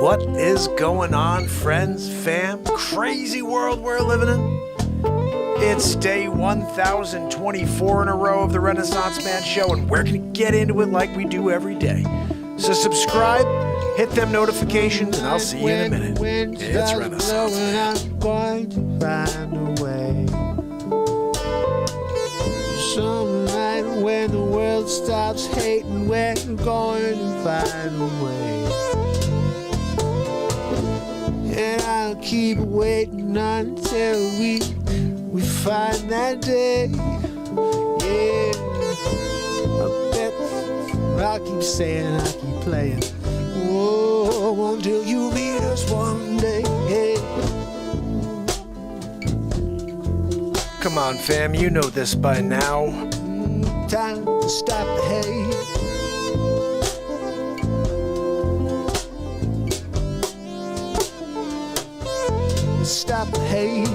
What is going on, friends, fam? Crazy world we're living in. It's day 1024 in a row of the Renaissance Man Show, and we're going to get into it like we do every day. So subscribe, hit them notifications, and I'll see you in a minute. It's Renaissance Man. I'm going to find a way. Some night when the world stops hating, we're going to find a way. And I'll keep waiting until we find that day. Yeah, I bet I'll keep saying, I'll keep playing. Oh, until you meet us one day. Yeah. Come on, fam, you know this by now. Time to stop the hate. Stop the hate.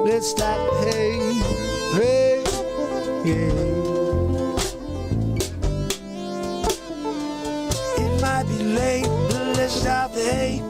Let's stop the hate, hey, yeah. It might be late, but let's stop the hate.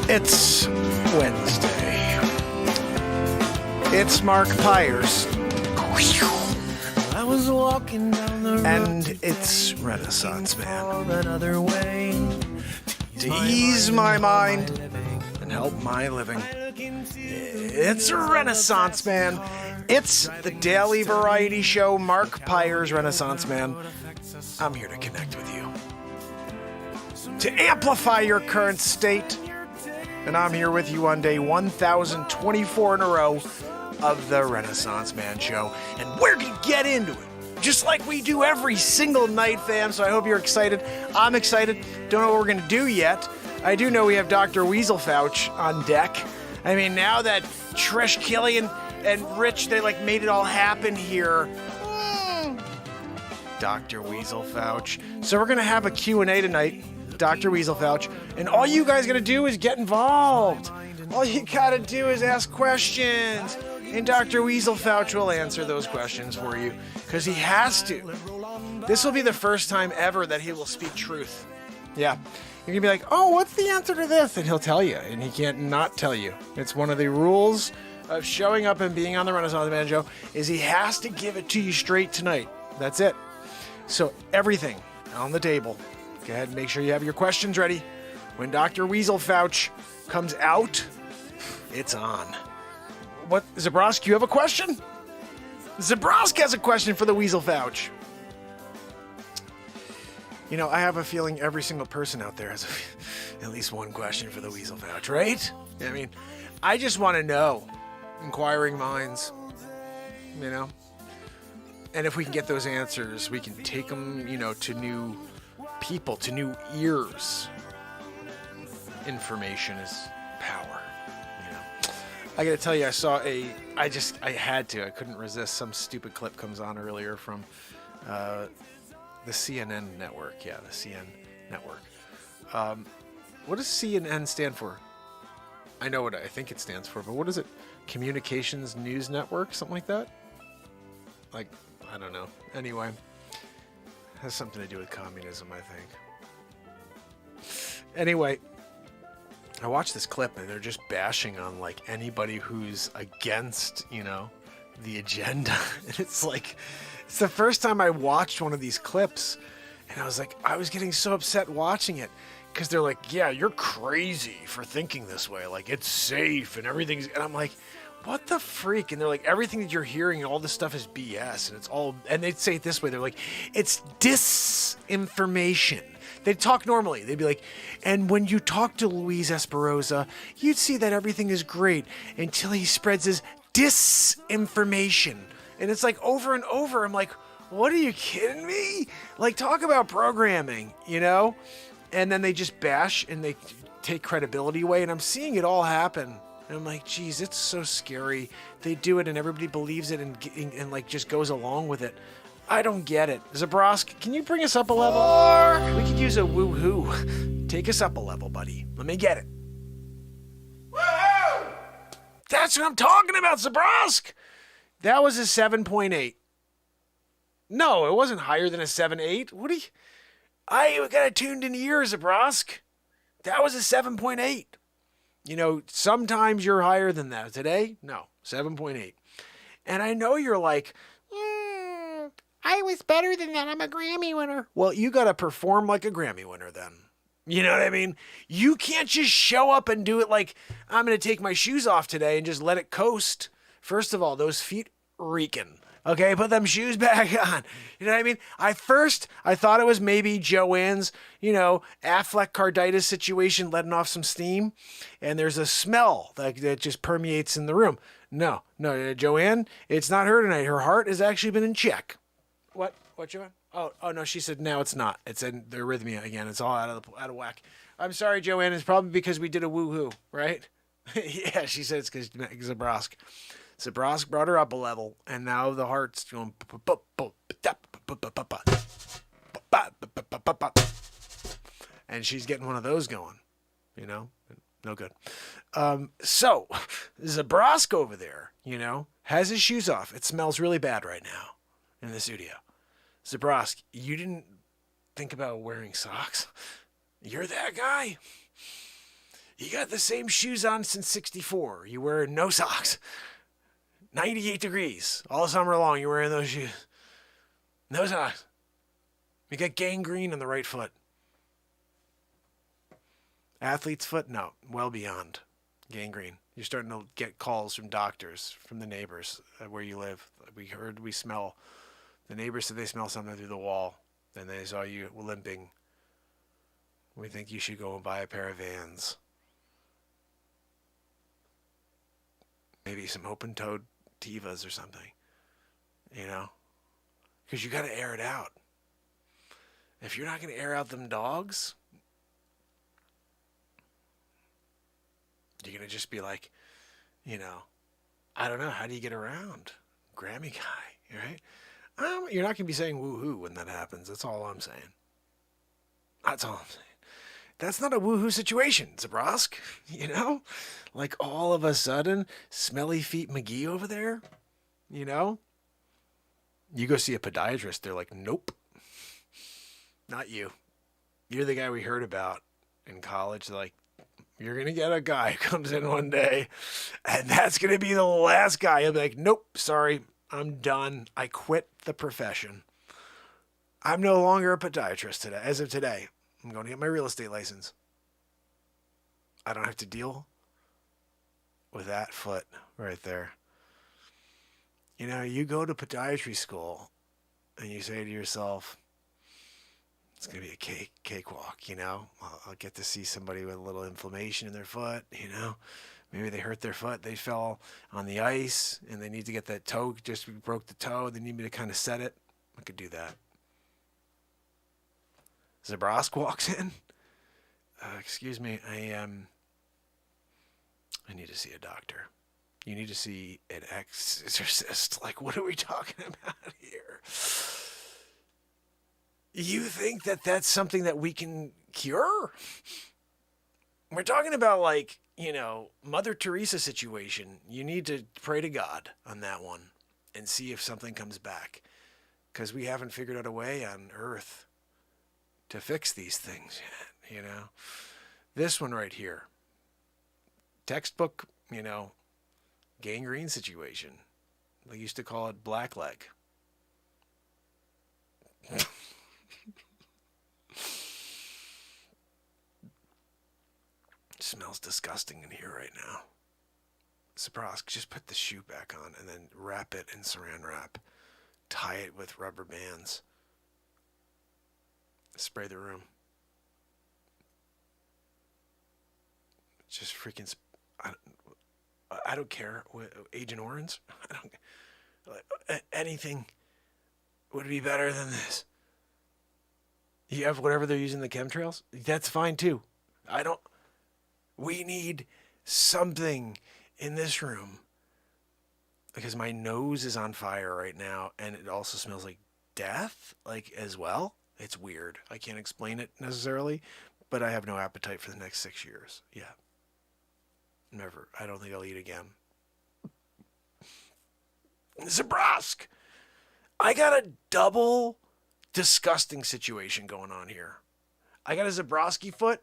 It's Wednesday. It's Mark Pires. I was walking down the road And it's Renaissance Man. another way To ease my mind and help my living. It's Renaissance Man. It's the daily variety show, Mark Pires, Renaissance Man. I'm here to connect with you, to amplify your current state. And I'm here with you on day 1024 in a row of the Renaissance Man Show. And we're going to get into it, just like we do every single night, fam. So I hope you're excited. I'm excited. Don't know what we're going to do yet. I do know we have Dr. Weasel Fouch on deck. I mean, now that Trish, Killian, and Rich, they like made it all happen here. Dr. Weasel Fouch. So we're going to have a Q&A tonight. Dr. Weasel Fouch, and all you guys gotta do is get involved. All you gotta do is ask questions, and Dr. Weasel Fouch will answer those questions for you, because he has to. This will be the first time ever that he will speak truth. Yeah, you're gonna be like, oh, what's the answer to this? And he'll tell you, and he can't not tell you. It's one of the rules of showing up and being on the Renaissance Man show is he has to give it to you straight tonight. That's it. So everything on the table. Go ahead and make sure you have your questions ready. When Dr. Weasel Fauch comes out, it's on. What, Zabrosk, you have a question? Zabrosk has a question for the Weasel Fauch. You know, I have a feeling every single person out there has at least one question for the Weasel Fauch, right? I mean, I just want to know. Inquiring minds, you know? And if we can get those answers, we can take them, you know, to new people, to new ears. Information is power, you know? I gotta tell you, I couldn't resist. Some stupid clip comes on earlier from the CNN network. Yeah, the CNN network. What does CNN stand for? I know what I think it stands for, but what is it? Communications News Network? Something like that? Like, I don't know. Anyway, has something to do with communism, I think. Anyway, I watched this clip and they're just bashing on like anybody who's against, you know, the agenda. And it's like, it's the first time I watched one of these clips and I was getting so upset watching it because they're like, yeah, you're crazy for thinking this way. Like, it's safe and everything's, and I'm like, what the freak? And they're like, everything that you're hearing and all this stuff is BS. And it's all, and they'd say it this way. They're like, it's disinformation. They'd talk normally. They'd be like, and when you talk to Luis Esperoza, you'd see that everything is great until he spreads his disinformation. And it's like over and over. I'm like, what are you kidding me? Like, talk about programming, you know? And then they just bash and they take credibility away. And I'm seeing it all happen. And I'm like, geez, it's so scary. They do it and everybody believes it and like just goes along with it. I don't get it. Zabrosk, can you bring us up a level? We could use a woohoo. Take us up a level, buddy. Let me get it. Woohoo! That's what I'm talking about, Zabrosk. That was a 7.8. No, it wasn't higher than a 7.8. What are you? I got it tuned in ears, Zabrosk. That was a 7.8. You know, sometimes you're higher than that. Today, no, 7.8. And I know you're like, I was better than that. I'm a Grammy winner. Well, you got to perform like a Grammy winner then. You know what I mean? You can't just show up and do it like, I'm going to take my shoes off today and just let it coast. First of all, those feet reeking. Okay, put them shoes back on. You know what I mean? I thought it was maybe Joanne's, you know, Affleck carditis situation letting off some steam. And there's a smell that just permeates in the room. No, Joanne, it's not her tonight. Her heart has actually been in check. What, Joanne? Oh, no, she said, no, it's not. It's in the arrhythmia again. It's all out of whack. I'm sorry, Joanne. It's probably because we did a woohoo, right? Yeah, she said it's because Zabrosk. Zabrosk brought her up a level, and now the heart's going. And she's getting one of those going, you know? No good. So, Zabrosk over there, you know, has his shoes off. It smells really bad right now in the studio. Zabrosk, you didn't think about wearing socks? You're that guy? You got the same shoes on since 64. You wear no socks. 98 degrees. All summer long, you're wearing those shoes. No socks. You got gangrene on the right foot. Athlete's foot? No. Well beyond gangrene. You're starting to get calls from doctors, from the neighbors where you live. We smell. The neighbors said they smell something through the wall. And they saw you limping. We think you should go and buy a pair of Vans. Maybe some open-toed Tevas or something, you know, because you got to air it out. If you're not going to air out them dogs, you're going to just be like, you know, I don't know. How do you get around? Grammy guy, right? You're not going to be saying woohoo when that happens. That's all I'm saying. That's all I'm saying. That's not a woohoo situation, Zabrosk. You know? Like all of a sudden, Smelly Feet McGee over there, you know? You go see a podiatrist, they're like, nope. Not you. You're the guy we heard about in college. They're like, You're going to get a guy who comes in one day, and that's going to be the last guy. He'll be like, nope, sorry, I'm done. I quit the profession. I'm no longer a podiatrist today. As of today, I'm going to get my real estate license. I don't have to deal with that foot right there. You know, you go to podiatry school, and you say to yourself, it's going to be a cakewalk, you know. I'll get to see somebody with a little inflammation in their foot, you know. Maybe they hurt their foot. They fell on the ice, and they need to get that toe, just broke the toe. They need me to kind of set it. I could do that. Zabrosk walks in. Excuse me, I need to see a doctor. You need to see an exorcist. Like, what are we talking about here? You think that that's something that we can cure? We're talking about, like, you know, Mother Teresa situation. You need to pray to God on that one and see if something comes back. Because we haven't figured out a way on Earth to fix these things yet, you know. This one right here. Textbook, you know, gangrene situation. They used to call it blackleg. Smells disgusting in here right now. Zabrosk, just put the shoe back on and then wrap it in saran wrap. Tie it with rubber bands. Spray the room. Just freaking... I don't care. Agent Orange? I don't... Anything would be better than this. You have whatever they're using the chemtrails? That's fine too. I don't... We need something in this room because my nose is on fire right now and it also smells like death, like, as well. It's weird. I can't explain it necessarily, but I have no appetite for the next 6 years. Yeah. Never. I don't think I'll eat again. Zabrosk! I got a double disgusting situation going on here. I got a Zabroski foot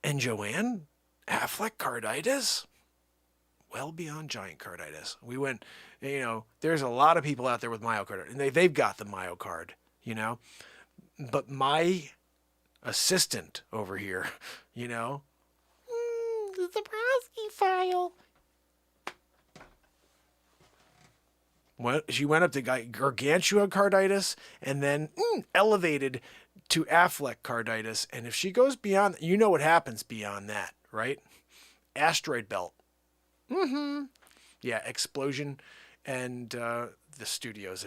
and Joanne Affleck carditis. Well beyond giant carditis. We went, you know, there's a lot of people out there with myocarditis, and they've got the myocard, you know. But my assistant over here, you know, the Zabroski file. Well, she went up to gargantua carditis and then elevated to Affleck carditis. And if she goes beyond, you know what happens beyond that, right? Asteroid belt. Yeah, explosion. And the studio's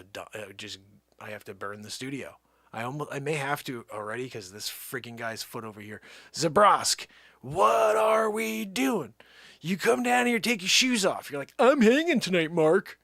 I have to burn the studio. I may have to already because this freaking guy's foot over here. Zabrosk, what are we doing? You come down here, take your shoes off. You're like, I'm hanging tonight, Mark.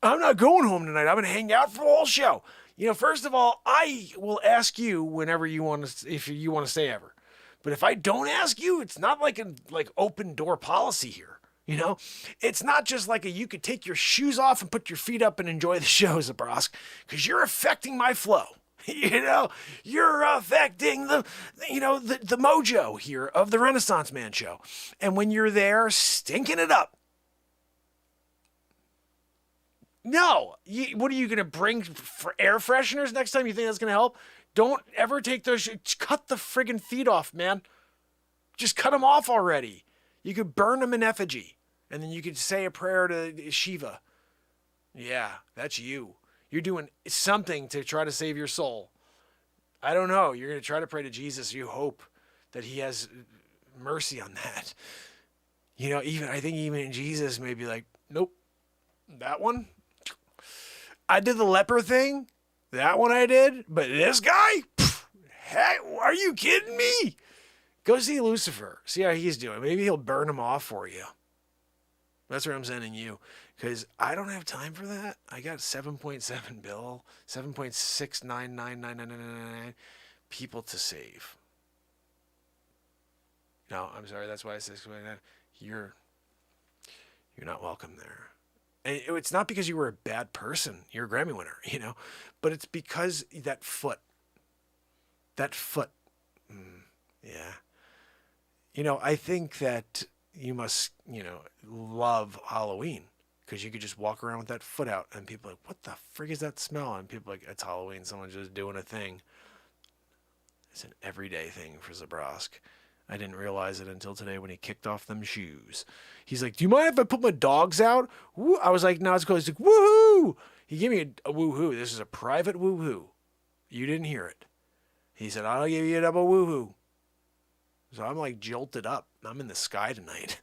I'm not going home tonight. I'm going to hang out for the whole show. You know, first of all, I will ask you whenever you want to, if you want to stay ever. But if I don't ask you, it's not like a open door policy here. You know, it's not just like you could take your shoes off and put your feet up and enjoy the show, Zabrosk, because you're affecting my flow. You know, you're affecting the mojo here of the Renaissance Man show. And when you're there, stinking it up. No, what are you going to bring for air fresheners next time? You think that's going to help? Don't ever take those. Cut the friggin' feet off, man. Just cut them off already. You could burn them in effigy. And then you could say a prayer to Shiva. Yeah, that's you. You're doing something to try to save your soul. I don't know. You're going to try to pray to Jesus. You hope that he has mercy on that. You know, I think even Jesus may be like, nope, that one. I did the leper thing. That one I did. But this guy? Heck, are you kidding me? Go see Lucifer. See how he's doing. Maybe he'll burn him off for you. That's where I'm sending you. Because I don't have time for that. I got 7.7 bill. 7.6999999 people to save. No, I'm sorry. That's why I said you're not welcome there. And it's not because you were a bad person. You're a Grammy winner, you know. But it's because that foot. Yeah. You know, I think that you must, love Halloween because you could just walk around with that foot out and people are like, what the frig is that smell? And people are like, it's Halloween. Someone's just doing a thing. It's an everyday thing for Zabrosk. I didn't realize it until today when he kicked off them shoes. He's like, do you mind if I put my dogs out? Woo. I was like, no, it's cool. He's like, woohoo! He gave me a woohoo. This is a private woohoo. You didn't hear it. He said, I'll give you a double woohoo. So I'm like jolted up. I'm in the sky tonight,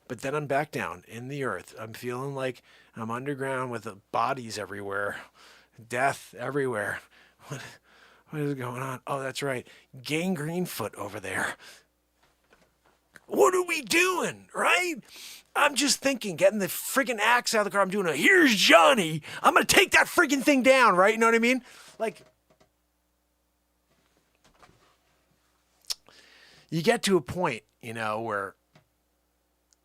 But then I'm back down in the earth. I'm feeling like I'm underground with bodies everywhere, death everywhere. What is going on? Oh, that's right. Gangrene foot over there. What are we doing, right? I'm just thinking, getting the friggin' axe out of the car. I'm doing here's Johnny. I'm going to take that friggin' thing down, right? You know what I mean? Like, you get to a point, where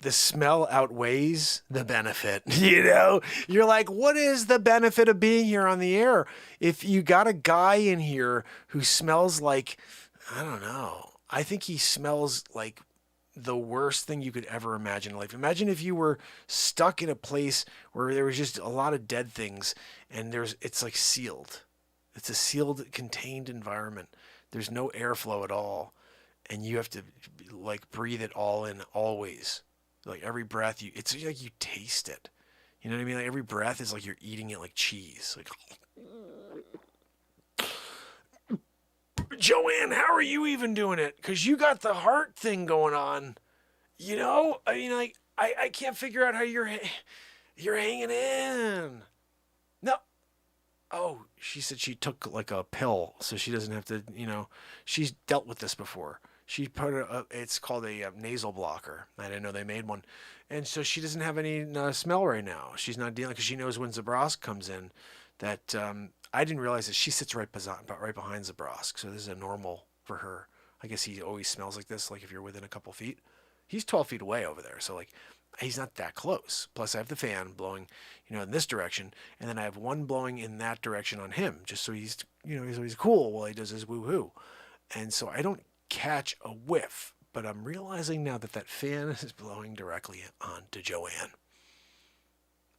the smell outweighs the benefit, You're like, what is the benefit of being here on the air? If you got a guy in here who smells like, I don't know, I think he smells like the worst thing you could ever imagine in life. Imagine if you were stuck in a place where there was just a lot of dead things and it's like sealed. It's a sealed, contained environment. There's no airflow at all. And you have to like breathe it all in always. Like every breath it's like you taste it. You know what I mean? Like every breath is like you're eating it like cheese. Like, Joanne, how are you even doing it? Because you got the heart thing going on. I mean, like I can't figure out how you're hanging in. No. Oh, she said she took like a pill, so she doesn't have to. She's dealt with this before. She put it's called a nasal blocker. I didn't know they made one. And so she doesn't have any smell right now. She's not dealing because she knows when Zabrosk comes in that I didn't realize that she sits right behind Zabrosk. So this is a normal for her. I guess he always smells like this, like if you're within a couple feet. He's 12 feet away over there. So like he's not that close. Plus I have the fan blowing, in this direction. And then I have one blowing in that direction on him just so he's, he's cool while he does his woohoo. And so I don't catch a whiff, but I'm realizing now that fan is blowing directly onto Joanne.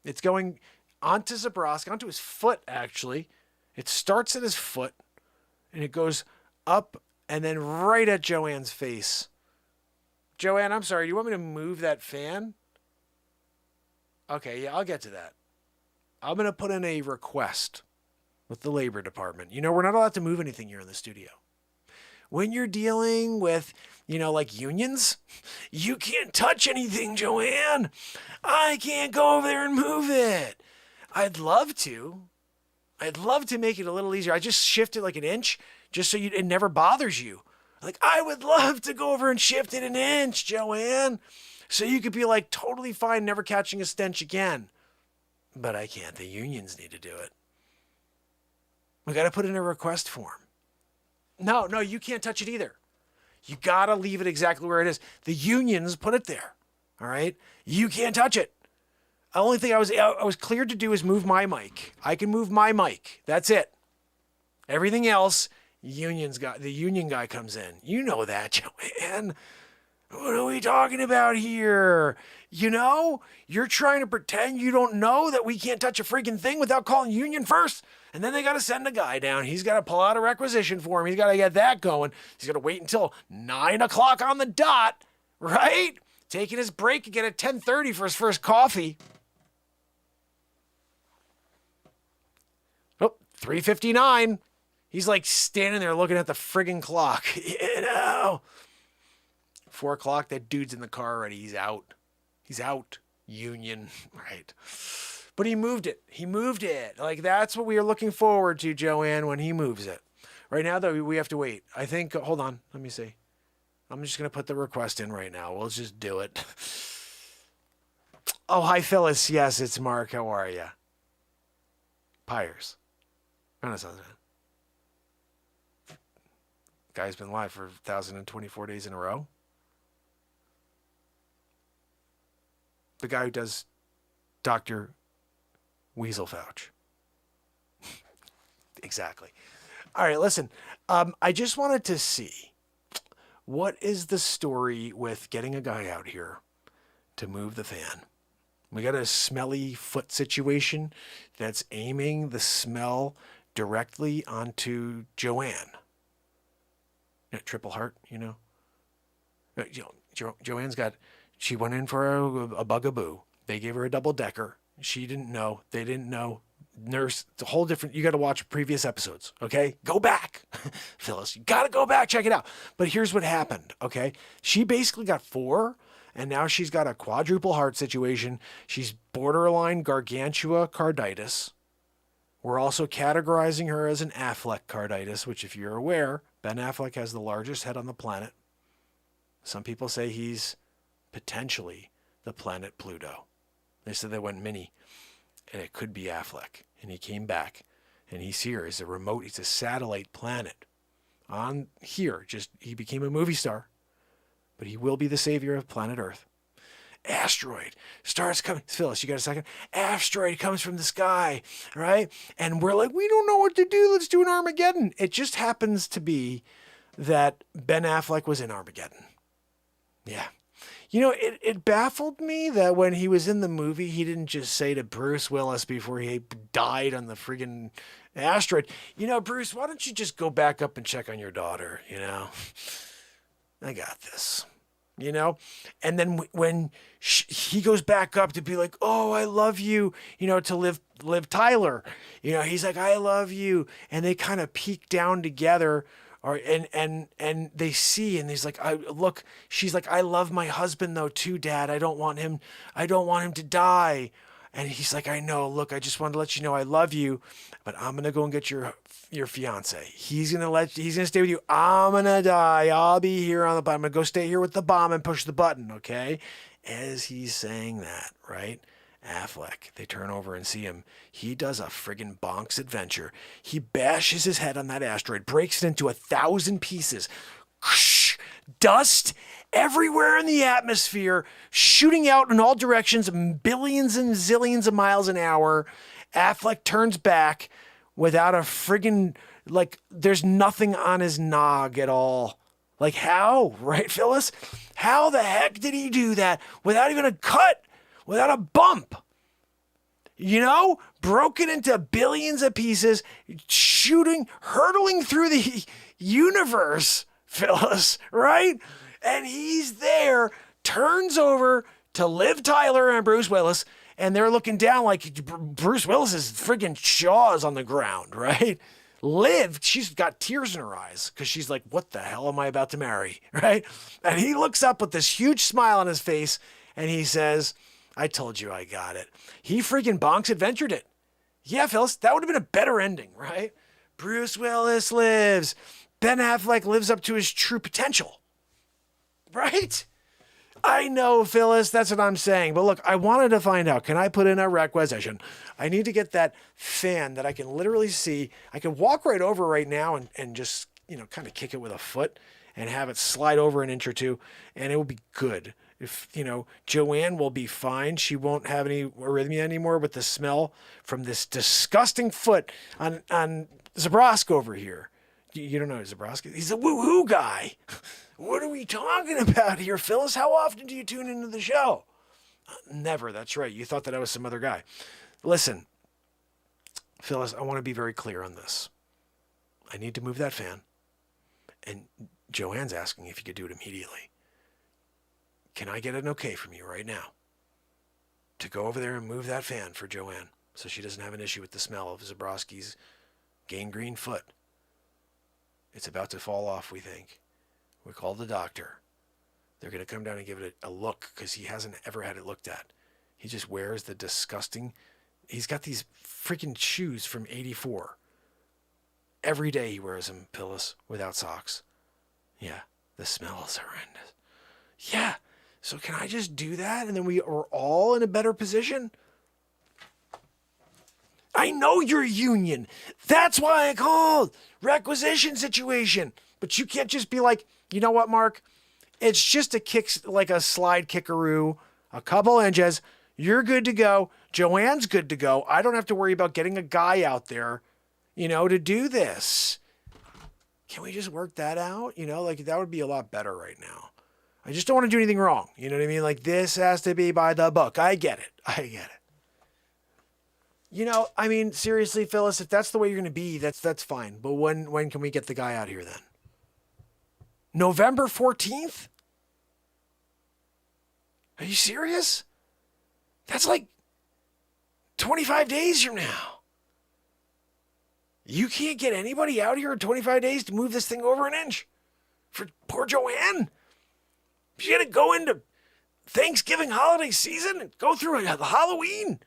It's going onto Zabrosk, onto his foot actually. It starts at his foot and it goes up and then right at Joanne's face. Joanne, I'm sorry, do you want me to move that fan? Okay, yeah, I'll get to that. I'm going to put in a request with the labor department. We're not allowed to move anything here in the studio. When you're dealing with, like unions, you can't touch anything, Joanne. I can't go over there and move it. I'd love to make it a little easier. I just shift it like an inch just so it never bothers you. Like, I would love to go over and shift it an inch, Joanne, so you could be like totally fine, never catching a stench again. But I can't. The unions need to do it. We got to put in a request form. No, you can't touch it either. You got to leave it exactly where it is. The unions put it there. All right? You can't touch it. The only thing I was cleared to do is move my mic. I can move my mic. That's it. Everything else, the union guy comes in. You know that, Joanne. What are we talking about here? You're trying to pretend you don't know that we can't touch a freaking thing without calling union first. And then they got to send a guy down. He's got to pull out a requisition form. He's got to get that going. He's got to wait until 9 o'clock on the dot, right? Taking his break again at 10:30 for his first coffee. Oh, 3:59. He's like standing there looking at the friggin' clock. 4 o'clock, that dude's in the car already. He's out. Union, right? But he moved it. Like, that's what we are looking forward to, Joanne, when he moves it. Right now, though, we have to wait. I think, hold on, let me see. I'm just going to put the request in right now. We'll just do it. Oh, hi, Phyllis. Yes, it's Mark. How are you? Pires. Renaissance man. Guy's been live for 1,024 days in a row. The guy who does Dr. Weasel Fouch. Exactly. All right, listen. I just wanted to see what is the story with getting a guy out here to move the fan? We got a smelly foot situation that's aiming the smell directly onto Joanne. Triple heart, Joanne's she went in for a bugaboo. They gave her a double decker. She didn't know. They didn't know. Nurse, it's a whole different, you got to watch previous episodes, okay? Go back, Phyllis. You got to go back, check it out. But here's what happened, okay? She basically got 4, and now she's got a quadruple heart situation. She's borderline gargantua carditis. We're also categorizing her as an Affleck carditis, which, if you're aware, Ben Affleck has the largest head on the planet. Some people say he's potentially the planet Pluto. They said they went mini, and it could be Affleck. And he came back, and he's here. He's a satellite planet on here. He became a movie star, but he will be the savior of planet Earth. Asteroid starts coming. Phyllis, you got a second? Asteroid comes from the sky, right? And we're like, we don't know what to do. Let's do an Armageddon. It just happens to be that Ben Affleck was in Armageddon. Yeah. It baffled me that when he was in the movie, he didn't just say to Bruce Willis before he died on the friggin' asteroid, Bruce, why don't you just go back up and check on your daughter, I got this. And then when he goes back up to be like, oh, I love you, to Liv Tyler, he's like, I love you. And they kind of peek down together, and they see, and he's like, she's like, I love my husband though too, Dad. I don't want him to die. And he's like, I know, look, I just wanted to let you know I love you, but I'm going to go and get your fiance. He's going to stay with you. I'm going to die. I'll be here on the bottom. I'm going to go stay here with the bomb and push the button. Okay. As he's saying that, right? Affleck, they turn over and see him. He does a friggin' bonks adventure. He bashes his head on that asteroid, breaks it into 1,000 pieces. Dust everywhere in the atmosphere, shooting out in all directions, billions and zillions of miles an hour. Affleck turns back without a friggin', there's nothing on his nog at all. How? Right, Phyllis? How the heck did he do that without even a cut? Without a bump, broken into billions of pieces, hurtling through the universe, Phyllis, right? And he's there, turns over to Liv Tyler and Bruce Willis, and they're looking down like Bruce Willis's friggin' jaws on the ground, right? Liv, she's got tears in her eyes because she's like, what the hell am I about to marry, right? And he looks up with this huge smile on his face, and he says, I told you I got it. He freaking bonks adventured it. Yeah, Phyllis, that would have been a better ending, right? Bruce Willis lives. Ben Affleck lives up to his true potential. Right? I know, Phyllis, that's what I'm saying. But look, I wanted to find out, can I put in a requisition? I need to get that fan that I can literally see. I can walk right over right now and just, kind of kick it with a foot and have it slide over an inch or two, and it will be good. If, Joanne will be fine. She won't have any arrhythmia anymore with the smell from this disgusting foot on Zabrosk over here. You don't know Zabrosk? He's a woo-hoo guy. What are we talking about here, Phyllis? How often do you tune into the show? Never. That's right. You thought that I was some other guy. Listen, Phyllis, I want to be very clear on this. I need to move that fan. And Joanne's asking if you could do it immediately. Can I get an okay from you right now to go over there and move that fan for Joanne so she doesn't have an issue with the smell of Zabrowski's gangrene foot? It's about to fall off, we think. We called the doctor. They're going to come down and give it a look because he hasn't ever had it looked at. He just wears the disgusting... He's got these freaking shoes from 84. Every day he wears them, Phyllis, without socks. Yeah, the smell is horrendous. Yeah. So can I just do that and then we are all in a better position? I know you're union. That's why I called. Requisition situation. But you can't just be like, you know what, Mark? It's just a kick, like a slide kickaroo, a couple inches. You're good to go. Joanne's good to go. I don't have to worry about getting a guy out there, to do this. Can we just work that out? Like that would be a lot better right now. I just don't want to do anything wrong. You know what I mean? Like this has to be by the book. I get it. I mean, seriously, Phyllis, if that's the way you're going to be, that's fine. But when can we get the guy out here then? November 14th? Are you serious? That's like 25 days from now. You can't get anybody out here in 25 days to move this thing over an inch for poor Joanne. She's going to go into Thanksgiving holiday season and go through the Halloween.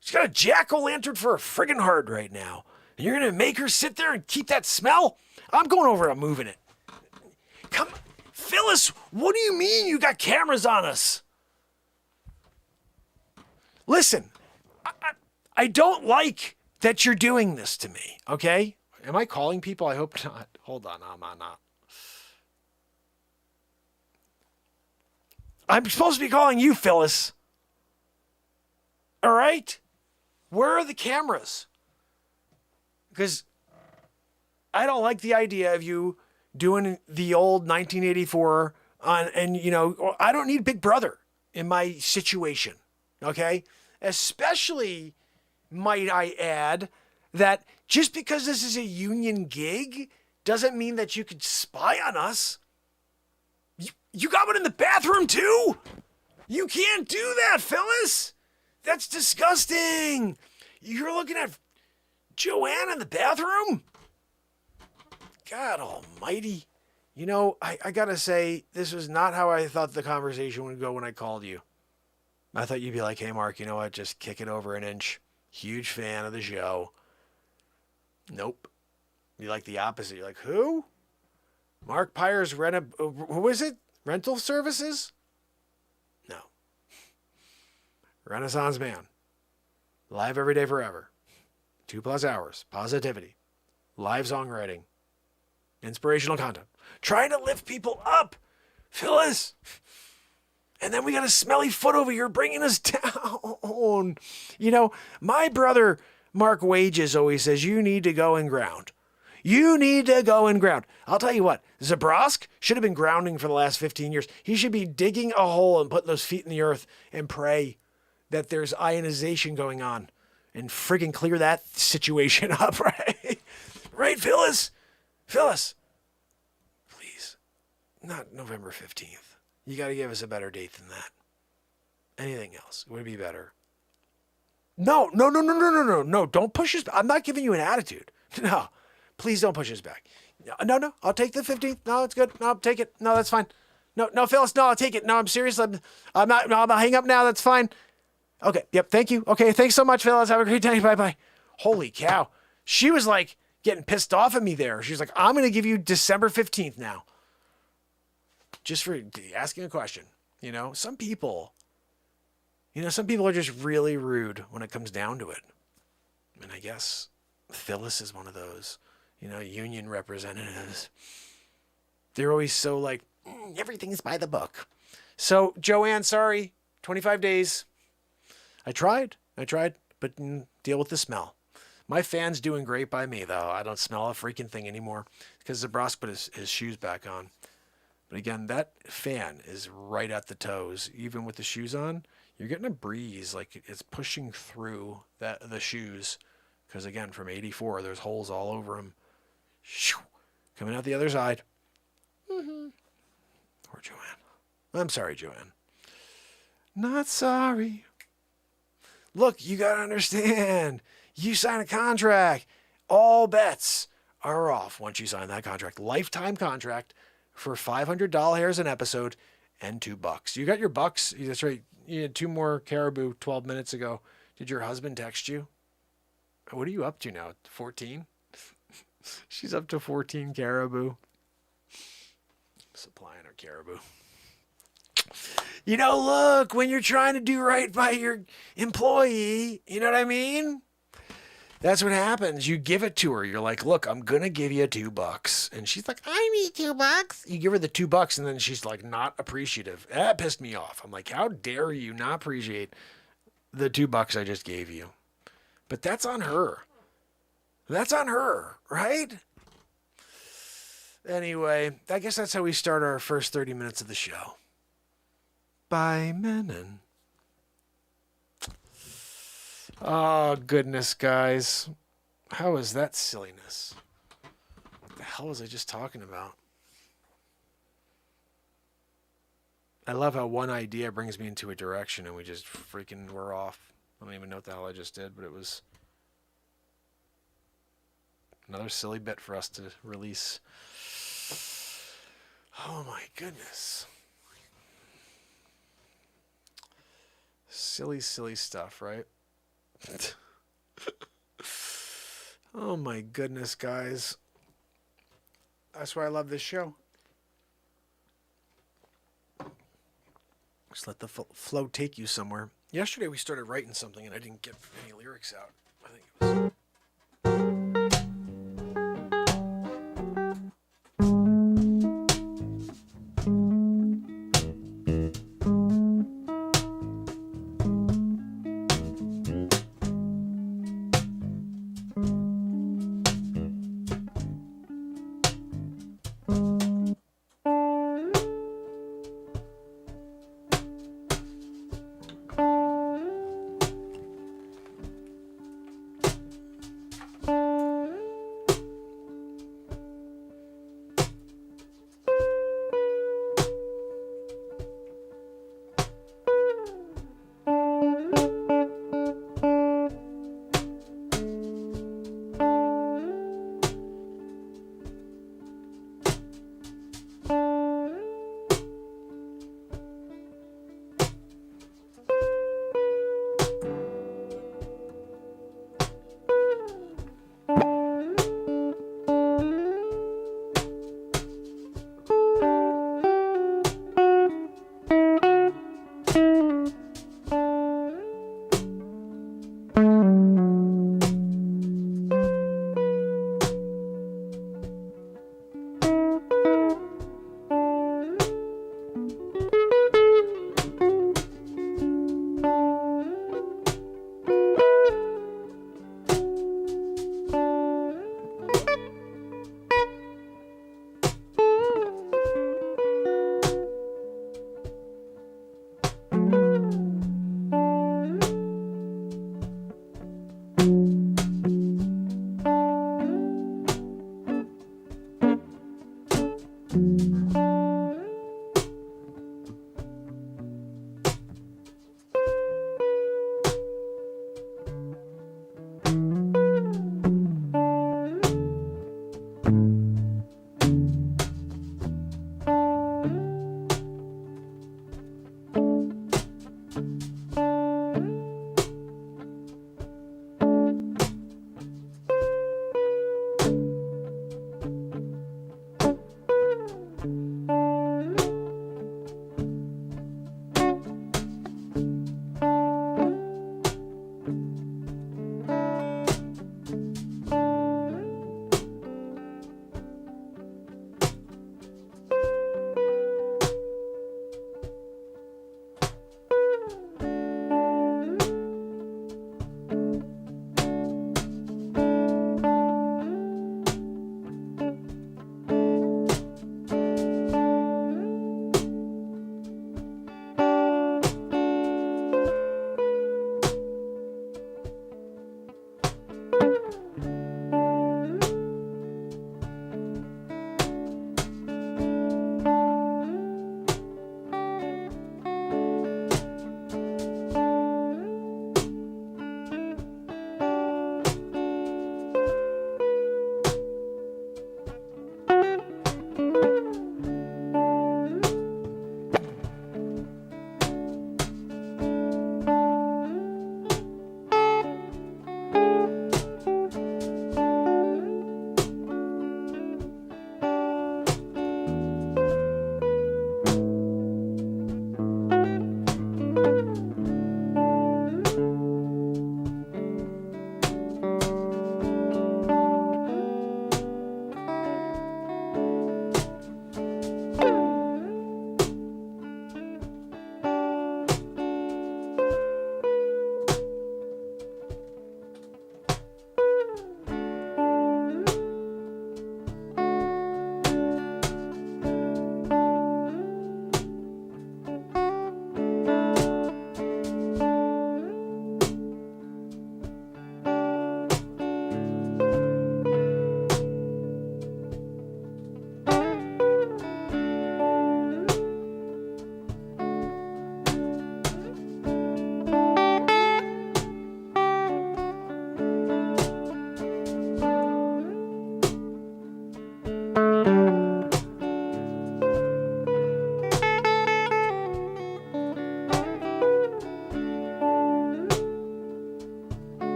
She's got a jack-o'-lantern for a friggin' heart right now. And you're going to make her sit there and keep that smell? I'm going over and moving it. Come, Phyllis, what do you mean you got cameras on us? Listen, I don't like that you're doing this to me, okay? Am I calling people? I hope not. Hold on, I'm not. I'm supposed to be calling you, Phyllis. All right? Where are the cameras? Because I don't like the idea of you doing the old 1984 I don't need Big Brother in my situation, okay? Especially, might I add, that just because this is a union gig doesn't mean that you could spy on us. You got one in the bathroom too? You can't do that, Phyllis. That's disgusting. You're looking at Joanne in the bathroom? God almighty. I gotta say, this was not how I thought the conversation would go when I called you. I thought you'd be like, hey, Mark, you know what? Just kick it over an inch. Huge fan of the show. Nope. You like the opposite. You're like, who? Mark Pires, who is it? Rental services? No. Renaissance man. Live every day forever. 2+ hours. Positivity. Live songwriting. Inspirational content. Trying to lift people up. Phyllis. And then we got a smelly foot over here bringing us down. My brother, Mark Wages, always says, you need to go and ground. You need to go and ground. I'll tell you what, Zabrosk should have been grounding for the last 15 years. He should be digging a hole and putting those feet in the earth and pray that there's ionization going on and friggin' clear that situation up, right? Right, Phyllis? Phyllis, please, not November 15th. You got to give us a better date than that. Anything else would be better. No, don't push us. I'm not giving you an attitude. No. Please don't push us back. No, I'll take the 15th. No, it's good. No, I'll take it. No, that's fine. No, Phyllis, no, I'll take it. No, I'm serious. I'm not, no, I'll hang up now. That's fine. Okay. Yep. Thank you. Okay. Thanks so much, Phyllis. Have a great day. Bye-bye. Holy cow. She was like getting pissed off at me there. She's like, I'm going to give you December 15th now. Just for asking a question. Some people are just really rude when it comes down to it. And I guess Phyllis is one of those. Union representatives. They're always so like, everything's by the book. So, Joanne, sorry, 25 days. I tried, but deal with the smell. My fan's doing great by me, though. I don't smell a freaking thing anymore because Zabrosk put his shoes back on. But again, that fan is right at the toes. Even with the shoes on, you're getting a breeze, like it's pushing through the shoes. Because again, from 84, there's holes all over them. Coming out the other side. Mm-hmm. Poor Joanne. I'm sorry, Joanne. Not sorry. Look, you got to understand. You sign a contract. All bets are off once you sign that contract. Lifetime contract for $500 an episode and $2. You got your bucks. That's right. You had 2 more caribou 12 minutes ago. Did your husband text you? What are you up to now? 14? She's up to 14 caribou. Supplying her caribou. Look, when you're trying to do right by your employee, you know what I mean? That's what happens. You give it to her. You're like, look, I'm going to give you $2. And she's like, I need $2. You give her the $2 and then she's like, not appreciative. That pissed me off. I'm like, how dare you not appreciate the $2 I just gave you? But that's on her. That's on her, right? Anyway, I guess that's how we start our first 30 minutes of the show. By Menon. Oh, goodness, guys. How is that silliness? What the hell was I just talking about? I love how one idea brings me into a direction and we just freaking were off. I don't even know what the hell I just did, but it was another silly bit for us to release. Oh my goodness. Silly, silly stuff, right? Oh my goodness, guys. That's why I love this show. Just let the flow take you somewhere. Yesterday we started writing something and I didn't get any lyrics out. I think it was...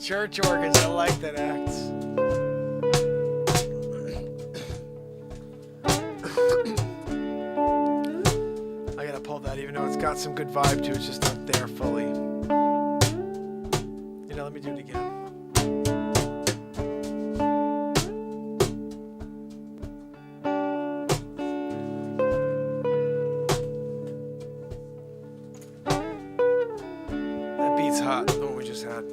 Church organs, I like that act. I gotta pull that, even though it's got some good vibe to it, it's just not there fully. You know, let me do it again. That beat's hot, the one we just had.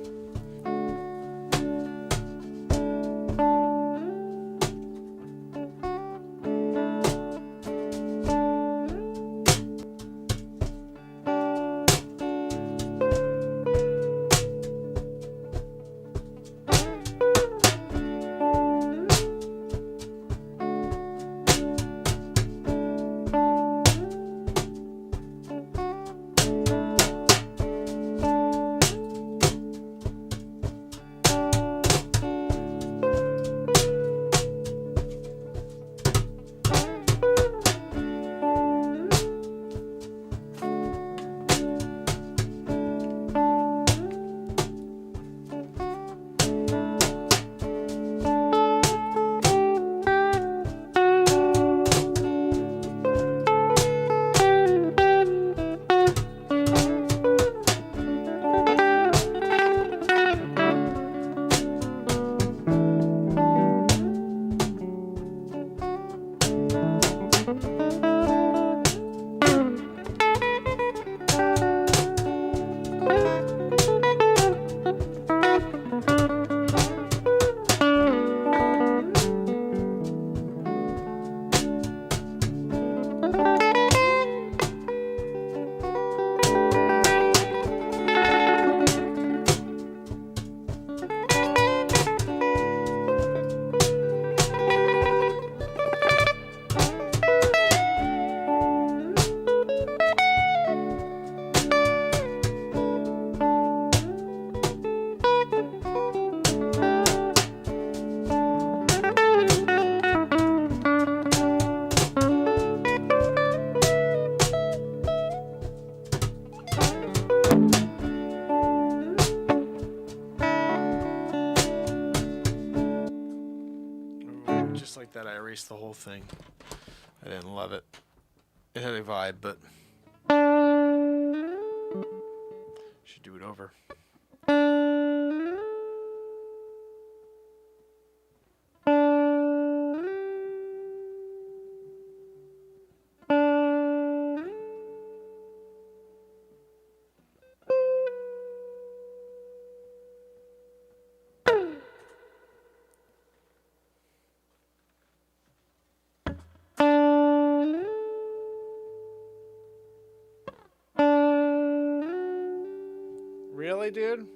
That I erased the whole thing. I didn't love it. It had a vibe, but should do it over. Really, dude?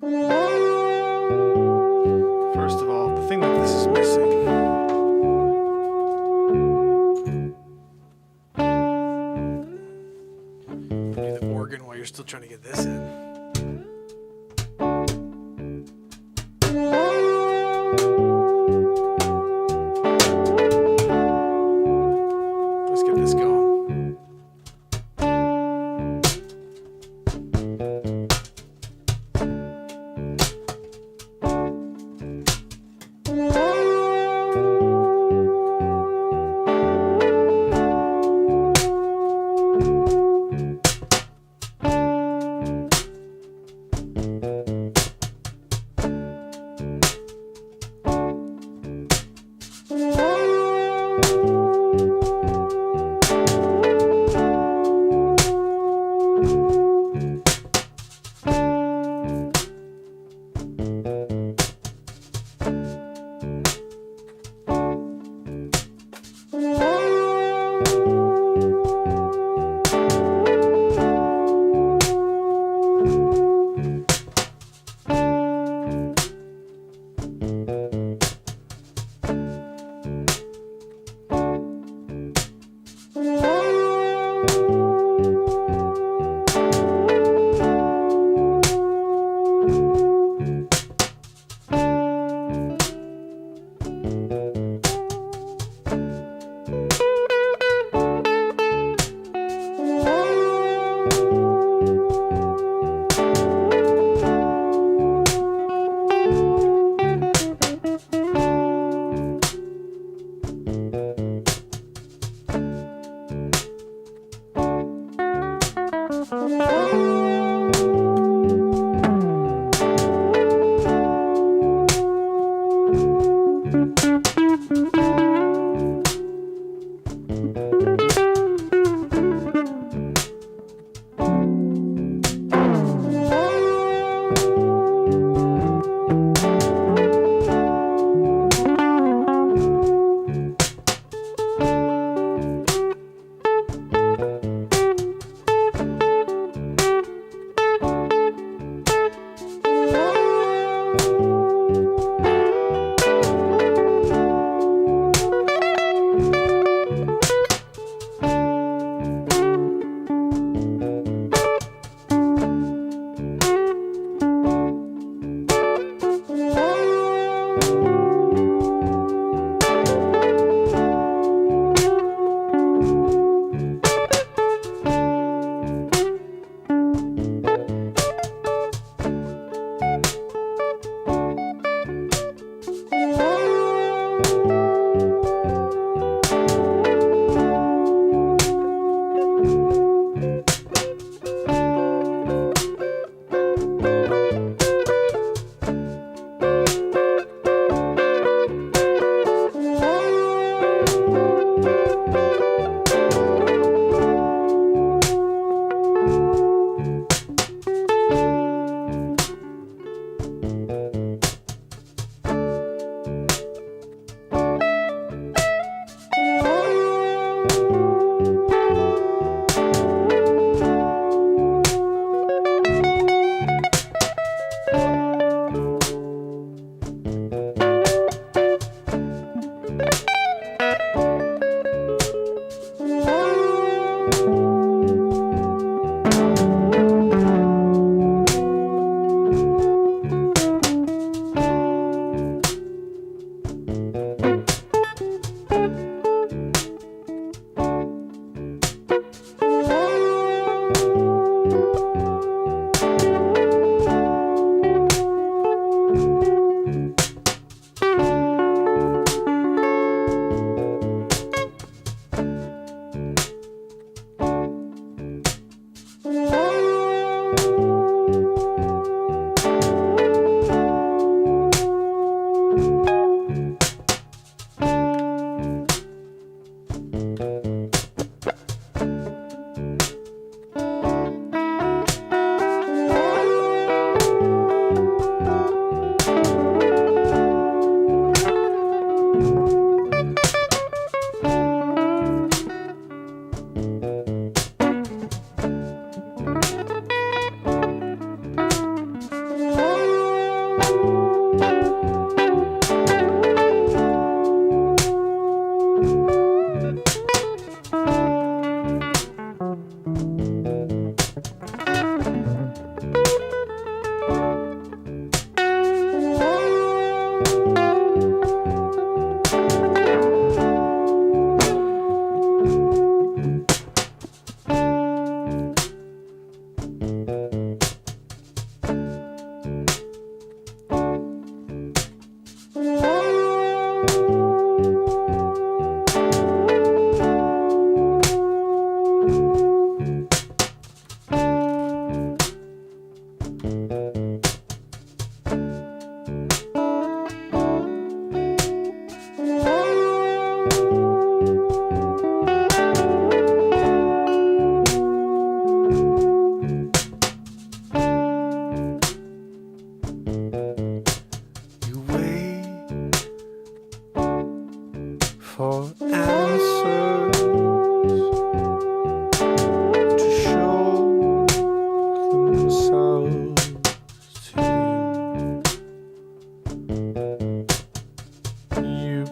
First of all, the thing that this is missing. Do the organ while you're still trying to get this in. Let's get this going.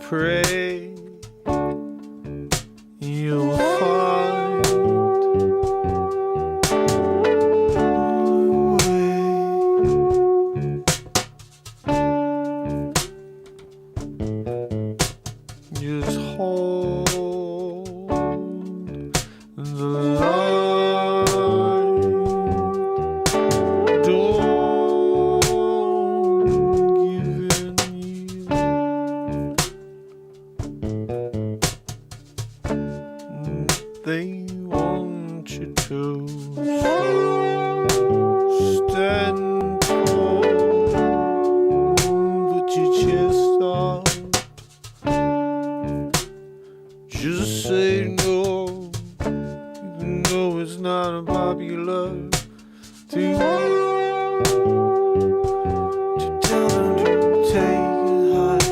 pray you'll find a way. Just hold the line. Don't give in. They want you to stand tall, but you just are. Just say no, even though it's not popular to tell them to take it high.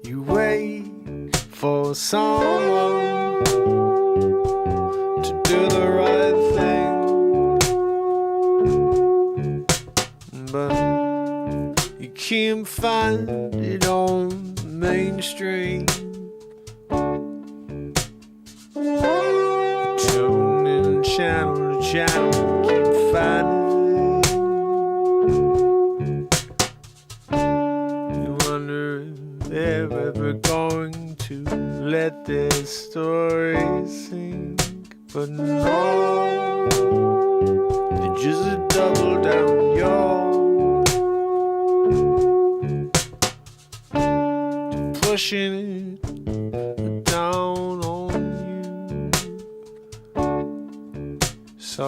You wait for someone to do the right thing, but you can't find it on the mainstream. Tune in channel to channel, can't find it. You wonder if they're ever going to let their story sink, but no, they just double down your pushing it down on you. So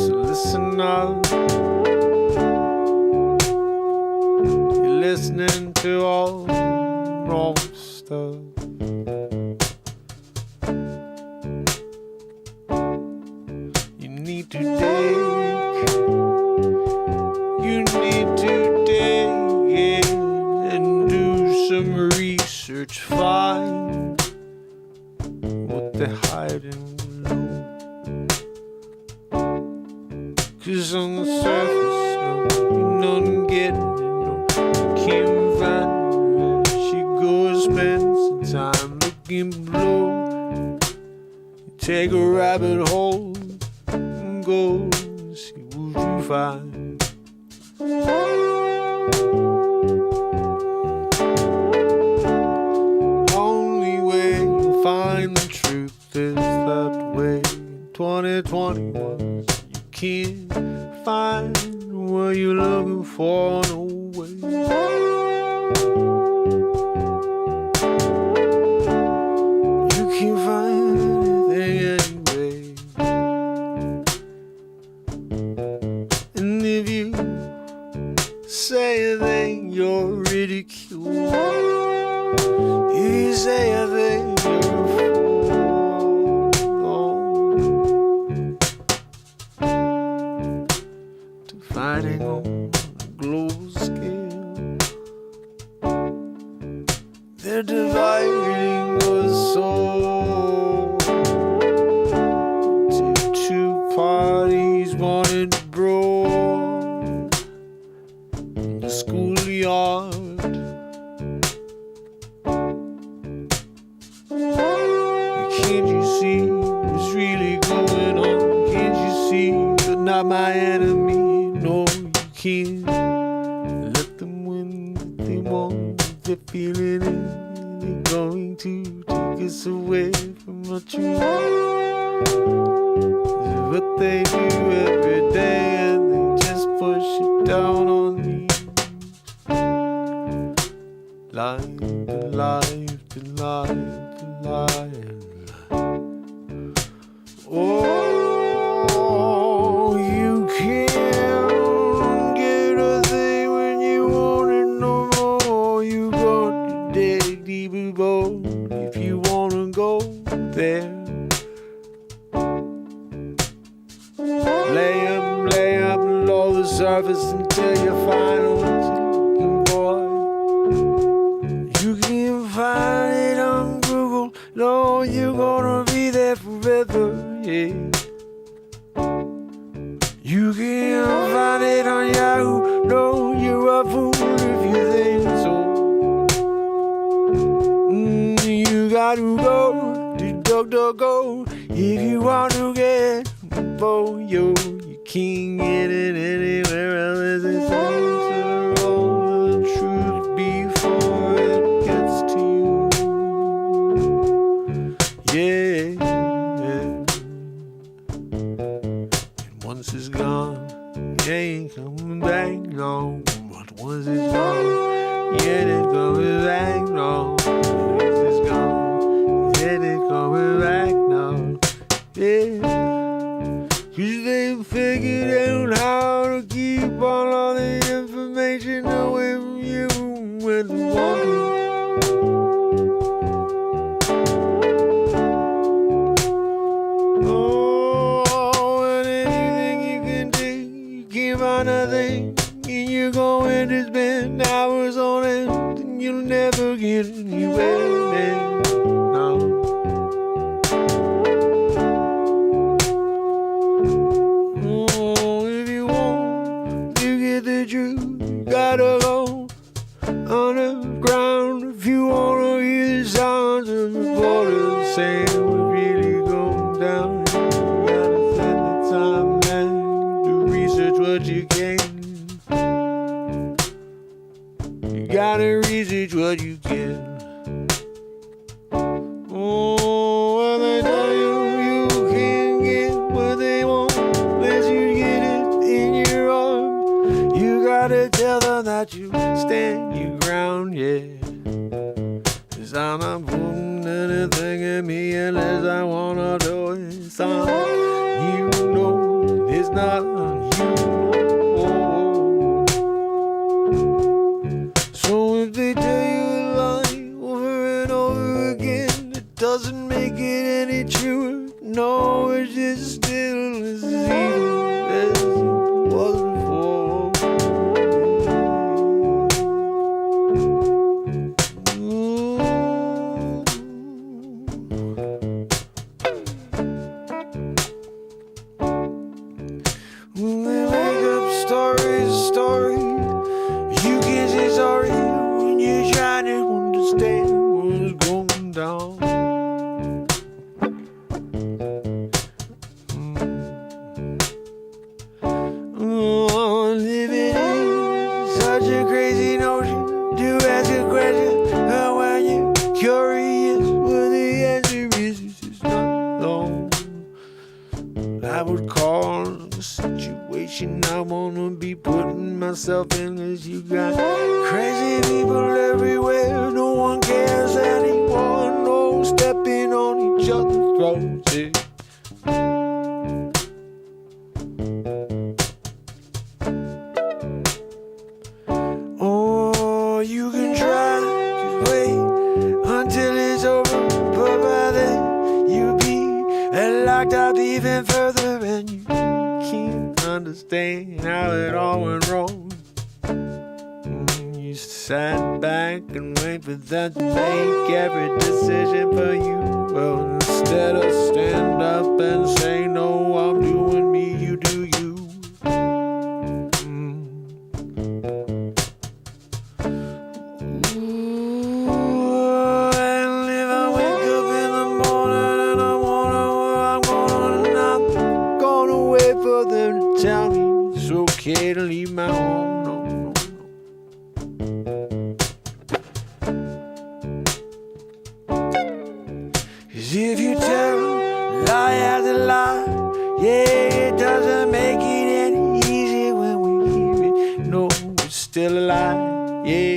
listen up. You're listening to all wrong stuff. You need to dig. You need to dig and do some research. Find what they're hiding below. 'Cause on the surface, no, you're not getting it, no, you can't find it. She goes spend some time looking below. You take a rabbit hole and go see what you find. Only way you'll find the truth is that way. 2021, you can't find what you're looking for, no way. You can't find anything anyway. And if you say a thing, you're ridiculed. If you say a thing, you're a fool. To fighting on a global scale, they're dividing us soul into two parties, wanted to brawl in the schoolyard. Can't you see what's really going on? Can't you see you're not my enemy? No, you can't let them win what they want. They're feeling it, they're going to take us away from our truth. It's what they do every day, and they just push it down on me. Life to life to life to life. Oh, you can't get a thing when you want it no more. You got to dig deeper, boat if you want to go there. Lay up below the surface until you find what you're looking for. You can find it on Google. No, you're gonna be there forever, yeah. You can find it on Yahoo. No, you're a fool if you think so. You gotta go to DuckDuckGo if you want to get info, yo. You can't get it anywhere else. It's answer all the truth before it gets to you. Yeah. And once it's gone, it ain't coming back, no. But once it's gone, yeah, it's coming back, no. Once it's gone, yeah, it's coming back, no. Yeah. 'Cause they figured out how to keep all of the information away from you when they want to. Oh, and anything you can do, you can't find a thing, and you're going to spend hours on it, and you'll never get anywhere. No. Oh, if you want to get the truth, you gotta go underground. If you want to hear the sounds of reporters saying we're really going down, you gotta spend the time and to research what you can. You gotta research what you can. Oh, when they tell you you can get what they want, unless you get it in your arm. You gotta tell them that you stand your ground, yeah. 'Cause I'm not putting anything in me unless I wanna do it. Son, you know it's not you. So if they tell you a lie over and over again, it doesn't make it any truer. No, it's just still as evil as it was before. When they make up stories, you can say sorry when you're trying to understand what's going down. Oh, living in such a crazy notion to ask a question, and when you're curious, well, the answer is it's just not known. I would call a situation I wanna be putting myself in, 'cause you got crazy people everywhere. No one cares anymore. No stepping on each other's throats. Yeah. Oh, you can try to wait until it's over, but by then you'll be locked out even further, and you can't understand how it all went wrong. You sat back and wait for them to make every decision for you. Well, instead of stand up and say, no, I'm doing me, you do you. Ooh, and if I wake up in the morning and I wonder what I'm gonna do, I'm gonna wait for them to tell me it's okay to leave my home. No, no, no. 'Cause if you tell lie after lie, yeah, it doesn't make it any easier when we hear it. No, it's still a lie, yeah.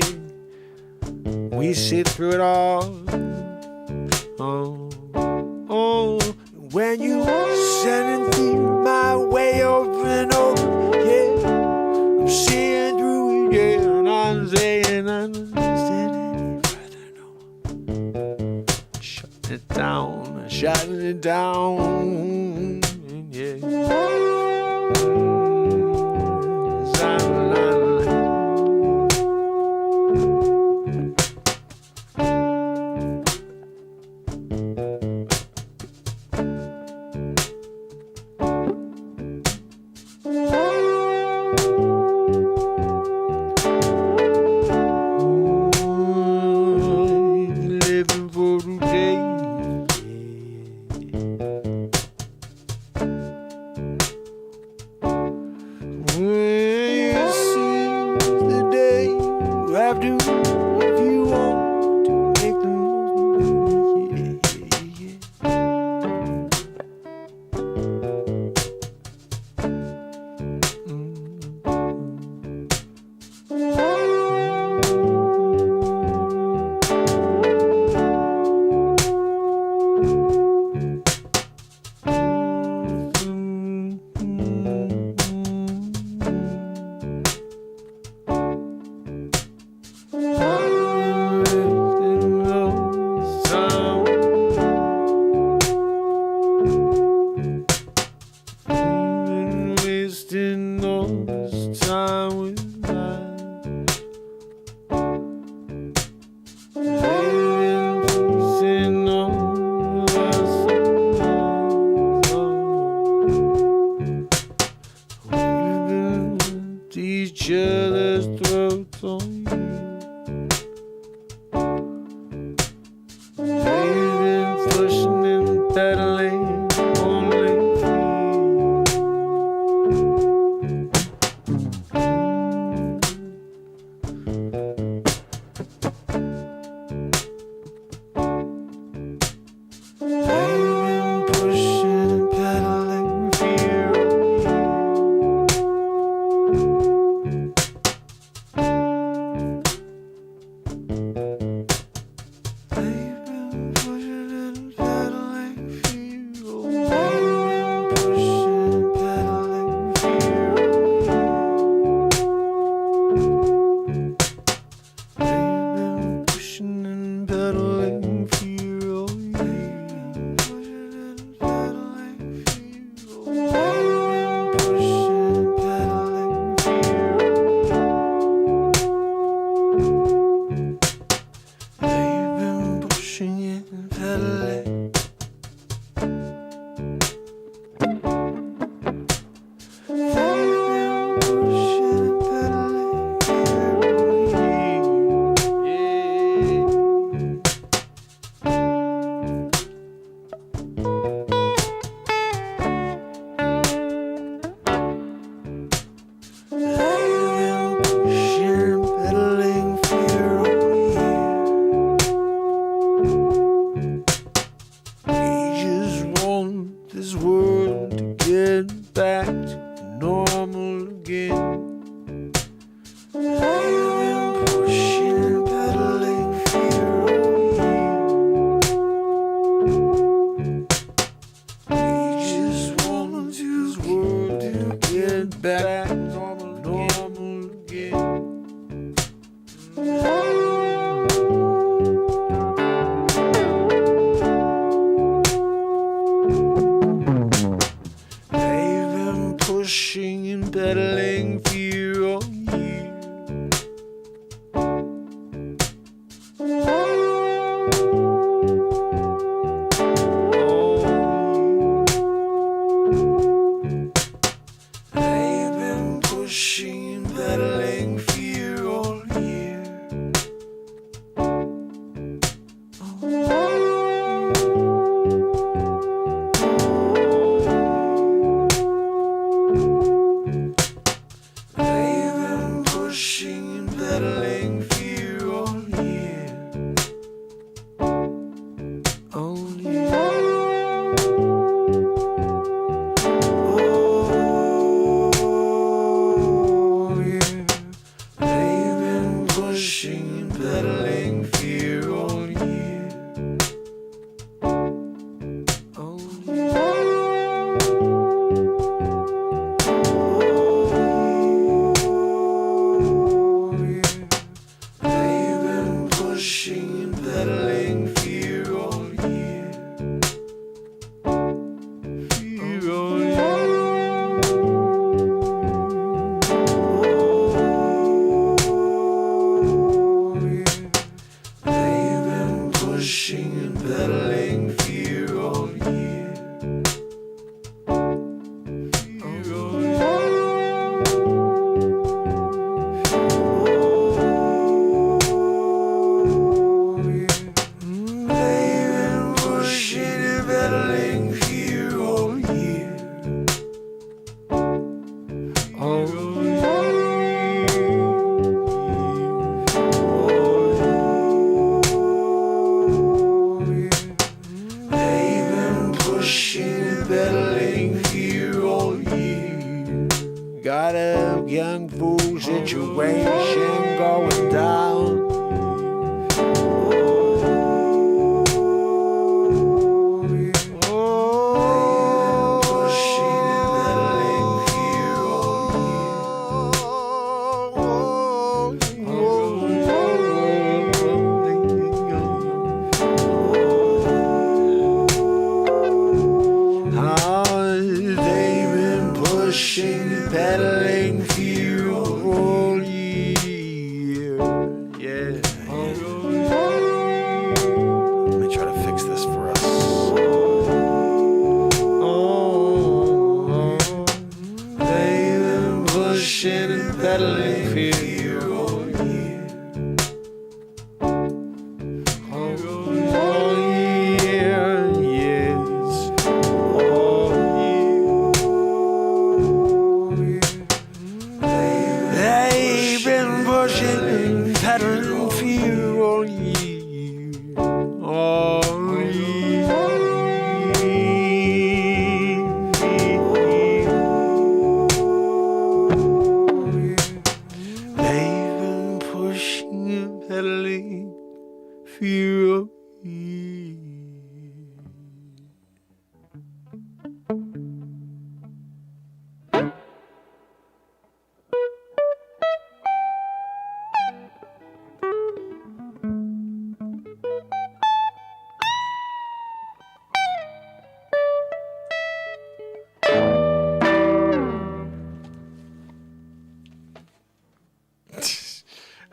We sit through it all. Oh, when you sending through my way over and over, yeah, I'm seeing through it, yeah, and I'm saying I don't understand any further, no. Shut it down, shutting it down, yeah. pedaling.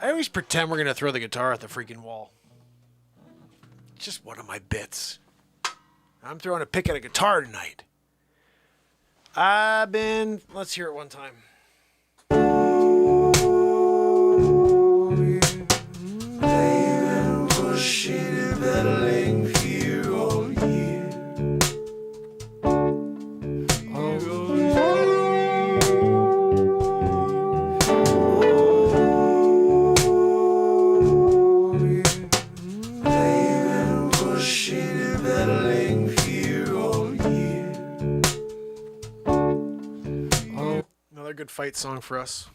I always pretend we're going to throw the guitar at the freaking wall. just one of my bits. I'm throwing a pick at a guitar tonight. Let's hear it one time. They've been pushing and pedaling here all year. They've been pushing and pedaling here all year. Another good fight song for us.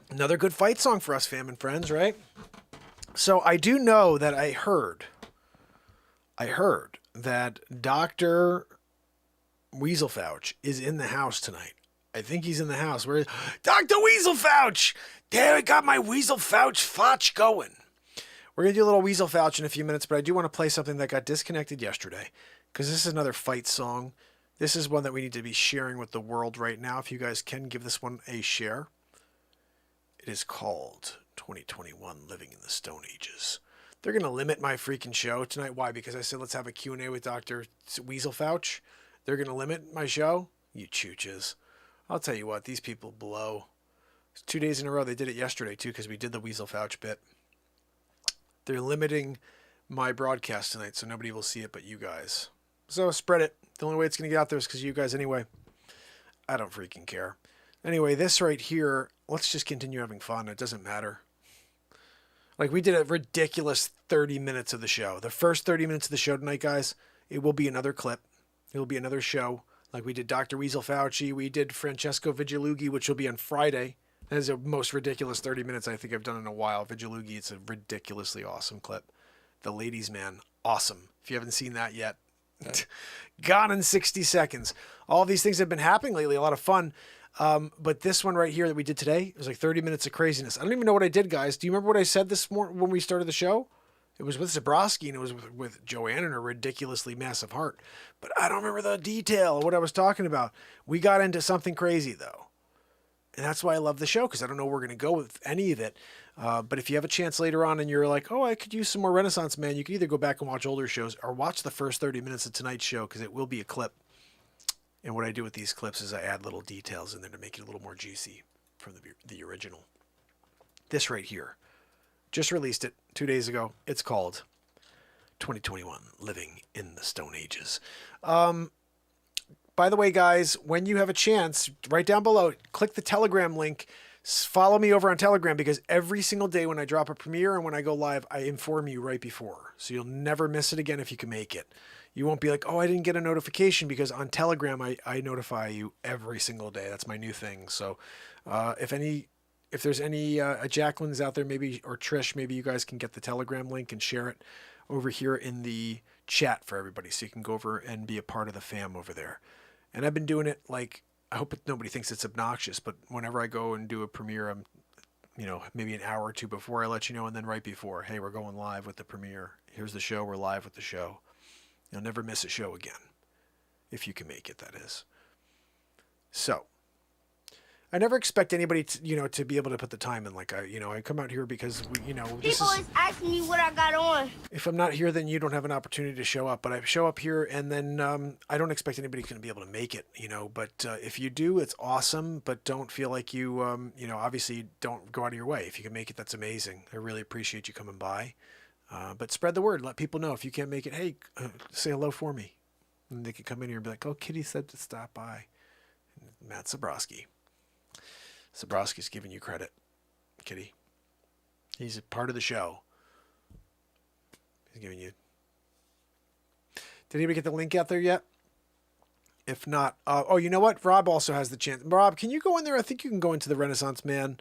Another good fight song for us, fam and friends, right? So I do know that I heard that Dr. Weasel Fouch is in the house tonight. I think he's in the house. Where Dr. Weasel Fouch! There, I got my Weasel Fouch going. We're going to do a little Weasel Fouch in a few minutes, but I do want to play something that got disconnected yesterday, because this is another fight song. This is one that we need to be sharing with the world right now. If you guys can give this one a share. It is called 2021 Living in the Stone Ages. They're going to limit my freaking show tonight. Why? Because I said let's have a Q&A with Dr. Weasel Fouch. They're going to limit my show? You chooches. I'll tell you what, these people blow. It's 2 days in a row. They did it yesterday too, because we did the Weasel Fouch bit. They're limiting my broadcast tonight, so nobody will see it but you guys. So spread it. The only way it's going to get out there is because of you guys anyway. I don't freaking care. Anyway, this right here, let's just continue having fun. It doesn't matter. Like, we did a ridiculous 30 minutes of the show. The first 30 minutes of the show tonight, guys, it will be another clip. It will be another show. Like, we did Dr. Weasel Fauci. We did Francesco Vigilughi, which will be on Friday. That is the most ridiculous 30 minutes I think I've done in a while. Vigilughi, it's a ridiculously awesome clip. The Ladies' Man, awesome. If you haven't seen that yet, gone in 60 seconds. All these things have been happening lately. A lot of fun. But this one right here that we did today, it was like 30 minutes of craziness. I don't even know what I did, guys. Do you remember what I said this morning when we started the show? It was with Zabrowski and it was with Joanne and her ridiculously massive heart. But I don't remember the detail of what I was talking about. We got into something crazy, though. And that's why I love the show, because I don't know where we're going to go with any of it. But if you have a chance later on and you're like, oh, I could use some more Renaissance Man, you can either go back and watch older shows or watch the first 30 minutes of tonight's show, because it will be a clip. And what I do with these clips is I add little details in there to make it a little more juicy from the original. This right here, just released it 2 days ago. It's called 2021 Living in the Stone Ages. By the way, guys, when you have a chance, right down below, click the Telegram link. Follow me over on Telegram, because every single day when I drop a premiere and when I go live, I inform you right before. So you'll never miss it again if you can make it. You won't be like, oh, I didn't get a notification, because on Telegram, I notify you every single day. That's my new thing. So if there's any Jacqueline's out there, maybe, or Trish, maybe you guys can get the Telegram link and share it over here in the chat for everybody, so you can go over and be a part of the fam over there. And I've been doing it, like, I hope nobody thinks it's obnoxious, but whenever I go and do a premiere, I'm, maybe an hour or two before I let you know, and then right before, hey, we're going live with the premiere. Here's the show. We're live with the show. You'll never miss a show again. If you can make it, that is. So, I never expect anybody to, to be able to put the time in. Like, I come out here because, People is asking me what I got on. If I'm not here, then you don't have an opportunity to show up. But I show up here, and then I don't expect anybody's going to be able to make it, But if you do, it's awesome. But don't feel like you, obviously don't go out of your way. If you can make it, that's amazing. I really appreciate you coming by. But spread the word. Let people know. If you can't make it, hey, say hello for me. And they can come in here and be like, oh, Kitty said to stop by. And Matt Zabrowski. Zabrowski's giving you credit, Kitty. He's a part of the show. He's giving you... Did anybody get the link out there yet? If not... oh, you know what? Rob also has the chance. Rob, can you go in there? I think you can go into the Renaissance Man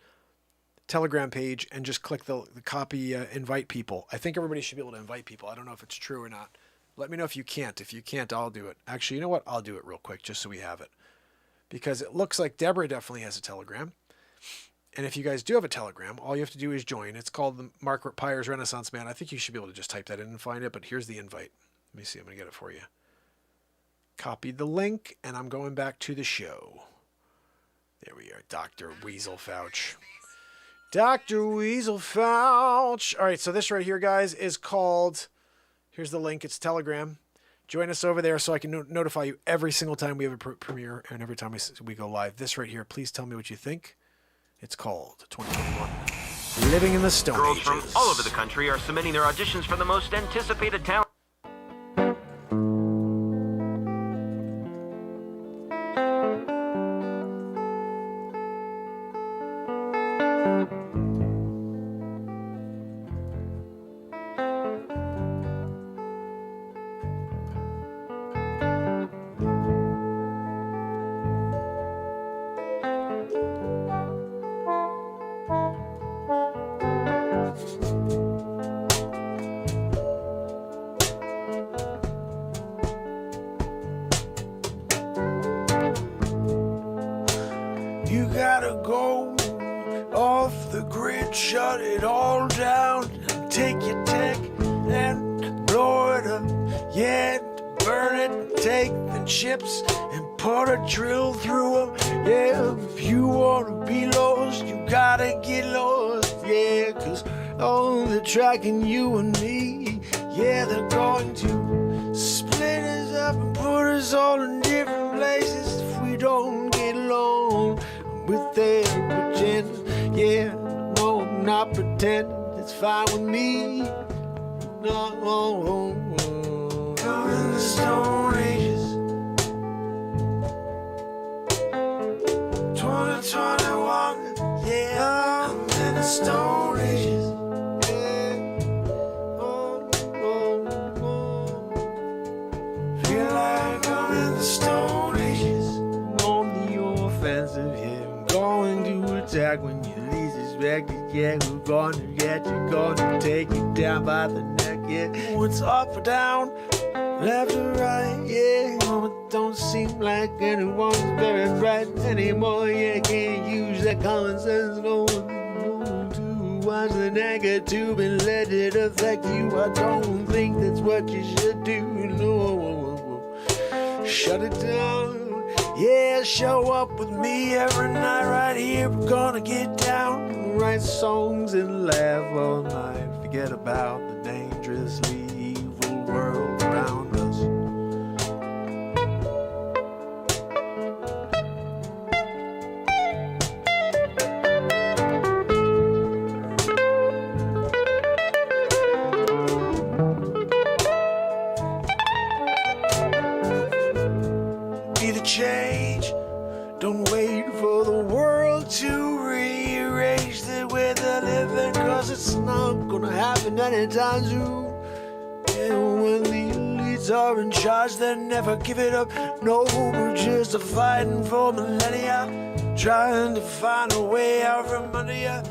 Telegram page and just click the copy invite people. I think everybody should be able to invite people. I don't know if it's true or not. Let me know if you can't. If you can't, I'll do it. Actually, you know what? I'll do it real quick just so we have it. Because it looks like Deborah definitely has a Telegram. And if you guys do have a Telegram, all you have to do is join. It's called the Margaret Pires Renaissance Man. I think you should be able to just type that in and find it, but here's the invite. Let me see. I'm going to get it for you. Copied the link, and I'm going back to the show. There we are. Dr. Weasel Fouch. Dr. Weasel Fouch. All right, so this right here, guys, is called, here's the link, it's Telegram. Join us over there so I can notify you every single time we have a premiere and every time we go live. This right here, please tell me what you think. It's called 2021 Living in the Stone Girls Ages. from all over the country are submitting their auditions for the most anticipated talent. You gotta go off the grid, shut it all down, take your tech and blow it up. Yeah, burn it, take the chips and put a drill through them. Yeah, if you wanna be lost, you gotta get lost. Yeah, 'cause oh, they're tracking you and me. Yeah, they're going to split us up and put us all in different places if we don't get along with their agenda. Yeah, no, I'm not pretending, it's fine with me. No, I'm in the Stone Ages. 2021, yeah, I'm in the Stone Ages. Yeah, feel like I'm in the Stone Ages. On the offensive, yeah. Going to attack when you least expect it. Yeah, we're gonna get you, gonna take you down by the neck. Yeah, what's up or down, left or right? Yeah, oh, it don't seem like anyone's very bright anymore. Yeah, can't use that common sense. No one to watch the negative and let it affect you. I don't think that's what you should do. No, shut it down. Yeah, show up with me every night right here. We're gonna get down, write songs and laugh all night. Forget about the dangerously evil world around us. Be the change. Don't wait for the world to rearrange the way they're living, 'cause it's not gonna happen anytime soon. And when the elites are in charge, they never give it up. No, we're just fighting for millennia, trying to find a way out from under ya.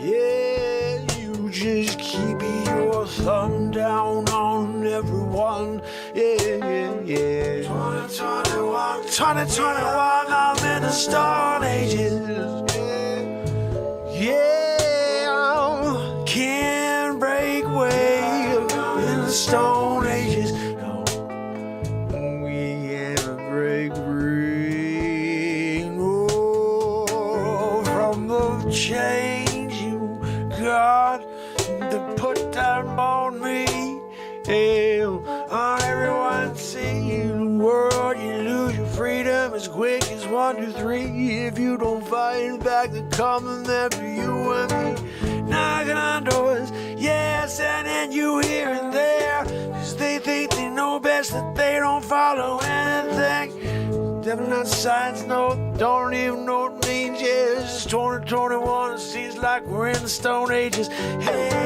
Yeah, you just keep your thumb down on everyone. Yeah, yeah. 2021, I'm in the Stone Ages. Yeah, can't break away in the Stone Ages. No, we can't break free. No, from the change you got to put down on me. Hell, on everyone seeing the world, you lose your freedom as quick as 1, 2, 3. If you don't fight back, they're coming after you and me, knocking on doors, yes, and then you here and there, 'cause they think they know best, that they don't follow anything. Devil not signs, no, don't even know what it means. Yeah, it's 2021, it seems like we're in the Stone Ages. Hey,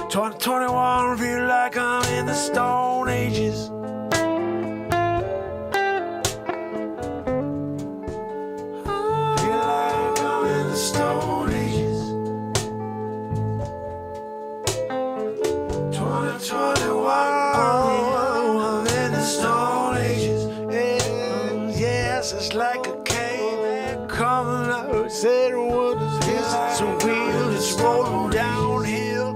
2021, feel like I'm in the Stone Ages. Feel like I'm in the Stone Ages. 2021, I'm in the Stone Ages. Yeah, yes, it's like a cave coming out. Said what is this? It's a wheel, it's rolling downhill.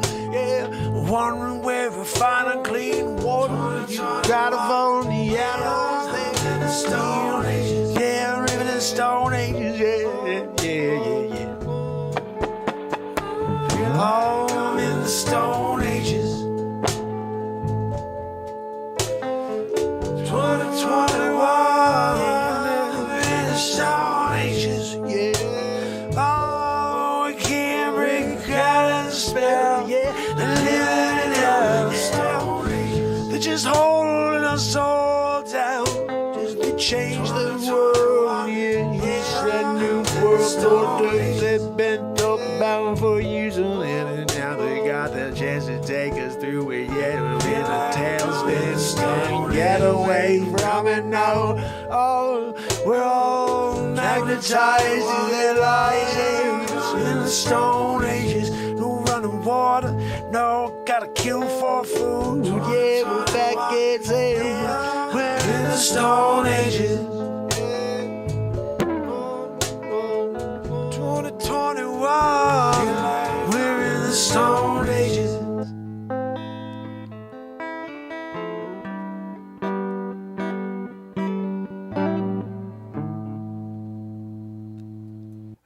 Wondering where we find a clean water. You gotta follow the arrows. Yeah, Stone Ages, yeah. All in the Stone Ages. 2021 in the Stone Ages, yeah. Oh, we can't break out of the spell, yeah. Living in the Stone Ages. They're just holding us all down. Just to change the world, yeah. He said new world orders have been talked about for years and now they got the chance to take us through it, yeah. With a tailspin, can't get away from it now. Oh, we're all magnetized in their lives in the Stone Ages. No running water, no gotta kill for food. Yeah, we're back at zero. We're in the Stone Ages. 2021, we're in the Stone Ages.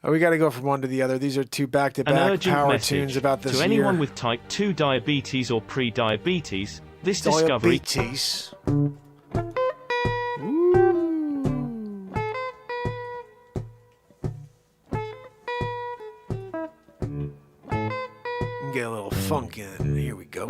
Oh, we got to go from one to the other. These are two back-to-back power tunes about this to anyone with type 2 diabetes or pre-diabetes, this discovery... Diabetes. Get a little funk in it. Here we go.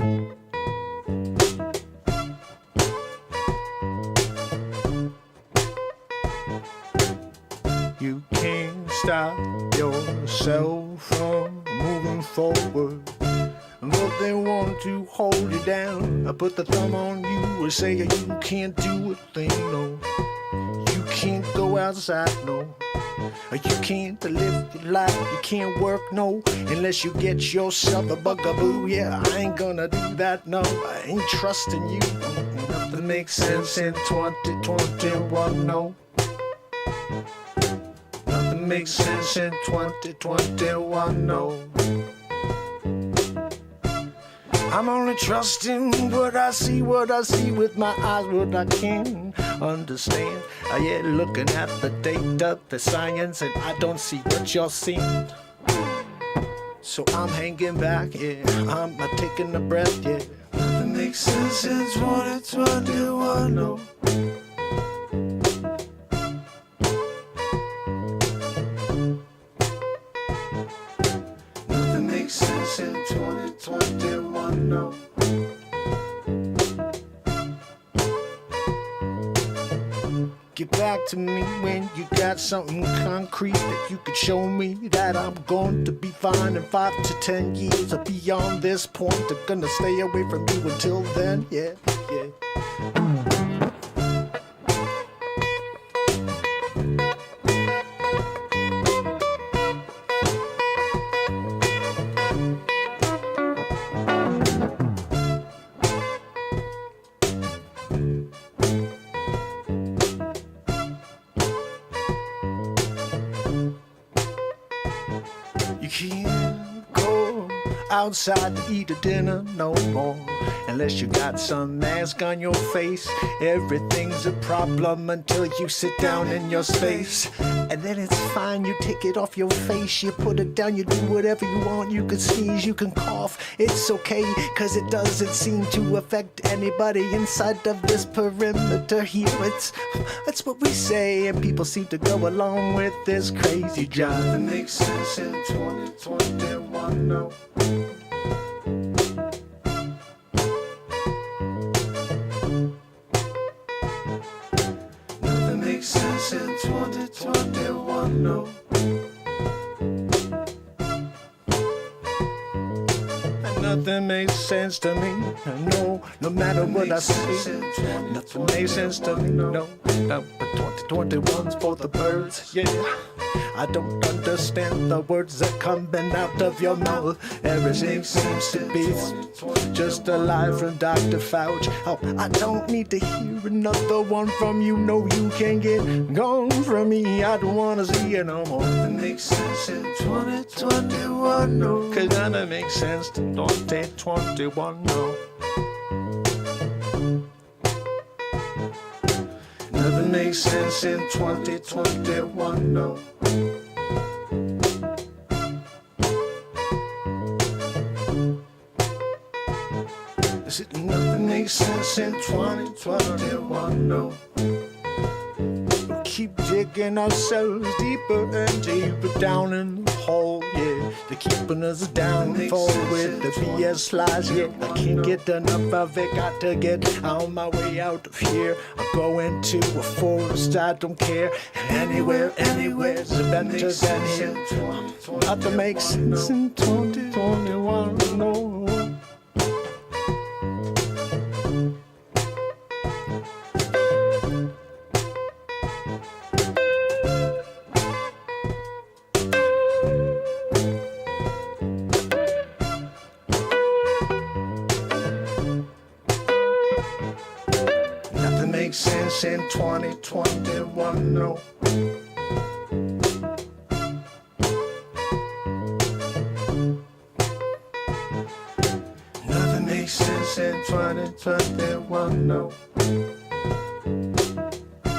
You can't stop yourself from moving forward, but they want to hold you down. I put the thumb on you or say you can't do a thing, no. You can't go outside, no. You can't live your life, you can't work, no, unless you get yourself a bugaboo. Yeah, I ain't gonna do that, no, I ain't trusting you. Nothing makes sense in 2021, no. Nothing makes sense in 2021, no. I'm only trusting what I see with my eyes, what I can understand. Yeah, looking at the data, the science, and I don't see what you're seeing. So I'm hanging back, yeah, I'm taking a breath, yeah. Nothing makes sense in 2021, no. Nothing makes sense in 2021, no. Get back to me when you got something concrete that you could show me that I'm going to be fine in 5 to 10 years or beyond this point. I'm gonna stay away from you until then, yeah. You can't go outside to eat a dinner no more unless you got some mask on your face. Everything's a problem until you sit down in your space, and then it's fine, you take it off your face, you put it down, you do whatever you want. You can sneeze, you can cough, it's okay, cause it doesn't seem to affect anybody inside of this perimeter here. It's what we say, and people seem to go along with this crazy job. That makes sense in 2021, no. Nothing makes sense in 2021, no. Nothing makes sense to me, no matter what I see. Nothing makes sense to me, no. But 2021's for the birds, yeah. I don't understand the words that coming out of your mouth. Everything seems to be just a lie from Dr. Fauci. Oh, I don't need to hear another one from you. No, you can't get gone from me. I don't wanna see you no more. Nothing makes sense in 2021, no. Cause nothing makes sense in 2021, no. Nothing makes sense in 2021, no. Nothing makes sense in 2021, no. We'll keep digging ourselves deeper and deeper down in the hole, yeah. They're keeping us downfall with the BS lies, yeah. I can't get enough of it, got to get on my way out of here. I'll go into a forest, I don't care. Anywhere's better than here. Nothing makes sense in 2021, no. Makes sense in 2021, no. Nothing makes sense in 2021, no.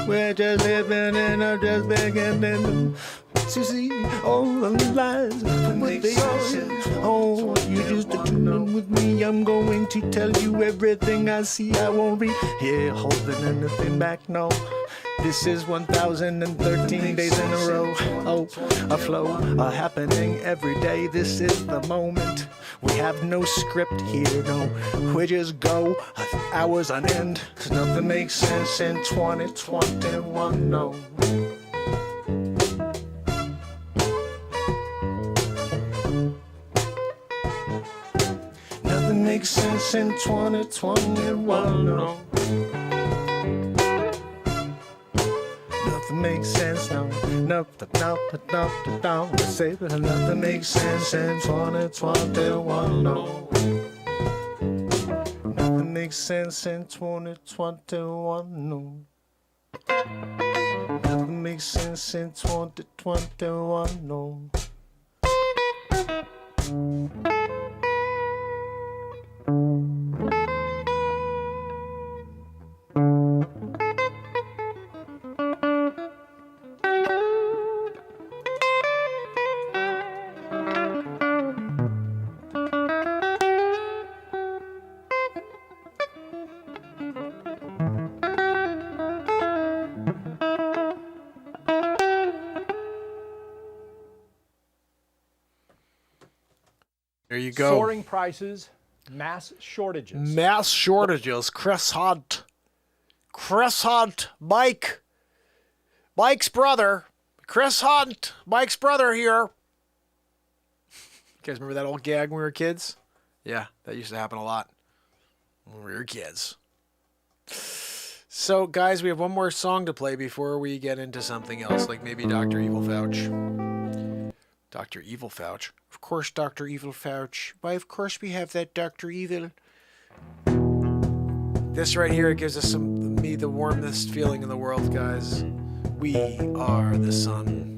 We're just living and I'm just beginning to see all the lies what they are. Oh, you just tuning with me. I'm going to tell you everything I see. I won't be here holding anything back, no. This is 1013 days in a row. Oh, a flow, a happening every day. This is the moment. We have no script here, no. We just go hours on end. 'Cause nothing makes sense in 2021, no. Nothing makes sense in 2021, no. Nothing makes sense, no. No. Say that nothing makes sense in 2021, no. Nothing makes sense in 2021, no. Nothing makes sense in 2021, no. There you go. Soaring prices, mass shortages. Mass shortages. Chris Hunt, Mike's brother. Chris Hunt, Mike's brother here. You guys remember that old gag when we were kids? Yeah, that used to happen a lot when we were kids. So, guys, we have one more song to play before we get into something else, like maybe Dr. Evil Fouch. Dr. Evil Fouch. Of course, Dr. Evil Fouch. Why, of course we have that Dr. Evil. This right here gives us me the warmest feeling in the world, guys. We are the sun.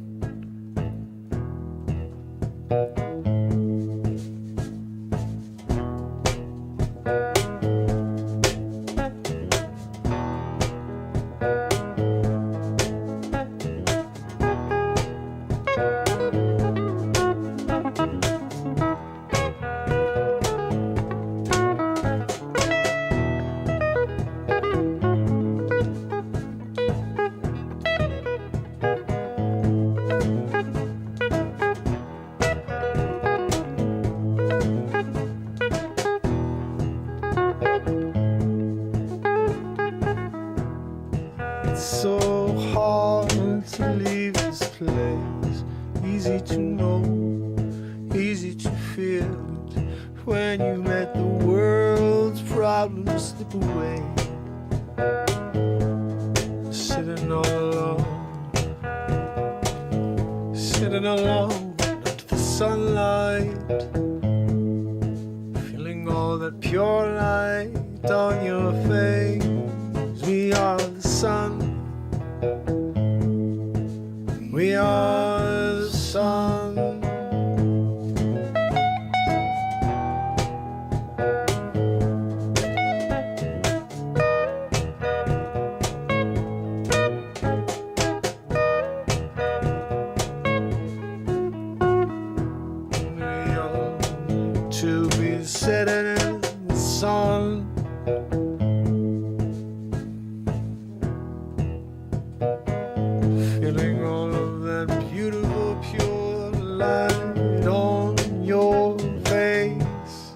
So hard to leave this place. Easy to know, easy to feel it. When you let the world's problems slip away. Sitting all alone, sitting alone under the sunlight. Feeling all that pure light on your face. We are the sun. We are the sun. setting in the sun. Feeling all of that beautiful pure light on your face.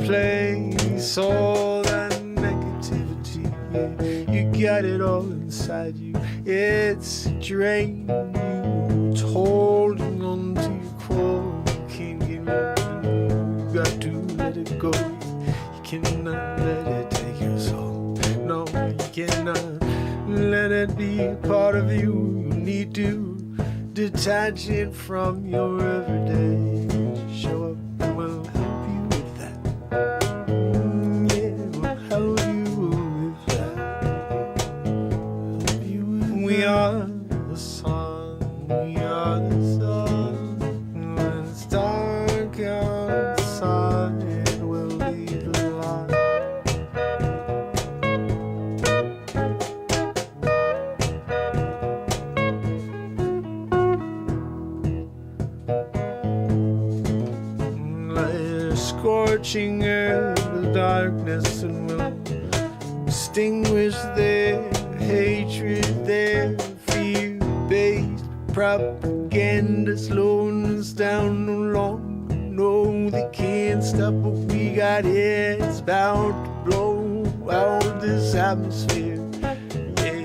Place all that negativity, yeah. You got it all inside you. It's draining you. It's holding on to your core. You can't get rid of it. You got to let it go. You cannot let it take your soul. No, you cannot let it be a part of you. You need to detach it from your everyday. Just show up and we'll help you with that. Yeah, we'll help you with that. Help you with we are the sun. We are the sun. When it's dark outside, we'll leave the light. Scorching earth, the darkness, and will extinguish their hatred, their fear-based propaganda, slowing us down no longer. No, they can't stop what we got here. It's about to blow out this atmosphere. Yeah,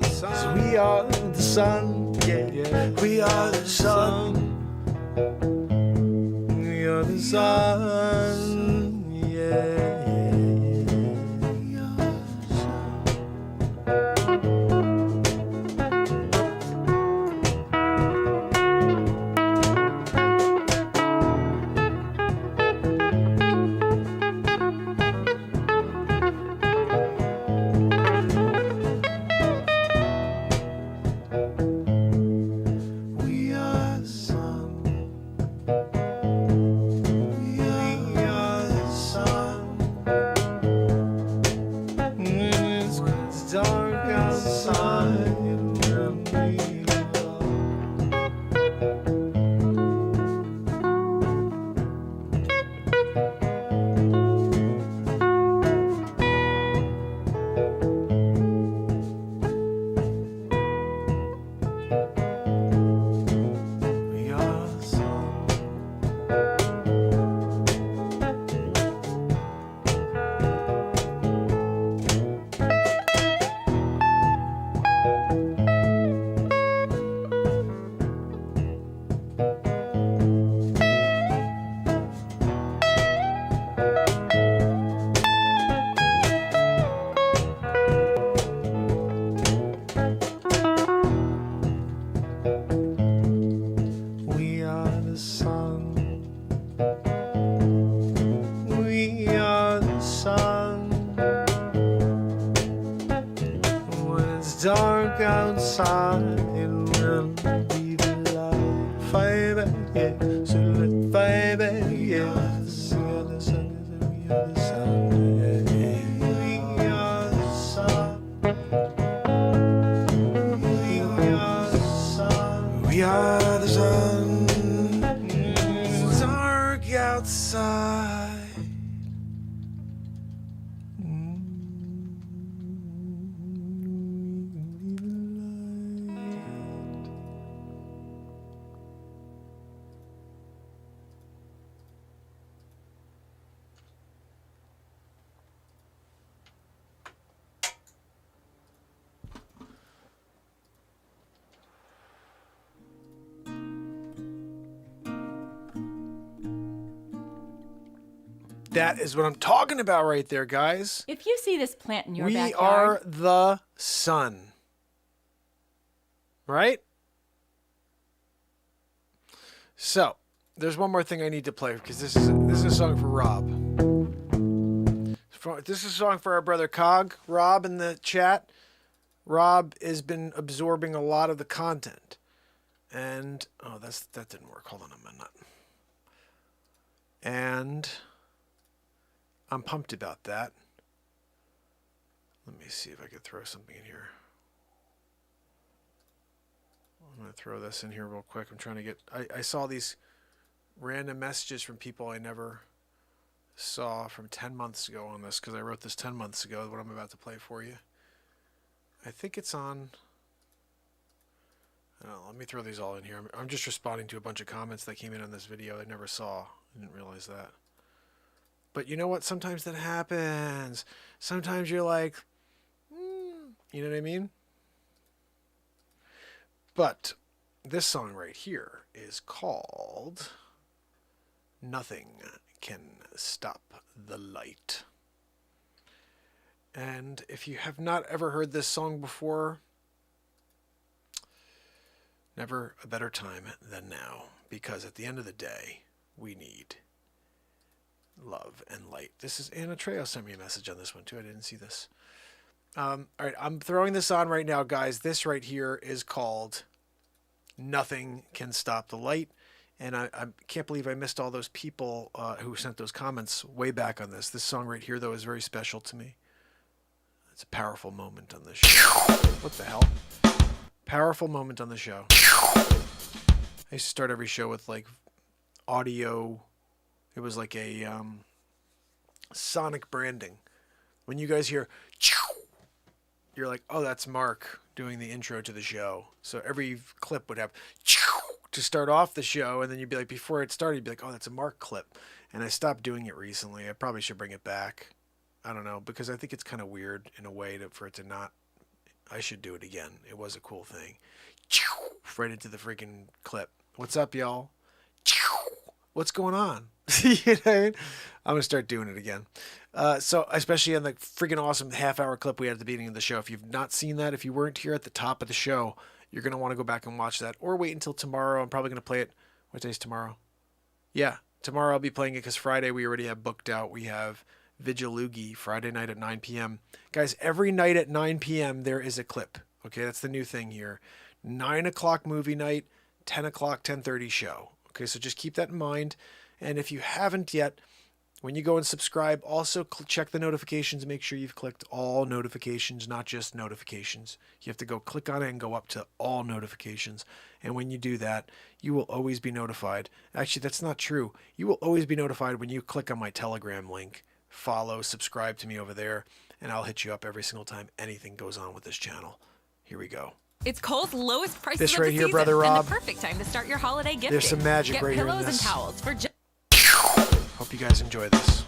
so we are the sun. Yeah, we are the sun. We are the sun, yeah. Dark outside, it will be the light. Fire back, yeah. So let fire back, yeah. We are the sun, we are the sun, yeah, yeah. We are the sun. We are the sun. We are the sun. It's dark outside. That is what I'm talking about right there, guys. If you see this plant in your backyard, we are the sun. Right? So, there's one more thing I need to play because this is a song for Rob. This is a song for our brother Cog, Rob in the chat. Rob has been absorbing a lot of the content. And oh, that didn't work. Hold on a minute. And I'm pumped about that. Let me see if I could throw something in here. I'm going to throw this in here real quick. I'm trying to get... I saw these random messages from people I never saw from 10 months ago on this, because I wrote this 10 months ago, what I'm about to play for you. I think it's on... let me throw these all in here. I'm just responding to a bunch of comments that came in on this video I never saw. I didn't realize that. But you know what? Sometimes that happens. Sometimes you're like, you know what I mean? But this song right here is called Nothing Can Stop the Light. And if you have not ever heard this song before, never a better time than now, because at the end of the day, we need love and light. This is Anna Trejo sent me a message on this one too. I didn't see this. All right, I'm throwing this on right now, guys. This right here is called Nothing Can Stop the Light. And I can't believe I missed all those people who sent those comments way back on this. This song right here, though, is very special to me. It's a powerful moment on this show. What the hell? Powerful moment on the show. I used to start every show with like audio. It was like a sonic branding. When you guys hear, you're like, oh, that's Mark doing the intro to the show. So every clip would have to start off the show, and then you'd be like, before it started, you'd be like, oh, that's a Mark clip. And I stopped doing it recently. I probably should bring it back. I don't know, because I think it's kind of weird in a way for it to not. I should do it again. It was a cool thing. Right into the freaking clip. What's up, y'all? What's going on? You know what I mean? I'm going to start doing it again. So, especially on the freaking awesome half-hour clip we had at the beginning of the show. If you've not seen that, if you weren't here at the top of the show, you're going to want to go back and watch that. Or wait until tomorrow. I'm probably going to play it. What day is tomorrow? Yeah, tomorrow I'll be playing it because Friday we already have booked out. We have Vigiloogie Friday night at 9 p.m. Guys, every night at 9 p.m. there is a clip. Okay, that's the new thing here. 9 o'clock movie night, 10 o'clock, 10:30 show. Okay, so just keep that in mind. And if you haven't yet, when you go and subscribe, also check the notifications. Make sure you've clicked all notifications, not just notifications. You have to go click on it and go up to all notifications. And when you do that, you will always be notified. Actually, that's not true. You will always be notified when you click on my Telegram link. Follow, subscribe to me over there, and I'll hit you up every single time anything goes on with this channel. Here we go. It's Kohl's lowest prices this of right the here, season, Brother Rob. and the perfect time to start your holiday gifting. There's some magic Get right here in pillows this. and towels for just. Hope you guys enjoy this.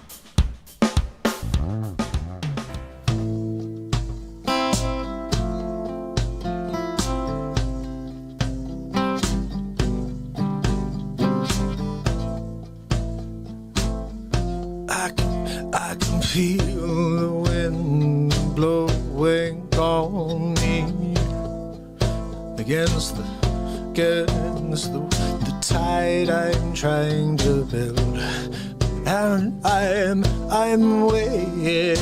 I can feel the wind blowing on me against the tide I'm trying to build, and I'm waiting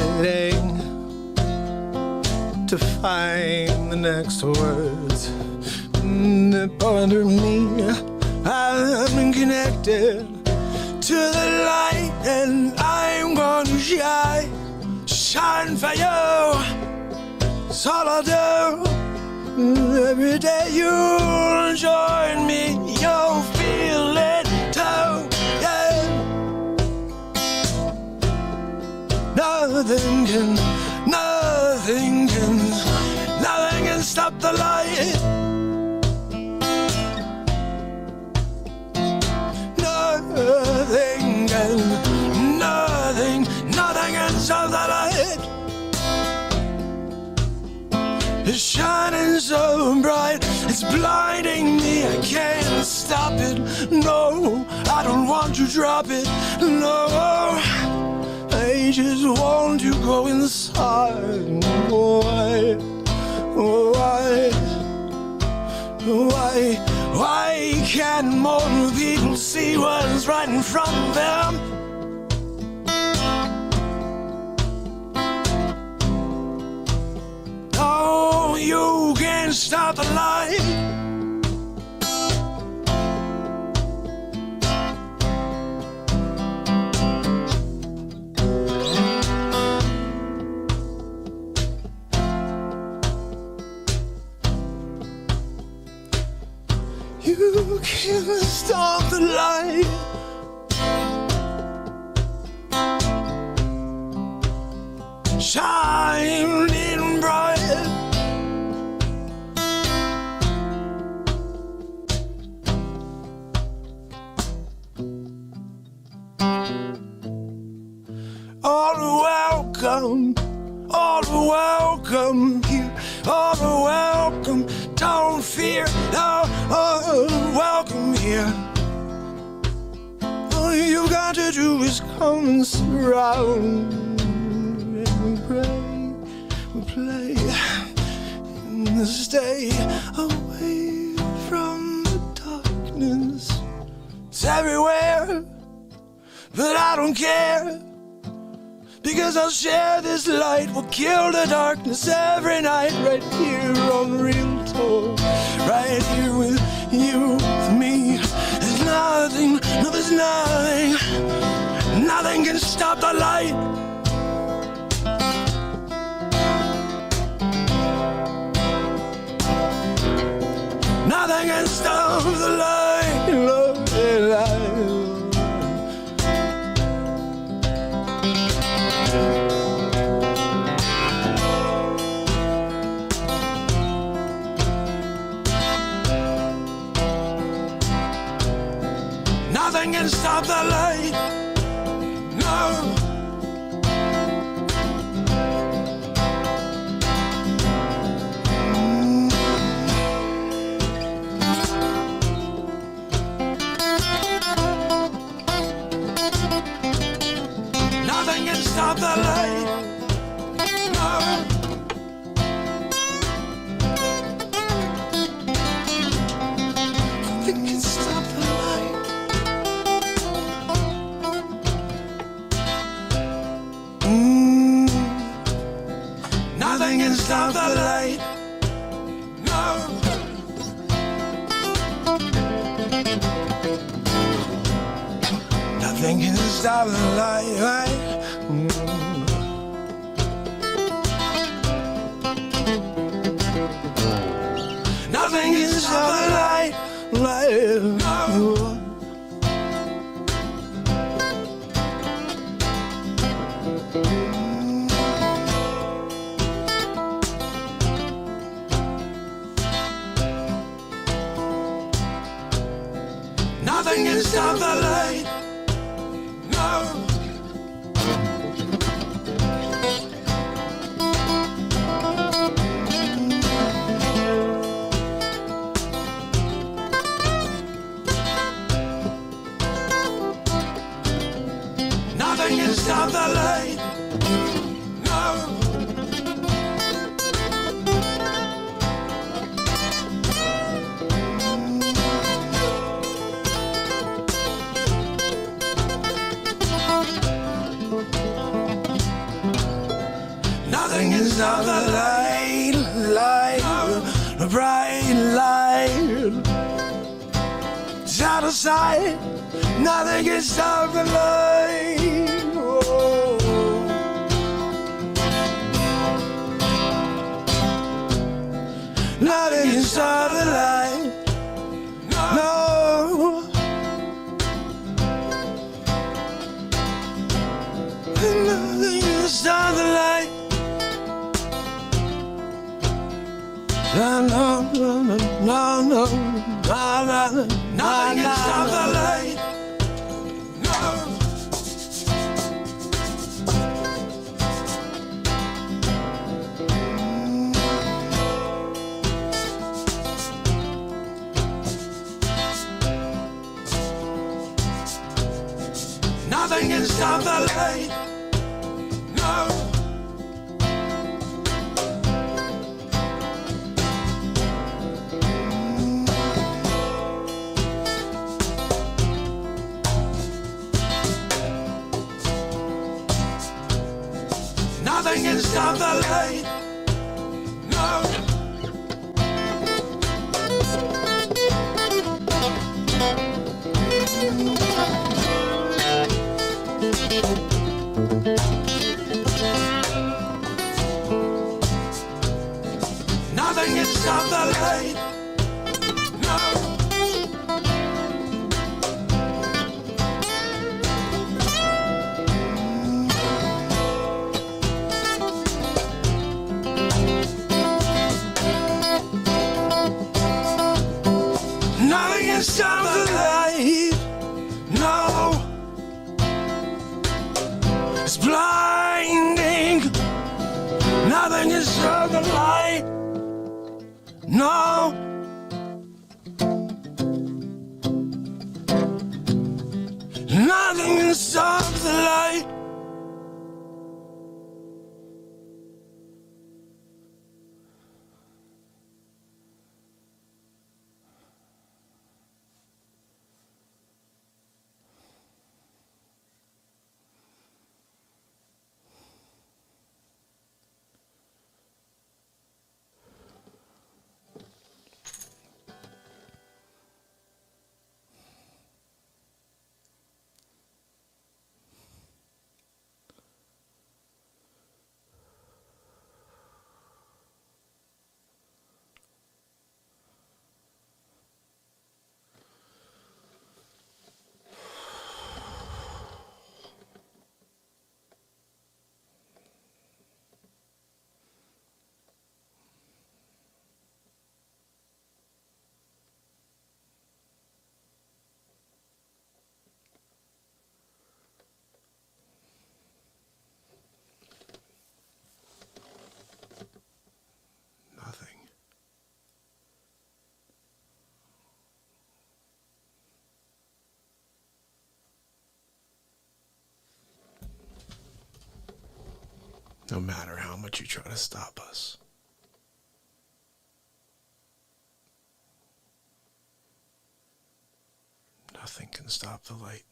to find the next words that bother me. I'm connected to the light, and I'm gonna shine for you. That's all I'll do. Every day you'll join me, you'll feel it too. Yeah. Nothing can stop the light. Nothing can stop the light. It's shining so bright, it's blinding me. I can't stop it. No, I don't want to drop it. No, I just want to go inside. Why can't more people see what's right in front of them? Oh, you can't stop the light. You can't stop the light. shining bright. All welcome here, all welcome. Don't fear, oh, welcome here. All you got to do is come and surround. We play, and stay away from the darkness. It's everywhere, but I don't care, because I'll share this light. We'll kill the darkness every night, right here on Real Talk, right here with you, with me. There's nothing, no, there's nothing, nothing can stop the light. Nothing can stop the light, love, nothing can stop the light, no. Nothing can stop the light, no. Nothing can stop the light. Nothing can stop the light, no. Nothing can stop the light, right? Nothing can stop the light, no. Nothing can stop the light, no. Nothing can stop the light, no. Nothing can stop the light, the bright light. It's out of sight. Nothing can stop the light. Oh. Nothing can stop the light. No. Nothing can stop the light. No, no, no, no, no, no, no. Nothing can stop the light. No. Nothing can stop the light. No. Nothing can stop the light, no. Nothing can stop the light, no. stop the light. No, it's blinding. Nothing can stop the light. No. Nothing can stop the light. No matter how much you try to stop us. Nothing can stop the light.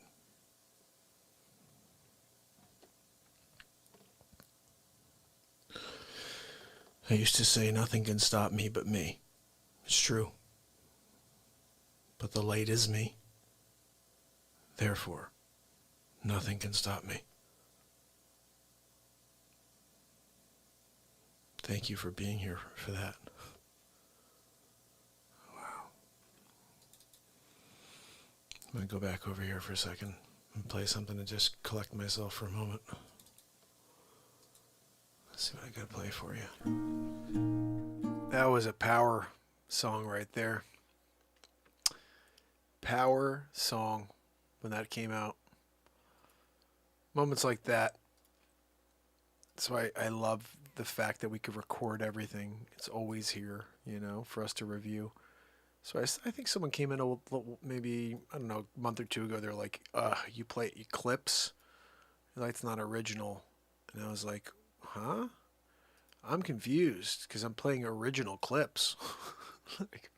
I used to say nothing can stop me but me. It's true. But the light is me. Therefore, nothing can stop me. Thank you for being here for that. Wow. I'm going to go back over here for a second and play something to just collect myself for a moment. Let's see what I got to play for you. That was a power song right there. Power song when that came out. Moments like that. That's why I love the fact that we could record everything. It's always here, you know, for us to review. So I think someone came in maybe, I don't know, a month or two ago. They're like, you play Eclipse? That's not original. And I was like, huh? I'm confused because I'm playing original clips. Like,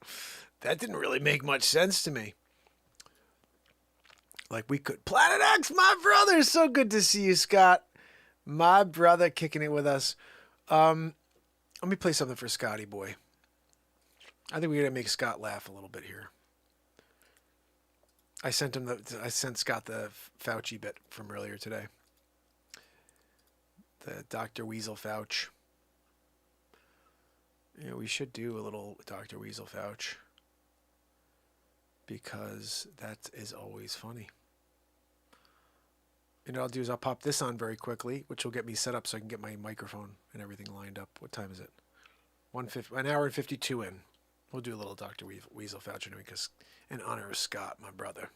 that didn't really make much sense to me. Like, we could. Planet X, my brother. So good to see you, Scott. My brother kicking it with us. Let me play something for Scotty boy. I think we're gonna make Scott laugh a little bit here. I sent Scott the Fauci bit from earlier today. The Dr. Weasel Fauci. You know, we should do a little Dr. Weasel Fauci because that is always funny. You know what I'll do is I'll pop this on very quickly, which will get me set up so I can get my microphone and everything lined up. What time is it? 1 hour and 52 in. We'll do a little Dr. Weasel Fauci because in honor of Scott, my brother.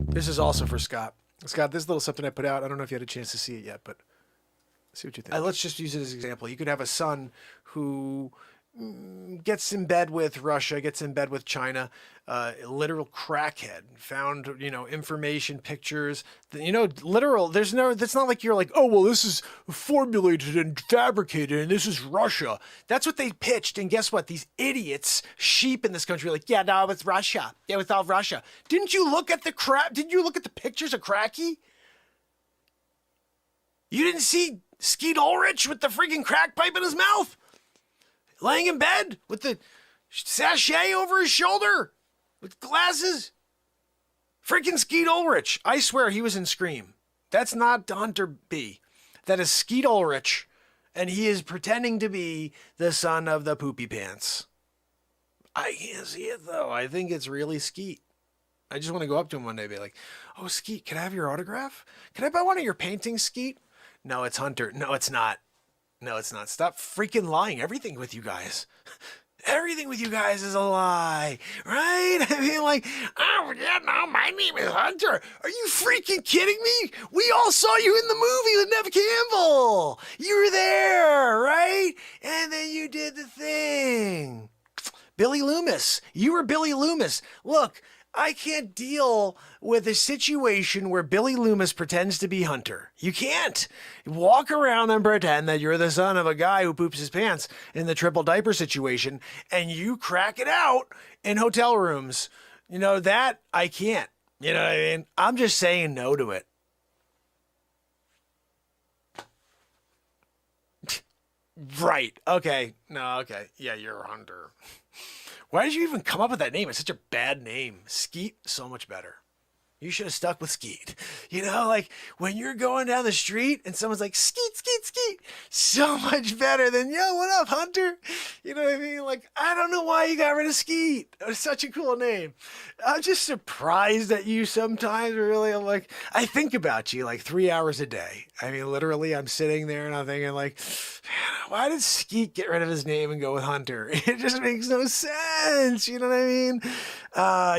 This is also for Scott. Scott, this is a little something I put out. I don't know if you had a chance to see it yet, but see what you think. Let's just use it as an example. You could have a son who gets in bed with Russia, gets in bed with China, literal crackhead, found, information, pictures, literal, that's not like you're like, oh, well, this is formulated and fabricated and this is Russia. That's what they pitched. And guess what? These idiots, sheep in this country are like, yeah, no, it's Russia. Yeah, it's all Russia. Didn't you look at the pictures of Cracky? You didn't see Skeet Ulrich with the freaking crack pipe in his mouth? Laying in bed with the sachet over his shoulder with glasses. Freaking Skeet Ulrich. I swear he was in Scream. That's not Hunter B. That is Skeet Ulrich. And he is pretending to be the son of the poopy pants. I can't see it though. I think it's really Skeet. I just want to go up to him one day and be like, oh, Skeet, can I have your autograph? Can I buy one of your paintings, Skeet? No, it's Hunter. No, it's not. No, it's not. Stop freaking lying. Everything with you guys. Everything with you guys is a lie, right? I mean, like, oh, yeah, no, my name is Hunter. Are you freaking kidding me? We all saw you in the movie with Nev Campbell. You were there, right? And then you did the thing. Billy Loomis. You were Billy Loomis. Look, I can't deal with a situation where Billy Loomis pretends to be Hunter. You can't walk around and pretend that you're the son of a guy who poops his pants in the triple diaper situation and you crack it out in hotel rooms. You know, that I can't. You know what I mean? I'm just saying no to it. Right. Okay. No, okay. Yeah, you're Hunter. Why did you even come up with that name? It's such a bad name. Skeet, so much better. You should have stuck with Skeet. You know, like when you're going down the street and someone's like, Skeet, Skeet, Skeet, so much better than, yo, what up, Hunter? You know what I mean? Like, I don't know why you got rid of Skeet. It was such a cool name. I'm just surprised at you sometimes, really. I'm like, I think about you like 3 hours a day. I mean, literally, I'm sitting there and I'm thinking like, man, why did Skeet get rid of his name and go with Hunter? It just makes no sense. You know what I mean?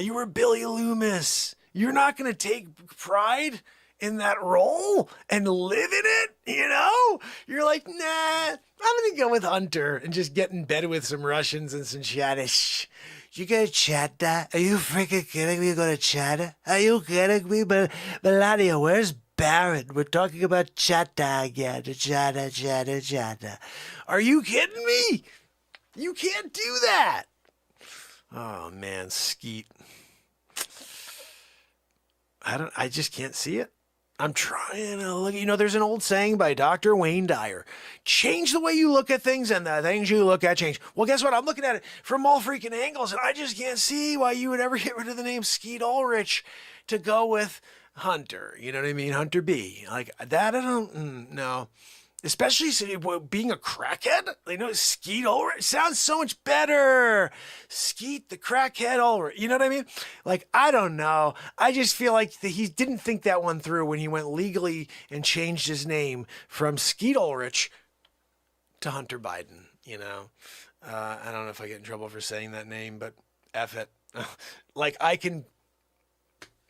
You were Billy Loomis. You're not going to take pride in that role and live in it, you know? You're like, nah, I'm going to go with Hunter and just get in bed with some Russians and some Shadish. You go to Chata? Are you freaking kidding me? You go to Chata? Are you kidding me? But Melania, where's Baron? We're talking about Chata again. Chata. Are you kidding me? You can't do that. Oh, man, Skeet. I just can't see it. I'm trying to look. You know, there's an old saying by Dr. Wayne Dyer. Change the way you look at things and the things you look at change. Well, guess what? I'm looking at it from all freaking angles and I just can't see why you would ever get rid of the name Skeet Ulrich to go with Hunter. You know what I mean? Hunter B. Like that, I don't, no. Especially being a crackhead, you know, Skeet Ulrich sounds so much better. Skeet the crackhead Ulrich, you know what I mean? Like, I don't know. I just feel like he didn't think that one through when he went legally and changed his name from Skeet Ulrich to Hunter Biden, you know? I don't know if I get in trouble for saying that name, but F it. Like, I can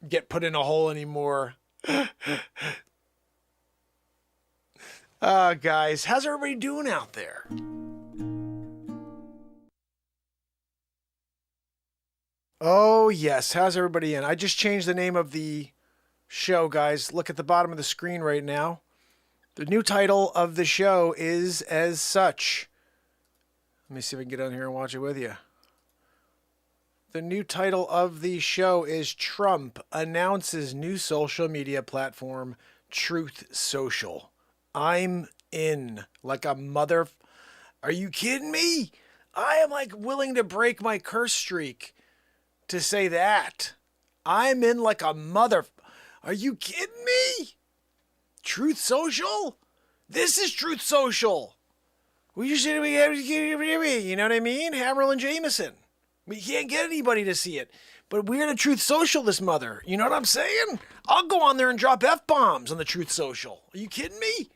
get put in a hole anymore. Guys, how's everybody doing out there? Oh, yes. How's everybody in? I just changed the name of the show, guys. Look at the bottom of the screen right now. The new title of the show is as such. Let me see if I can get on here and watch it with you. The new title of the show is Trump Announces New Social Media Platform, Truth Social. I'm in like a mother. Are you kidding me? I am like willing to break my curse streak to say that. I'm in like a mother. Are you kidding me? Truth Social? This is Truth Social. You know what I mean? Hammerlin Jamison. We can't get anybody to see it. But we're the Truth Social, this mother. You know what I'm saying? I'll go on there and drop F-bombs on the Truth Social. Are you kidding me?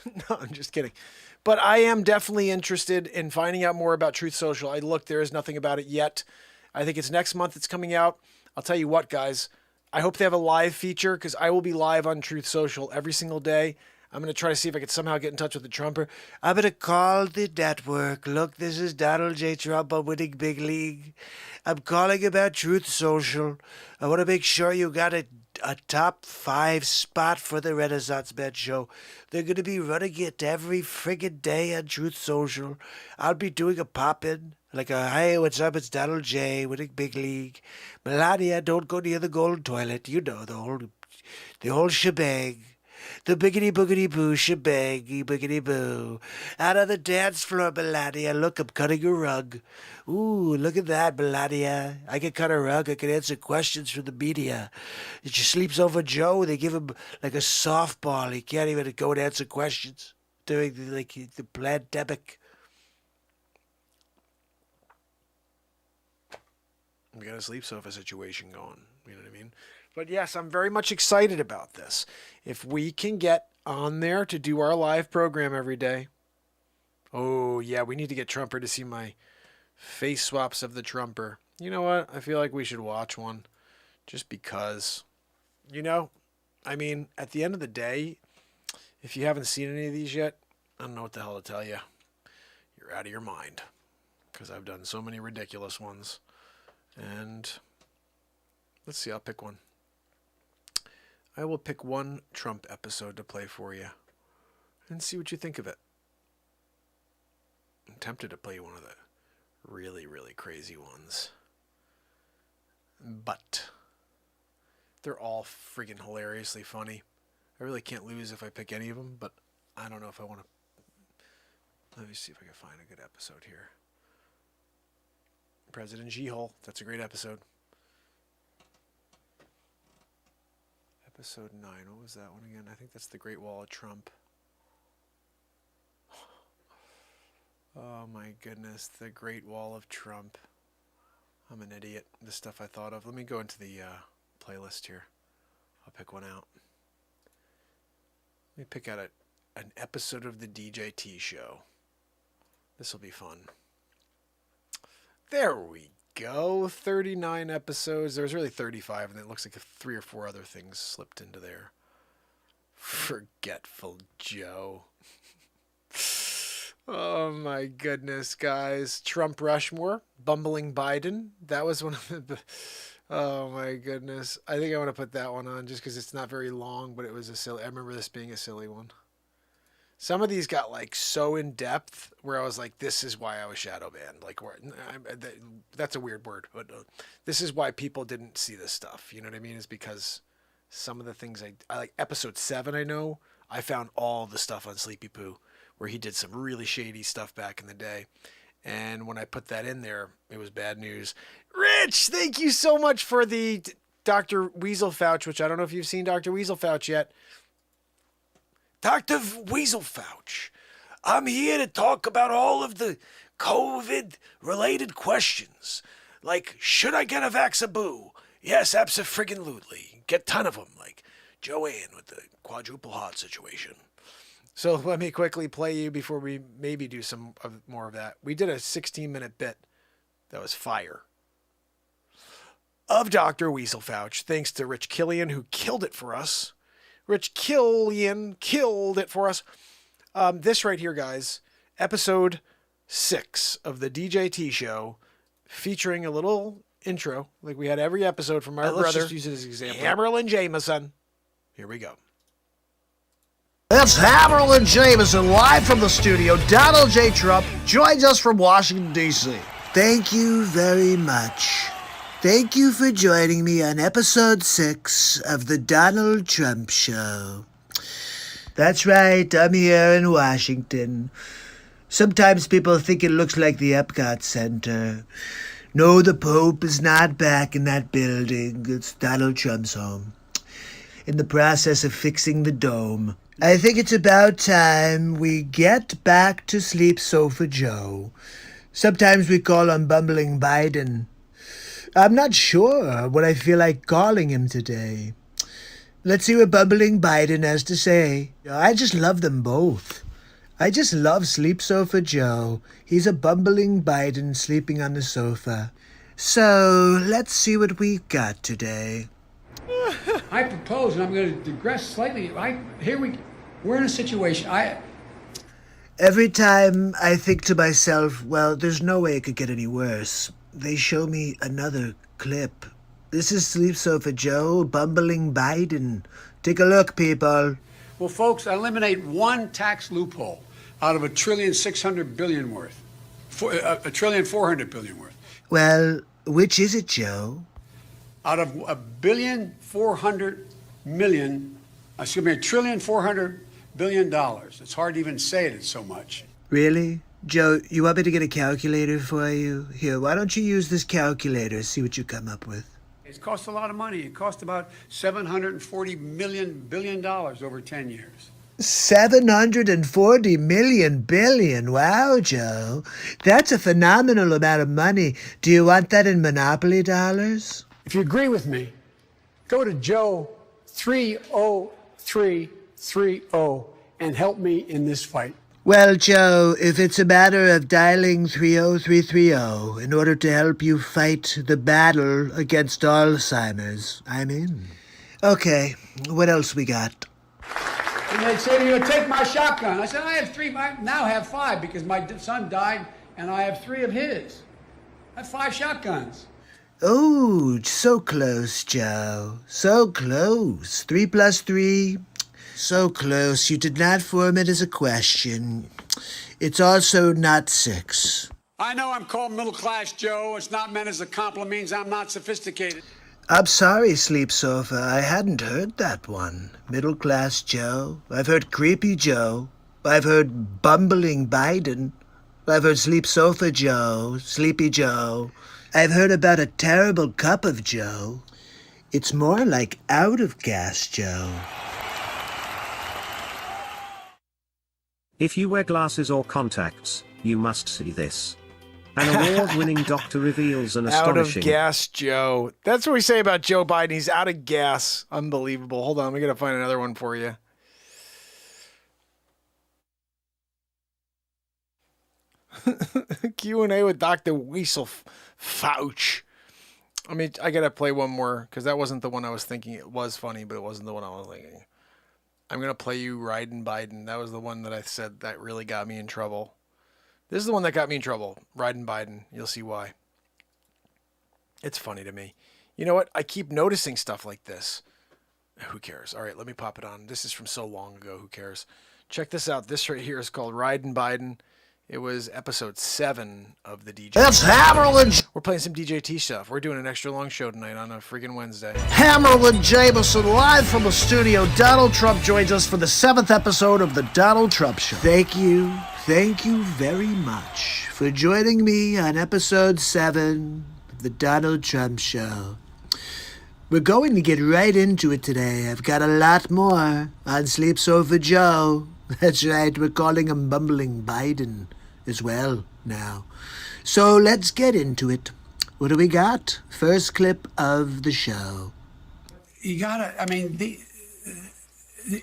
No, I'm just kidding. But I am definitely interested in finding out more about Truth Social. I looked, there is nothing about it yet. I think it's next month it's coming out. I'll tell you what, guys. I hope they have a live feature because I will be live on Truth Social every single day. I'm going to try to see if I can somehow get in touch with the Trumper. I'm going to call the network. Look, this is Donald J. Trump. I'm winning big league. I'm calling about Truth Social. I want to make sure you got a top 5 spot for the Renaissance Man Show. They're going to be running it every friggin' day on Truth Social. I'll be doing a pop-in. Like a, hey, what's up? It's Donald J. winning big league. Melania, don't go near the golden toilet. You know, the whole shebang. The biggity boogity boo shebangy biggity boo. Out on the dance floor, Melania. Look, I'm cutting a rug. Ooh, look at that, Melania. I can cut a rug. I can answer questions from the media. She sleeps over Joe. They give him like a softball. He can't even go and answer questions during the pandemic. We got a sleep sofa situation going. You know what I mean? But yes, I'm very much excited about this. If we can get on there to do our live program every day. Oh, yeah, we need to get Trumper to see my Face swaps of the Trumper. You know what? I feel like we should watch one. Just because. You know? I mean, at the end of the day, if you haven't seen any of these yet, I don't know what the hell to tell you. You're out of your mind. Because I've done so many ridiculous ones. And let's see, I'll pick one. I will pick one Trump episode to play for you. And see what you think of it. I'm tempted to play one of the really, really crazy ones. But they're all friggin' hilariously funny. I really can't lose if I pick any of them, but I don't know if I want to. Let me see if I can find a good episode here. President G-Hole. That's a great episode. Episode 9. What was that one again? I think that's the Great Wall of Trump. Oh my goodness. The Great Wall of Trump. I'm an idiot. The stuff I thought of. Let me go into the playlist here. I'll pick one out. Let me pick out an episode of the DJT show. This will be fun. There we go. 39 episodes. There was really 35, and it looks like 3 or 4 other things slipped into there. Forgetful Joe. Oh my goodness, guys. Trump Rushmore. Bumbling Biden. That was one of the... Oh my goodness. I think I want to put that one on just because it's not very long, but it was a silly... I remember this being a silly one. Some of these got like so in depth where I was like, this is why I was shadow banned. Like, that's a weird word, but this is why people didn't see this stuff. You know what I mean? Is because some of the things I like episode 7, I found all the stuff on Sleepy Poo where he did some really shady stuff back in the day. And when I put that in there, it was bad news. Rich, thank you so much for the Dr. Weasel Fouch, which I don't know if you've seen Dr. Weasel Fouch yet. Dr. Weasel Fouch, I'm here to talk about all of the COVID-related questions. Like, should I get a Vaxaboo? Yes, abso-friggin-lutely. Get a ton of them, like Joanne with the quadruple hot situation. So let me quickly play you before we maybe do some more of that. We did a 16-minute bit that was fire of Dr. Weasel Fouch, thanks to Rich Killian, who killed it for us. Rich Killian killed it for us. This right here, guys, episode 6 of the DJT show, featuring a little intro, like we had every episode from our brother. Let's just use it as an example. Hammerlin Jamison. Here we go. It's Hammerlin Jamison, live from the studio. Donald J. Trump joins us from Washington, D.C. Thank you very much. Thank you for joining me on episode 6 of the Donald Trump Show. That's right, I'm here in Washington. Sometimes people think it looks like the Epcot Center. No, the Pope is not back in that building. It's Donald Trump's home. In the process of fixing the dome. I think it's about time we get back to Sleep Sofa Joe. Sometimes we call him Bumbling Biden. I'm not sure what I feel like calling him today. Let's see what Bumbling Biden has to say. I just love them both. I just love Sleep Sofa Joe. He's a bumbling Biden sleeping on the sofa. So, let's see what we've got today. I propose, and I'm going to digress slightly. We're in a situation. Every time I think to myself, well, there's no way it could get any worse, they show me another clip. This is Sleep Sofa Joe, bumbling Biden. Take a look, people. Well, folks, eliminate one tax loophole out of $1.6 trillion worth. $1.4 trillion worth. Well, which is it, Joe? Out of $1.4 billion. It's hard to even say it, it's so much. Really? Joe, you want me to get a calculator for you? Here, why don't you use this calculator, see what you come up with. It costs a lot of money. It cost about $740 billion over 10 years. 740 billion. Wow, Joe. That's a phenomenal amount of money. Do you want that in Monopoly dollars? If you agree with me, go to Joe 30330 and help me in this fight. Well, Joe, if it's a matter of dialing 30330 in order to help you fight the battle against Alzheimer's, I'm in. Okay, what else we got? And they'd say to you, take my shotgun. I said, I have 3. I now have 5 because my son died and I have 3 of his. I have 5 shotguns. Oh, so close, Joe. So close. 3 plus 3. So close. You did not form it as a question. It's also not 6. I know I'm called middle class, Joe. It's not meant as a compliment. Means I'm not sophisticated. I'm sorry, Sleep Sofa. I hadn't heard that one. Middle class Joe. I've heard Creepy Joe. I've heard Bumbling Biden. I've heard Sleep Sofa Joe, Sleepy Joe. I've heard about a terrible cup of Joe. It's more like out of gas Joe. If you wear glasses or contacts, you must see this. An award-winning doctor reveals an astonishing... Out of gas Joe. That's what we say about Joe Biden. He's out of gas. Unbelievable. Hold on. We got to find another one for you. Q&A with Dr. Weasel Fauch. I mean, I got to play one more because that wasn't the one I was thinking. It was funny, but it wasn't the one I was thinking. I'm going to play you Riding Biden. That was the one that I said that really got me in trouble. This is the one that got me in trouble. Riding Biden. You'll see why. It's funny to me. You know what? I keep noticing stuff like this. Who cares? All right, let me pop it on. This is from so long ago. Who cares? Check this out. This right here is called Riding Biden. It was episode 7 of the DJ. It's Hammerlin. We're playing some DJT stuff. We're doing an extra long show tonight on a freaking Wednesday. Hammerlin Jamison, live from the studio. Donald Trump joins us for the 7th episode of the Donald Trump Show. Thank you very much for joining me on episode 7 of the Donald Trump Show. We're going to get right into it today. I've got a lot more on Sleep Sofa Joe. That's right, we're calling him Bumbling Biden as well now. So let's get into it. What do we got? First clip of the show. You gotta, I mean,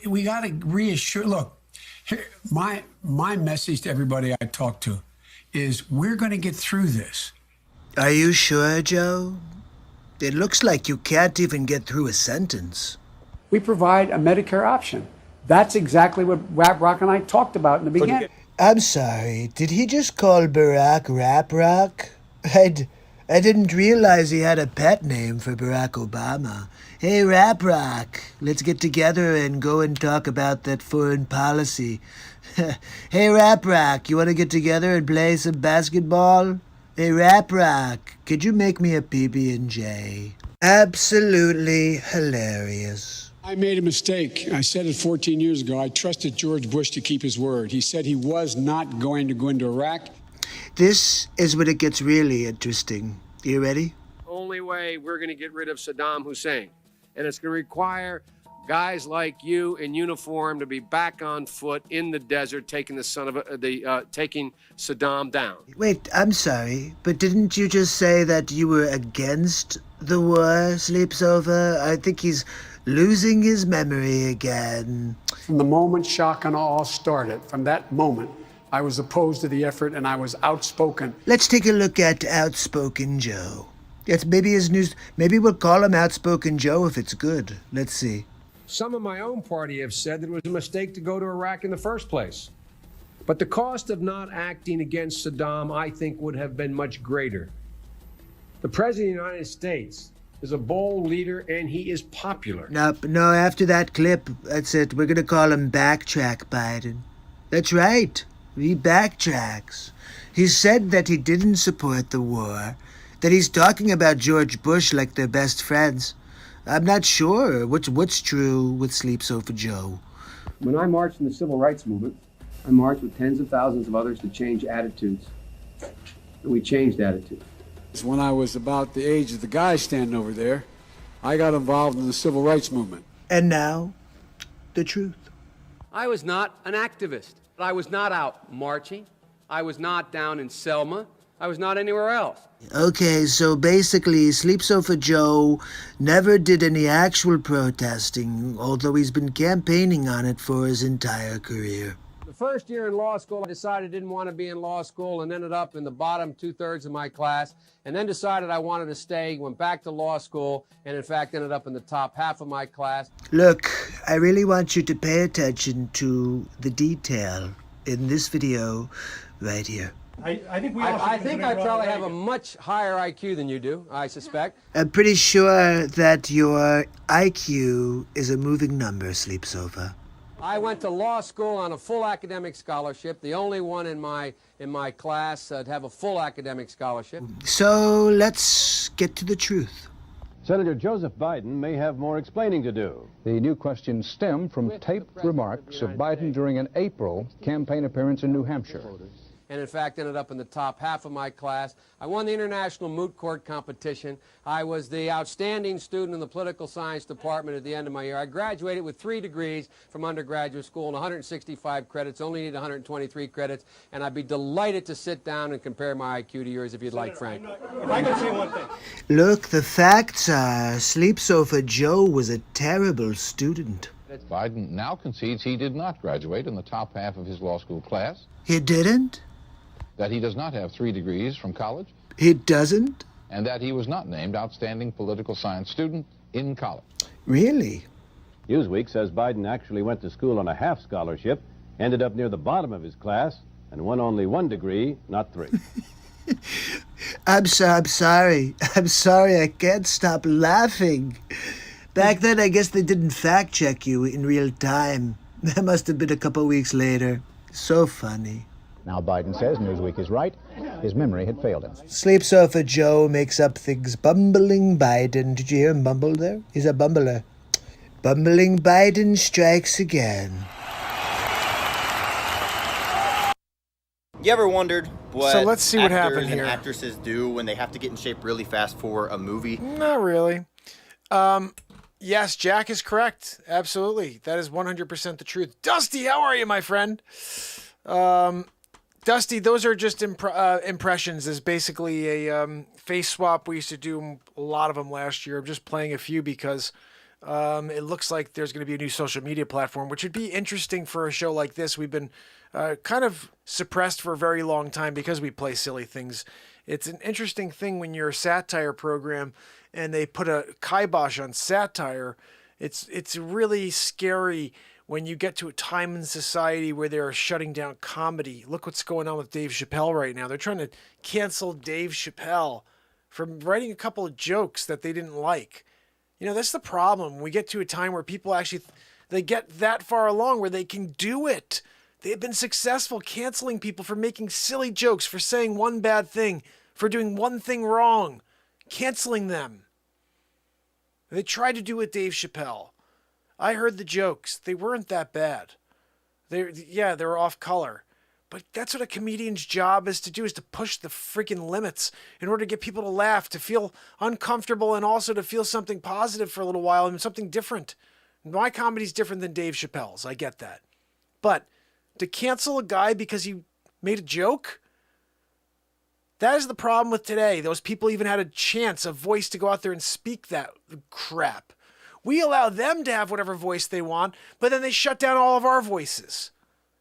we gotta reassure. Look, here, my message to everybody I talk to is we're gonna get through this. Are you sure, Joe? It looks like you can't even get through a sentence. We provide a Medicare option. That's exactly what Rap Rock and I talked about in the beginning. I'm sorry, did he just call Barack Rap Rock? I didn't realize he had a pet name for Barack Obama. Hey, Rap Rock, let's get together and go and talk about that foreign policy. Hey, Rap Rock, you want to get together and play some basketball? Hey, Rap Rock, could you make me a PB&J? Absolutely hilarious. I made a mistake. I said it 14 years ago. I trusted George Bush to keep his word. He said he was not going to go into Iraq. This is when it gets really interesting. You ready? Only way we're going to get rid of Saddam Hussein. And it's going to require guys like you in uniform to be back on foot in the desert taking taking Saddam down. Wait, I'm sorry, but didn't you just say that you were against the war, Sleep Sofa? I think he's losing his memory again. From the moment shock and awe started, from that moment, I was opposed to the effort and I was outspoken. Let's take a look at Outspoken Joe. Yes, maybe his news. Maybe we'll call him Outspoken Joe if it's good. Let's see. Some of my own party have said that it was a mistake to go to Iraq in the first place. But the cost of not acting against Saddam, I think, would have been much greater. The President of the United States is a bold leader, and he is popular. No, after that clip, that's it. We're going to call him Backtrack Biden. That's right. He backtracks. He said that he didn't support the war, that he's talking about George Bush like they're best friends. I'm not sure what's true with Sleep Sofa Joe. When I marched in the civil rights movement, I marched with tens of thousands of others to change attitudes. And we changed attitudes. When I was about the age of the guy standing over there, I got involved in the civil rights movement. And now, the truth. I was not an activist. I was not out marching. I was not down in Selma. I was not anywhere else. Okay, so basically, Sleep Sofa Joe never did any actual protesting, although he's been campaigning on it for his entire career. The first year in law school, I decided I didn't want to be in law school and ended up in the bottom 2/3 of my class, and then decided I wanted to stay, went back to law school, and in fact ended up in the top half of my class. Look, I really want you to pay attention to the detail in this video right here. I think I probably have a much higher IQ than you do, I suspect. I'm pretty sure that your IQ is a moving number, Sleep Sofa. I went to law school on a full academic scholarship, the only one in my class to have a full academic scholarship. So let's get to the truth. Senator Joseph Biden may have more explaining to do. The new questions stem from taped remarks of Biden during an April campaign appearance in New Hampshire. And in fact ended up in the top half of my class. I won the International Moot Court competition. I was the outstanding student in the political science department at the end of my year. I graduated with 3 degrees from undergraduate school and 165 credits, only need 123 credits, and I'd be delighted to sit down and compare my IQ to yours if you'd like, Frank. If I could say one thing. Look, the facts are Sleep Sofa Joe was a terrible student. Biden now concedes he did not graduate in the top half of his law school class. He didn't? That he does not have 3 degrees from college. He doesn't? And that he was not named outstanding political science student in college. Really? Newsweek says Biden actually went to school on a half scholarship, ended up near the bottom of his class, and won only 1 degree, not 3. I'm sorry. I'm sorry. I can't stop laughing. Back then, I guess they didn't fact check you in real time. That must have been a couple weeks later. So funny. Now Biden says Newsweek is right. His memory had failed him. Sleep Sofa Joe makes up things. Bumbling Biden. Did you hear him bumble there? He's a bumbler. Bumbling Biden strikes again. You ever wondered what So let's see what actors happened and here. actresses do when they have to get in shape really fast for a movie? Not really. Yes, Jack is correct. Absolutely. That is 100% the truth. Dusty, how are you, my friend? Dusty, those are just impressions. There's basically a face swap. We used to do a lot of them last year. I'm just playing a few because it looks like there's going to be a new social media platform, which would be interesting for a show like this. We've been kind of suppressed for a very long time because we play silly things. It's an interesting thing when you're a satire program and they put a kibosh on satire. It's really scary when you get to a time in society where they're shutting down comedy. Look what's going on with Dave Chappelle right now. They're trying to cancel Dave Chappelle for writing a couple of jokes that they didn't like. You know, that's the problem. We get to a time where people actually, they get that far along where they can do it. They've been successful canceling people for making silly jokes, for saying one bad thing, for doing one thing wrong, canceling them. They tried to do it with Dave Chappelle. I heard the jokes. They weren't that bad. They were off color. But that's what a comedian's job is to do, is to push the freaking limits in order to get people to laugh, to feel uncomfortable, and also to feel something positive for a little while and something different. My comedy's different than Dave Chappelle's. I get that. But to cancel a guy because he made a joke, that is the problem with today. Those people even had a chance, a voice to go out there and speak that crap. We allow them to have whatever voice they want, but then they shut down all of our voices.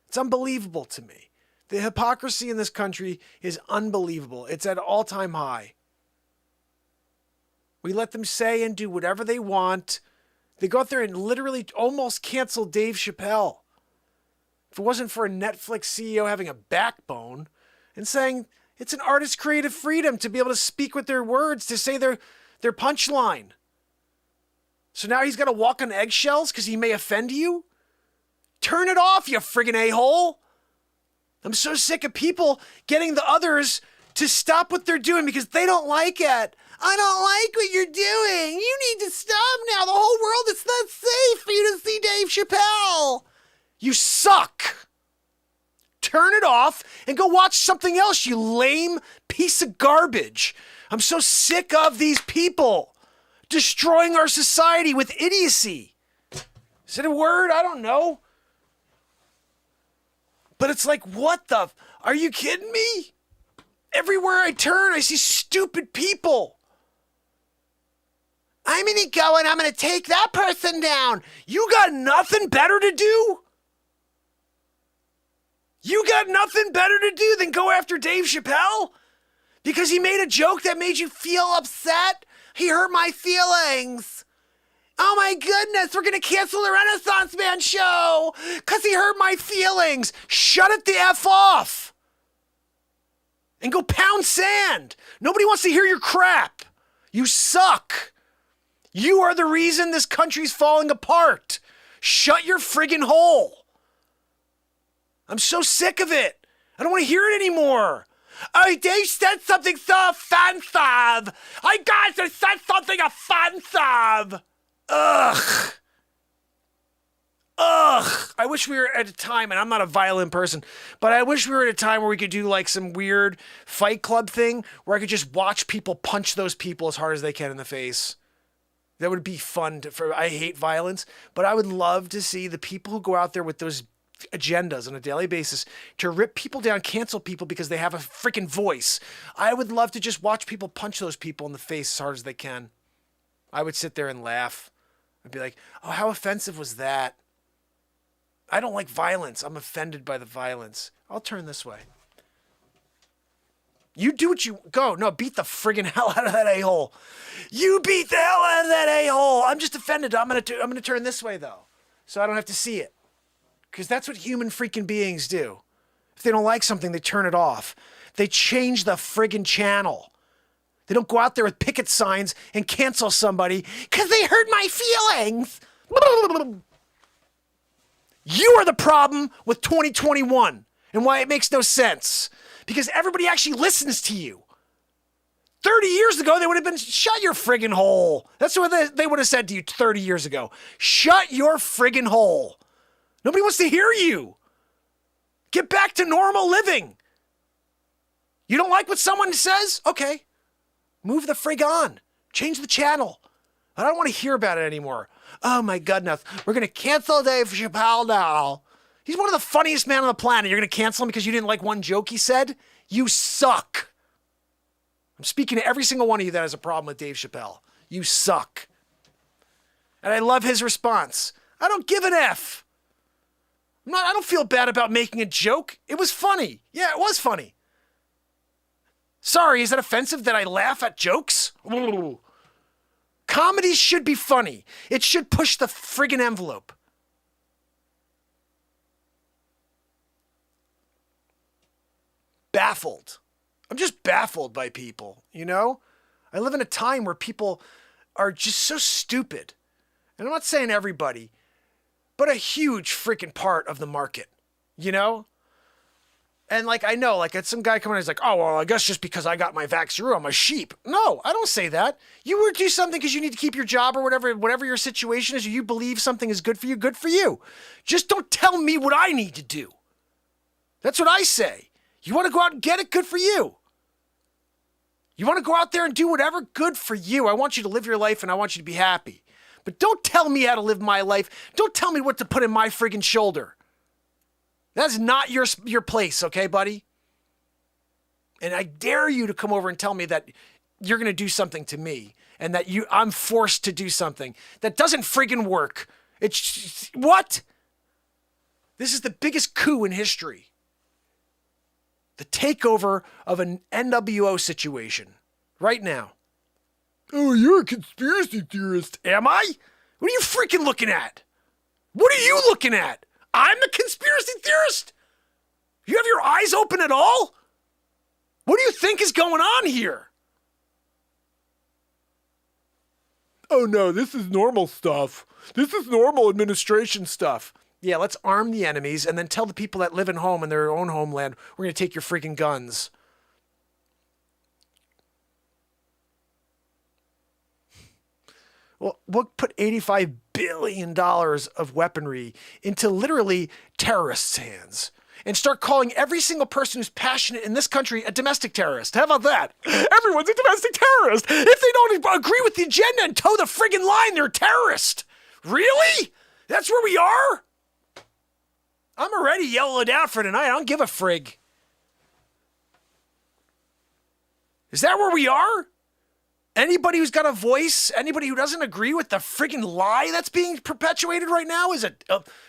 It's unbelievable to me. The hypocrisy in this country is unbelievable. It's at an all-time high. We let them say and do whatever they want. They go out there and literally almost cancel Dave Chappelle. If it wasn't for a Netflix CEO having a backbone and saying it's an artist's creative freedom to be able to speak with their words, to say their punchline. So now he's got to walk on eggshells because he may offend you? Turn it off, you friggin' a-hole. I'm so sick of people getting the others to stop what they're doing because they don't like it. I don't like what you're doing. You need to stop now. The whole world is not safe for you to see Dave Chappelle. You suck. Turn it off and go watch something else, you lame piece of garbage. I'm so sick of these people destroying our society with idiocy. Is it a word? I don't know. But it's like, what the? Are you kidding me? Everywhere I turn, I see stupid people. I'm going to go and I'm going to take that person down. You got nothing better to do? You got nothing better to do than go after Dave Chappelle? Because he made a joke that made you feel upset? He hurt my feelings. Oh my goodness, we're gonna cancel the Renaissance Man show because he hurt my feelings. Shut it the F off. And go pound sand. Nobody wants to hear your crap. You suck. You are the reason this country's falling apart. Shut your friggin' hole. I'm so sick of it. I don't want to hear it anymore. Oh, Dave said something so offensive. I guys have said something offensive. Ugh. I wish we were at a time, and I'm not a violent person, but I wish we were at a time where we could do like some weird Fight Club thing where I could just watch people punch those people as hard as they can in the face. That would be fun. I hate violence, but I would love to see the people who go out there with those agendas on a daily basis to rip people down, cancel people because they have a freaking voice. I would love to just watch people punch those people in the face as hard as they can. I would sit there and laugh. I'd be like, oh, how offensive was that? I don't like violence. I'm offended by the violence. I'll turn this way. You do what you go. No, beat the friggin' hell out of that a-hole. You beat the hell out of that a-hole. I'm just offended. I'm gonna turn this way though, so I don't have to see it. Because that's what human freaking beings do. If they don't like something, they turn it off. They change the friggin' channel. They don't go out there with picket signs and cancel somebody because they hurt my feelings. You are the problem with 2021 and why it makes no sense. Because everybody actually listens to you. 30 years ago, they would have been, shut your friggin' hole. That's what they would have said to you 30 years ago. Shut your friggin' hole. Nobody wants to hear you. Get back to normal living. You don't like what someone says? Okay. Move the frig on. Change the channel. I don't want to hear about it anymore. Oh my goodness. We're going to cancel Dave Chappelle now. He's one of the funniest men on the planet. You're going to cancel him because you didn't like one joke he said? You suck. I'm speaking to every single one of you that has a problem with Dave Chappelle. You suck. And I love his response. I don't give an F. I don't feel bad about making a joke. It was funny. Yeah, it was funny. Sorry, is that offensive that I laugh at jokes? Comedy should be funny. It should push the friggin' envelope. Baffled. I'm just baffled by people, you know? I live in a time where people are just so stupid. And I'm not saying everybody, but a huge freaking part of the market, you know? And like, I know, like, it's some guy coming in, he's like, oh, well, I guess just because I got my vaccine, I'm a sheep. No, I don't say that. You would do something because you need to keep your job or whatever your situation is, or you believe something is good for you, good for you. Just don't tell me what I need to do. That's what I say. You want to go out and get it, good for you. You want to go out there and do whatever, good for you. I want you to live your life and I want you to be happy. But don't tell me how to live my life. Don't tell me what to put in my friggin' shoulder. That's not your place, okay, buddy? And I dare you to come over and tell me that you're going to do something to me and that I'm forced to do something. That doesn't friggin' work. It's what? This is the biggest coup in history. The takeover of an NWO situation right now. Oh, you're a conspiracy theorist. Am I? What are you freaking looking at? What are you looking at? I'm the conspiracy theorist? You have your eyes open at all? What do you think is going on here? Oh no, this is normal stuff. This is normal administration stuff. Yeah, let's arm the enemies and then tell the people that live at home in their own homeland, we're going to take your freaking guns. Well, we'll put $85 billion of weaponry into literally terrorists' hands and start calling every single person who's passionate in this country a domestic terrorist. How about that? Everyone's a domestic terrorist. If they don't agree with the agenda and toe the friggin' line, they're a terrorist. Really? That's where we are? I'm already yellowed out for tonight. I don't give a frig. Is that where we are? Anybody who's got a voice, anybody who doesn't agree with the friggin' lie that's being perpetuated right now is a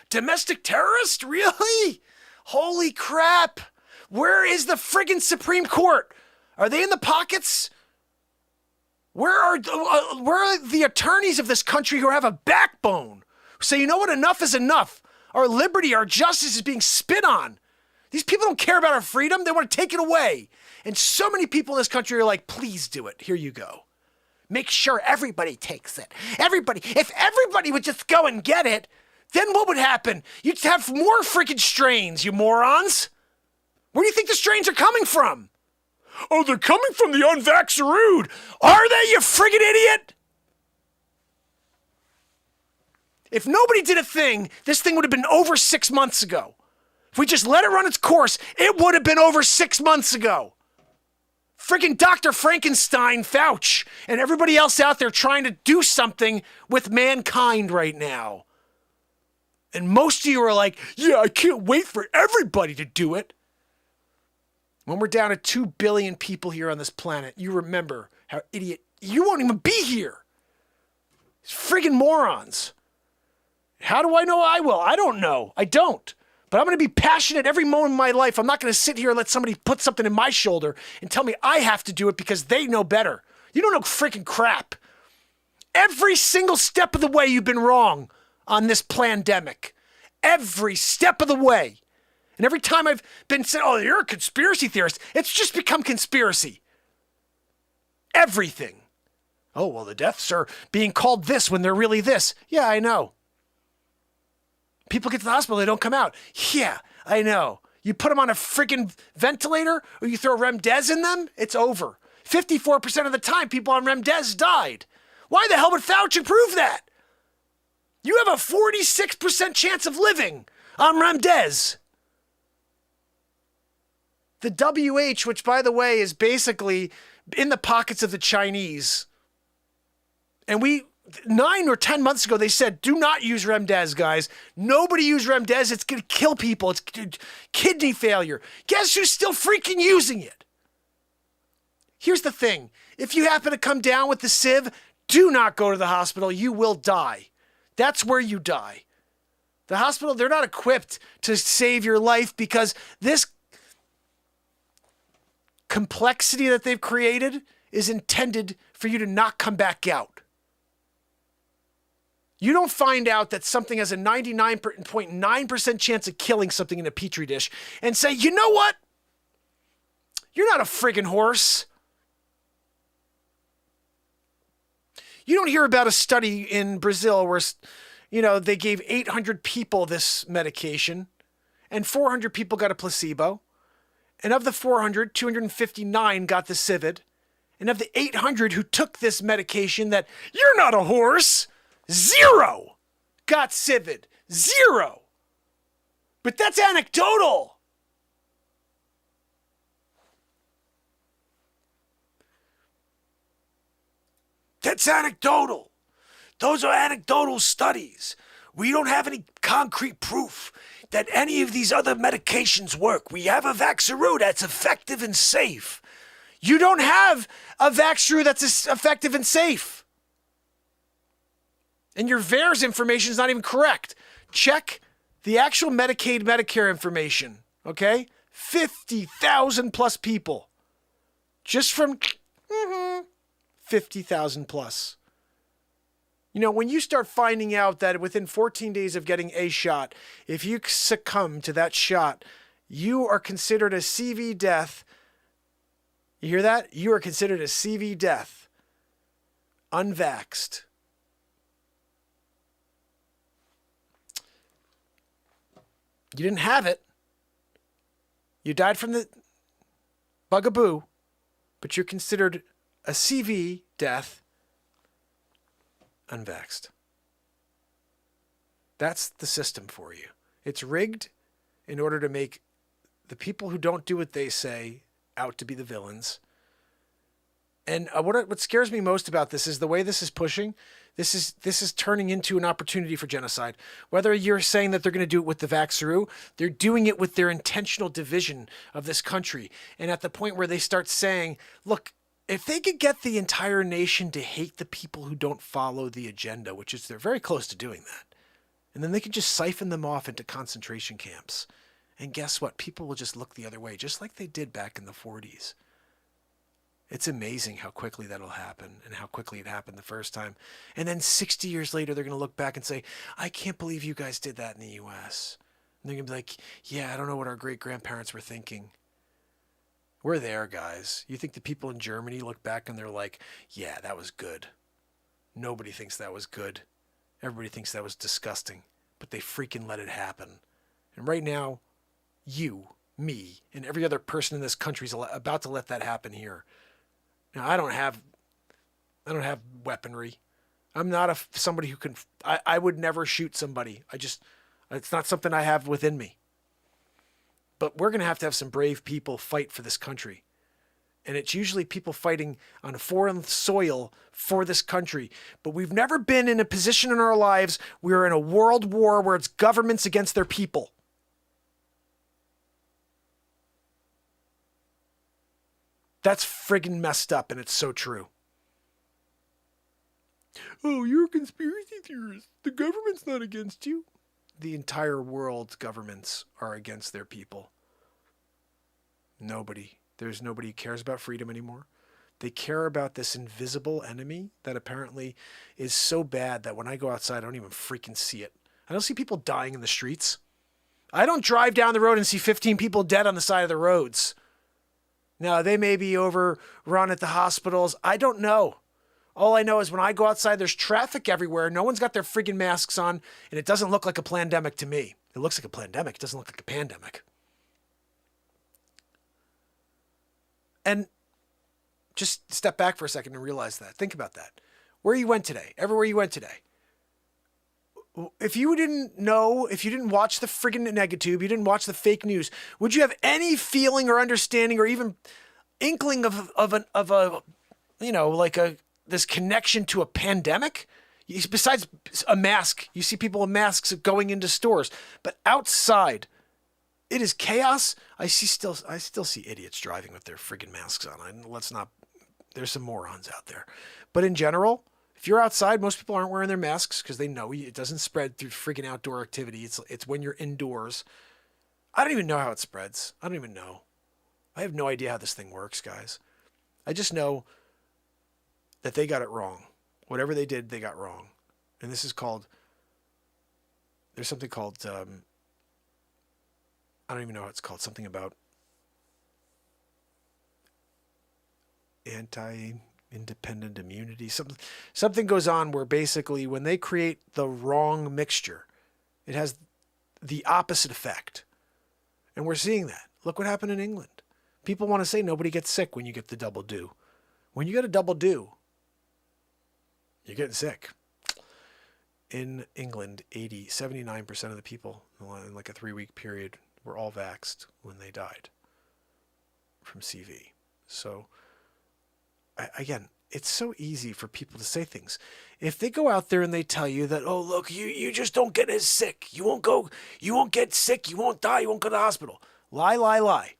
domestic terrorist? Really? Holy crap! Where is the friggin' Supreme Court? Are they in the pockets? Where are the attorneys of this country who have a backbone? Who say, you know what, enough is enough. Our liberty, our justice is being spit on. These people don't care about our freedom. They want to take it away. And so many people in this country are like, please do it. Here you go. Make sure everybody takes it. Everybody. If everybody would just go and get it, then what would happen? You'd have more freaking strains, you morons. Where do you think the strains are coming from? Oh, they're coming from the unvaxxerood. Are they, you friggin' idiot? If nobody did a thing, this thing would have been over 6 months ago. If we just let it run its course, it would have been over 6 months ago. Freaking Dr. Frankenstein, Facce, and everybody else out there trying to do something with mankind right now. And most of you are like, yeah, I can't wait for everybody to do it. When we're down to 2 billion people here on this planet, you remember how idiot, you won't even be here. These friggin' morons. How do I know I will? I don't know. I don't. But I'm going to be passionate every moment of my life. I'm not going to sit here and let somebody put something in my shoulder and tell me I have to do it because they know better. You don't know freaking crap. Every single step of the way you've been wrong on this plandemic. Every step of the way. And every time I've been saying, oh, you're a conspiracy theorist, it's just become conspiracy. Everything. Oh, well, the deaths are being called this when they're really this. Yeah, I know. People get to the hospital, they don't come out. Yeah, I know. You put them on a freaking ventilator or you throw Remdes in them, it's over. 54% of the time, people on Remdes died. Why the hell would Fauci prove that? You have a 46% chance of living on Remdes. The WH, which, by the way, is basically in the pockets of the Chinese. And 9 or 10 months ago, they said, do not use Remdes, guys. Nobody use Remdes. It's going to kill people. It's kidney failure. Guess who's still freaking using it? Here's the thing. If you happen to come down with the sieve, do not go to the hospital. You will die. That's where you die. The hospital, they're not equipped to save your life because this complexity that they've created is intended for you to not come back out. You don't find out that something has a 99.9% chance of killing something in a petri dish and say, you know what? You're not a friggin' horse. You don't hear about a study in Brazil where, they gave 800 people this medication and 400 people got a placebo. And of the 400, 259 got the civet. And of the 800 who took this medication that you're not a horse, 0 got civet. 0. But that's anecdotal. That's anecdotal. Those are anecdotal studies. We don't have any concrete proof that any of these other medications work. We have a Vaxxeru that's effective and safe. You don't have a Vaxxeru that's effective and safe. And your VAERS information is not even correct. Check the actual Medicaid, Medicare information, okay? 50,000 plus people. Just from 50,000 plus. When you start finding out that within 14 days of getting a shot, if you succumb to that shot, you are considered a CV death. You hear that? You are considered a CV death. Unvaxxed. You didn't have it. You died from the bugaboo, but you're considered a CV death. Unvaxxed. That's the system for you. It's rigged in order to make the people who don't do what they say out to be the villains. And what scares me most about this is the way this is pushing. This is turning into an opportunity for genocide. Whether you're saying that they're going to do it with the Vaxxeru, they're doing it with their intentional division of this country. And at the point where they start saying, look, if they could get the entire nation to hate the people who don't follow the agenda, which is they're very close to doing that, and then they could just siphon them off into concentration camps And guess what? People will just look the other way, just like they did back in the 40s. It's amazing how quickly that'll happen and how quickly it happened the first time. And then 60 years later, they're going to look back and say, I can't believe you guys did that in the U.S. And they're going to be like, yeah, I don't know what our great-grandparents were thinking. We're there, guys. You think the people in Germany look back and they're like, yeah, that was good. Nobody thinks that was good. Everybody thinks that was disgusting. But they freaking let it happen. And right now, you, me, and every other person in this country is about to let that happen here. Now, I don't have weaponry. I'm not somebody who can, I would never shoot somebody. It's not something I have within me. But we're going to have some brave people fight for this country. And it's usually people fighting on a foreign soil for this country. But we've never been in a position in our lives where we're in a world war where it's governments against their people. That's friggin' messed up, and it's so true. Oh, you're a conspiracy theorist. The government's not against you. The entire world's governments are against their people. Nobody. There's nobody who cares about freedom anymore. They care about this invisible enemy that apparently is so bad that when I go outside, I don't even freaking see it. I don't see people dying in the streets. I don't drive down the road and see 15 people dead on the side of the roads. Now, they may be overrun at the hospitals. I don't know. All I know is when I go outside, there's traffic everywhere. No one's got their friggin' masks on, and it doesn't look like a pandemic to me. It looks like a pandemic. It doesn't look like a pandemic. And just step back for a second and realize that. Think about that. Where you went today, everywhere you went today. If you didn't know, if you didn't watch the friggin' negatube, you didn't watch the fake news, would you have any feeling or understanding or even inkling of a this connection to a pandemic? Besides a mask, you see people in masks going into stores, but outside, it is chaos. I still see idiots driving with their friggin' masks on. There's some morons out there, but in general, if you're outside, most people aren't wearing their masks because they know it doesn't spread through friggin' outdoor activity. It's when you're indoors. I don't even know how it spreads. I don't even know. I have no idea how this thing works, guys. I just know that they got it wrong. Whatever they did, they got wrong. And this is called, there's something called, I don't even know what it's called. Something about anti-independent immunity. Something goes on where basically when they create the wrong mixture, it has the opposite effect. And we're seeing that. Look what happened in England. People want to say nobody gets sick when you get the double do. When you get a double do, you're getting sick. In England, 79% of the people in like a 3-week period were all vaxxed when they died from CV. So, again, it's so easy for people to say things. If they go out there and they tell you that, oh, look, you just don't get as sick. You won't get sick. You won't die. You won't go to the hospital. Lie, lie, lie.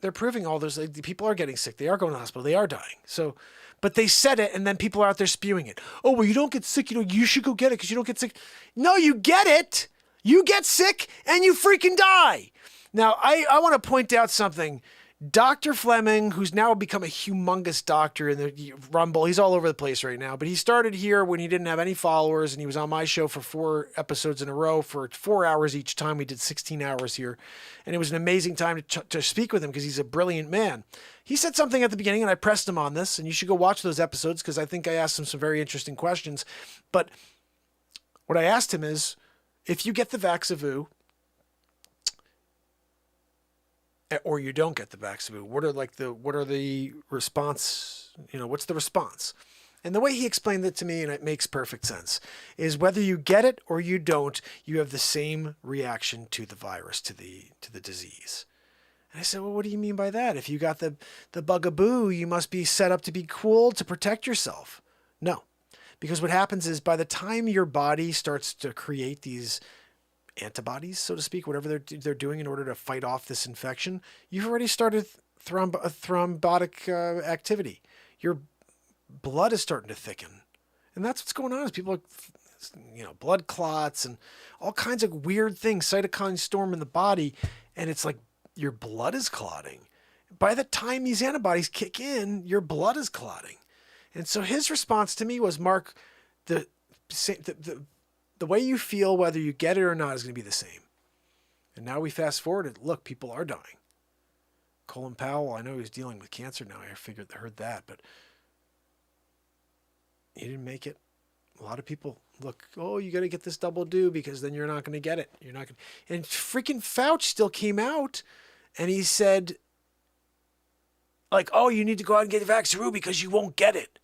They're proving all those. People are getting sick. They are going to the hospital. They are dying. So, but they said it, and then people are out there spewing it. Oh, well, you don't get sick. You should go get it because you don't get sick. No, you get it. You get sick, and you freaking die. Now, I want to point out something. Dr. Fleming, who's now become a humongous doctor in the Rumble, he's all over the place right now, but he started here when he didn't have any followers, and he was on my show for 4 episodes in a row for 4 hours each time. We did 16 hours here, and it was an amazing time to speak with him because he's a brilliant man. He said something at the beginning, and I pressed him on this, and you should go watch those episodes because I think I asked him some very interesting questions. But what I asked him is, if you get the Vaxavoo, or you don't get the Vaxavoo, what are the response, what's the response? And the way he explained it to me, and it makes perfect sense, is whether you get it or you don't, you have the same reaction to the virus, to the disease. And I said, well, what do you mean by that? If you got the bugaboo, you must be set up to be cool to protect yourself. No, because what happens is by the time your body starts to create these antibodies, so to speak, whatever they're doing in order to fight off this infection, you've already started thrombotic activity. Your blood is starting to thicken. And that's what's going on is people are blood clots and all kinds of weird things, cytokine storm in the body. And it's like your blood is clotting. By the time these antibodies kick in, your blood is clotting. And so his response to me was, Mark, the way you feel, whether you get it or not, is going to be the same. And now we fast forwarded. Look, people are dying. Colin Powell, I know he's dealing with cancer now. I heard that, but he didn't make it. A lot of people look, oh, you got to get this double do because then you're not going to get it. You're not going to. And freaking Fauci still came out and he said, like, oh, you need to go out and get the vaccine because you won't get it.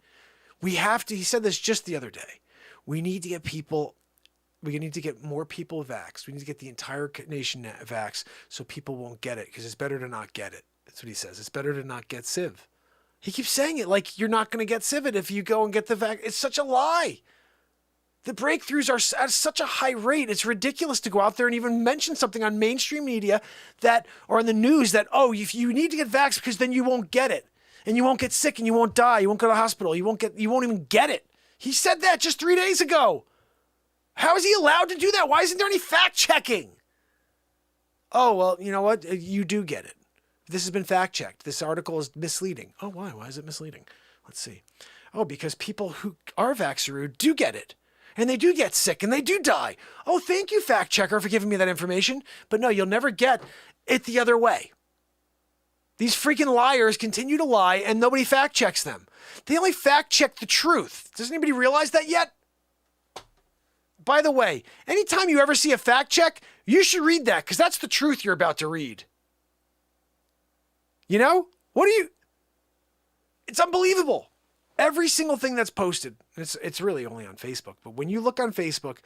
We have to. He said this just the other day. We need to get people. We need to get more people vaxxed. We need to get the entire nation vaxxed so people won't get it because it's better to not get it. That's what he says. It's better to not get Civ. He keeps saying it like you're not going to get Civ if you go and get the vaccine. It's such a lie. The breakthroughs are at such a high rate. It's ridiculous to go out there and even mention something on mainstream media that, or on the news that, oh, if you need to get vaxxed because then you won't get it and you won't get sick and you won't die. You won't go to the hospital. You won't even get it. He said that just 3 days ago. How is he allowed to do that? Why isn't there any fact checking? Oh, well, you know what? You do get it. This has been fact checked. This article is misleading. Oh, why? Why is it misleading? Let's see. Oh, because people who are vaccinated do get it. And they do get sick and they do die. Oh, thank you, fact checker, for giving me that information. But no, you'll never get it the other way. These freaking liars continue to lie and nobody fact checks them. They only fact check the truth. Does anybody realize that yet? By the way, anytime you ever see a fact check, you should read that because that's the truth you're about to read. You know? It's unbelievable. Every single thing that's posted, it's really only on Facebook, but when you look on Facebook,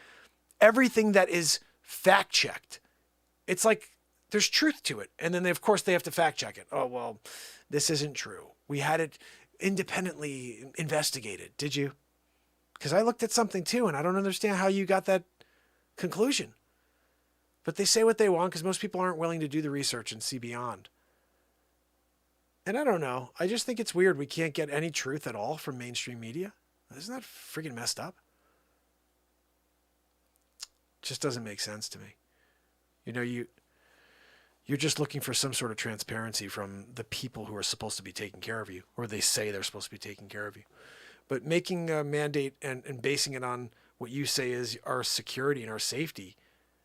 everything that is fact checked, it's like there's truth to it. And then of course they have to fact check it. Oh, well, this isn't true. We had it independently investigated. Did you? Because I looked at something too, and I don't understand how you got that conclusion. But they say what they want because most people aren't willing to do the research and see beyond. And I don't know. I just think it's weird we can't get any truth at all from mainstream media. Isn't that freaking messed up? It just doesn't make sense to me. You know, you're just looking for some sort of transparency from the people who are supposed to be taking care of you, or they say they're supposed to be taking care of you. But making a mandate and basing it on what you say is our security and our safety,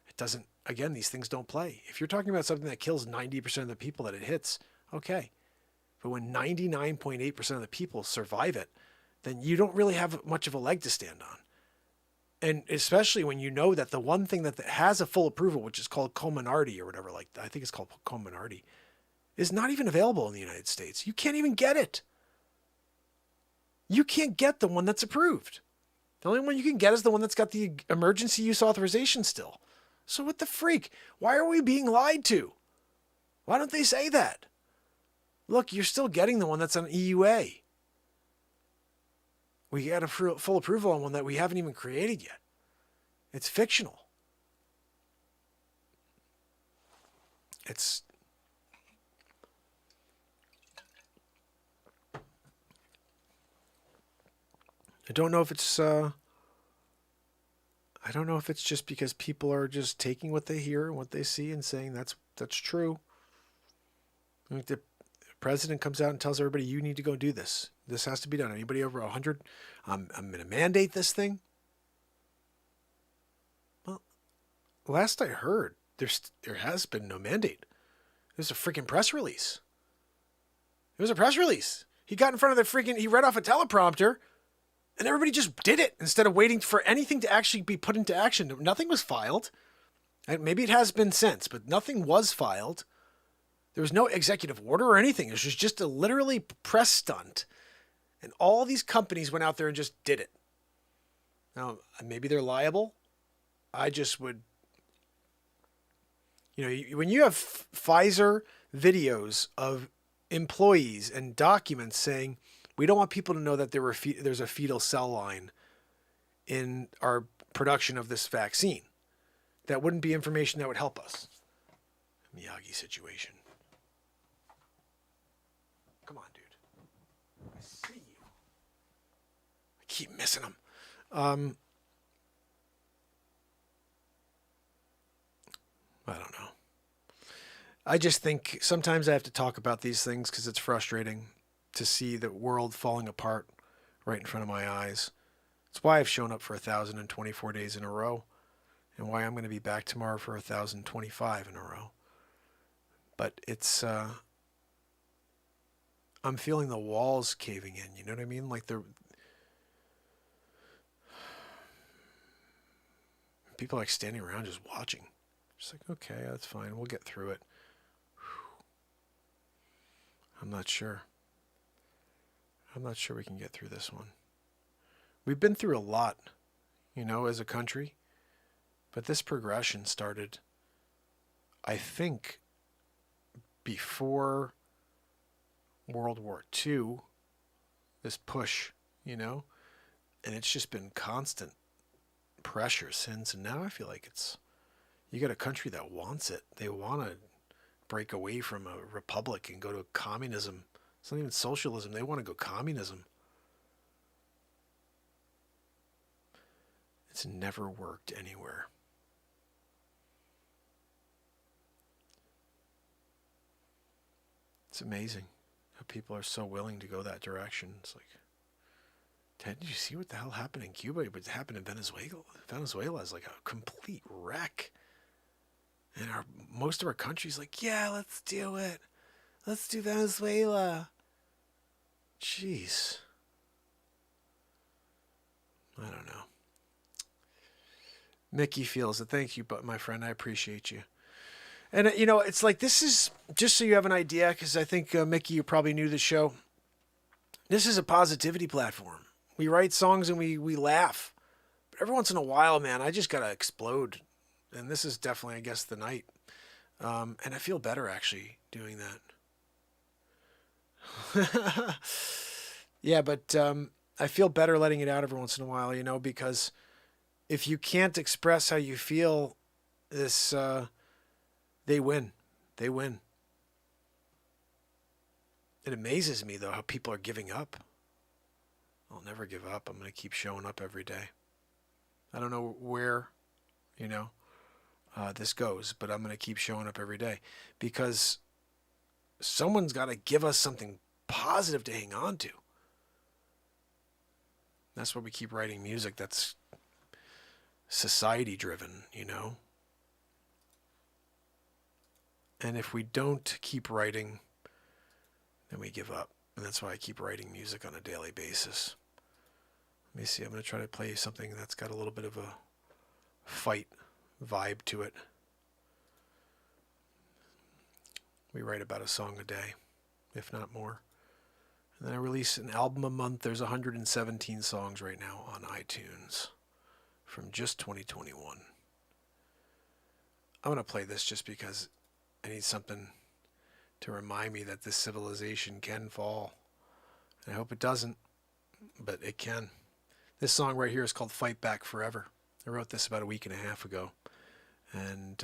it doesn't, again, these things don't play. If you're talking about something that kills 90% of the people that it hits, okay. But when 99.8% of the people survive it, then you don't really have much of a leg to stand on. And especially when you know that the one thing that has a full approval, which is called Comirnaty or whatever, like I think it's called Comirnaty, is not even available in the United States. You can't even get it. You can't get the one that's approved. The only one you can get is the one that's got the emergency use authorization still. So what the freak? Why are we being lied to? Why don't they say that? Look, you're still getting the one that's on EUA. We got a full approval on one that we haven't even created yet. It's fictional. I don't know if it's just because people are just taking what they hear and what they see and saying that's true. I think the president comes out and tells everybody, you need to go do this. This has to be done. Anybody over 100, I'm going to mandate this thing. Well, last I heard, there has been no mandate. There's a freaking press release. It was a press release. He got in front of he read off a teleprompter, and everybody just did it instead of waiting for anything to actually be put into action. Nothing was filed. Maybe it has been since, but nothing was filed. There was no executive order or anything. It was just a literally press stunt. And all these companies went out there and just did it. Now, maybe they're liable. I just would, when you have Pfizer videos of employees and documents saying, we don't want people to know that there's a fetal cell line in our production of this vaccine. That wouldn't be information that would help us. Miyagi situation. Come on, dude. I see you. I keep missing them. I don't know. I just think sometimes I have to talk about these things because it's frustrating to see the world falling apart right in front of my eyes. It's why I've shown up for 1,024 days in a row, and why I'm going to be back tomorrow for 1,025 in a row. But it's, I'm feeling the walls caving in, you know what I mean? Like people are like standing around just watching. Just like, okay, that's fine. We'll get through it. I'm not sure. I'm not sure we can get through this one. We've been through a lot, you know, as a country. But this progression started, I think, before World War II. This push, you know. And it's just been constant pressure since. And now I feel like you got a country that wants it. They want to break away from a republic and go to communism. It's not even socialism. They want to go communism. It's never worked anywhere. It's amazing how people are so willing to go that direction. It's like, Ted, did you see what the hell happened in Cuba? What happened in Venezuela? Venezuela is like a complete wreck. And most of our country's like, yeah, let's do it. Let's do Venezuela. Jeez. I don't know. Mickey feels it. Thank you, but my friend, I appreciate you. And, you know, it's like, this is, just so you have an idea, because I think, Mickey, you probably knew the show. This is a positivity platform. We write songs and we laugh. But every once in a while, man, I just got to explode. And this is definitely, I guess, the night. And I feel better, actually, doing that. Yeah, but I feel better letting it out every once in a while, you know, because if you can't express how you feel, they win. They win. It amazes me, though, how people are giving up. I'll never give up. I'm going to keep showing up every day. I don't know where, you know, this goes, but I'm going to keep showing up every day because someone's got to give us something positive to hang on to. That's why we keep writing music that's society driven, you know. And if we don't keep writing, then we give up. And that's why I keep writing music on a daily basis. Let me see. I'm going to try to play something that's got a little bit of a fight vibe to it. We write about a song a day, if not more. And then I release an album a month. There's 117 songs right now on iTunes from just 2021. I'm going to play this just because I need something to remind me that this civilization can fall. And I hope it doesn't, but it can. This song right here is called Fight Back Forever. I wrote this about a week and a half ago. And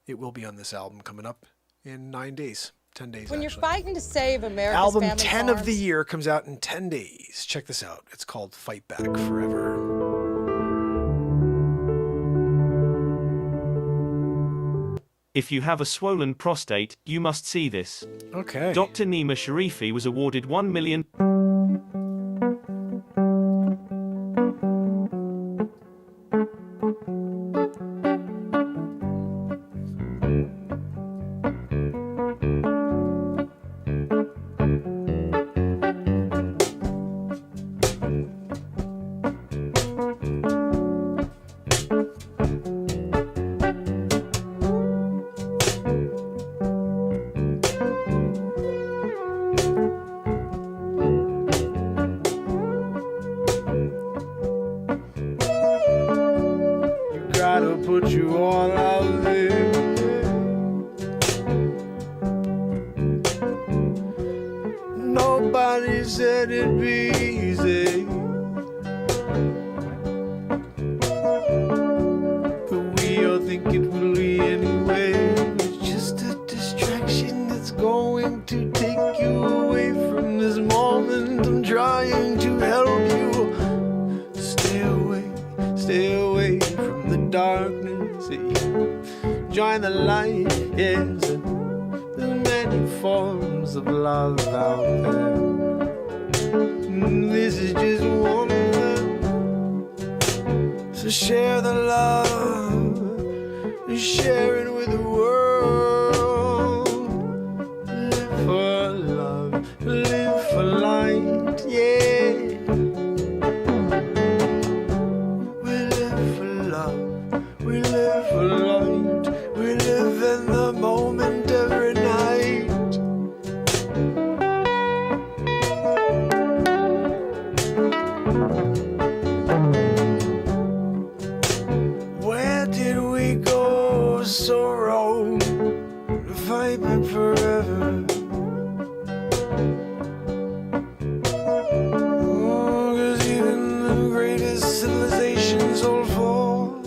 it will be on this album coming up in 9 days. 10 days, When actually. you're fighting to save America's Album family 10 farms, of the year comes out in 10 days. Check this out. It's called Fight Back Forever. If you have a swollen prostate, you must see this. Okay. Dr. Nima Sharifi was awarded $1 million. Gotta put you all out there. Nobody said it'd be easy, but we all think it will be anyway. It's just a distraction that's going to take you away from this moment. I'm trying to help you. Stay away from the darkness. join the line. Yes, there's many forms of love out there. This is just one of them. So share the love, and share it with the world. Live for love, live for light, yeah. We live for love, we live for light. We live in the moment every night. Where did we go so wrong? To fight back forever. Oh, 'cause even the greatest civilizations all fall.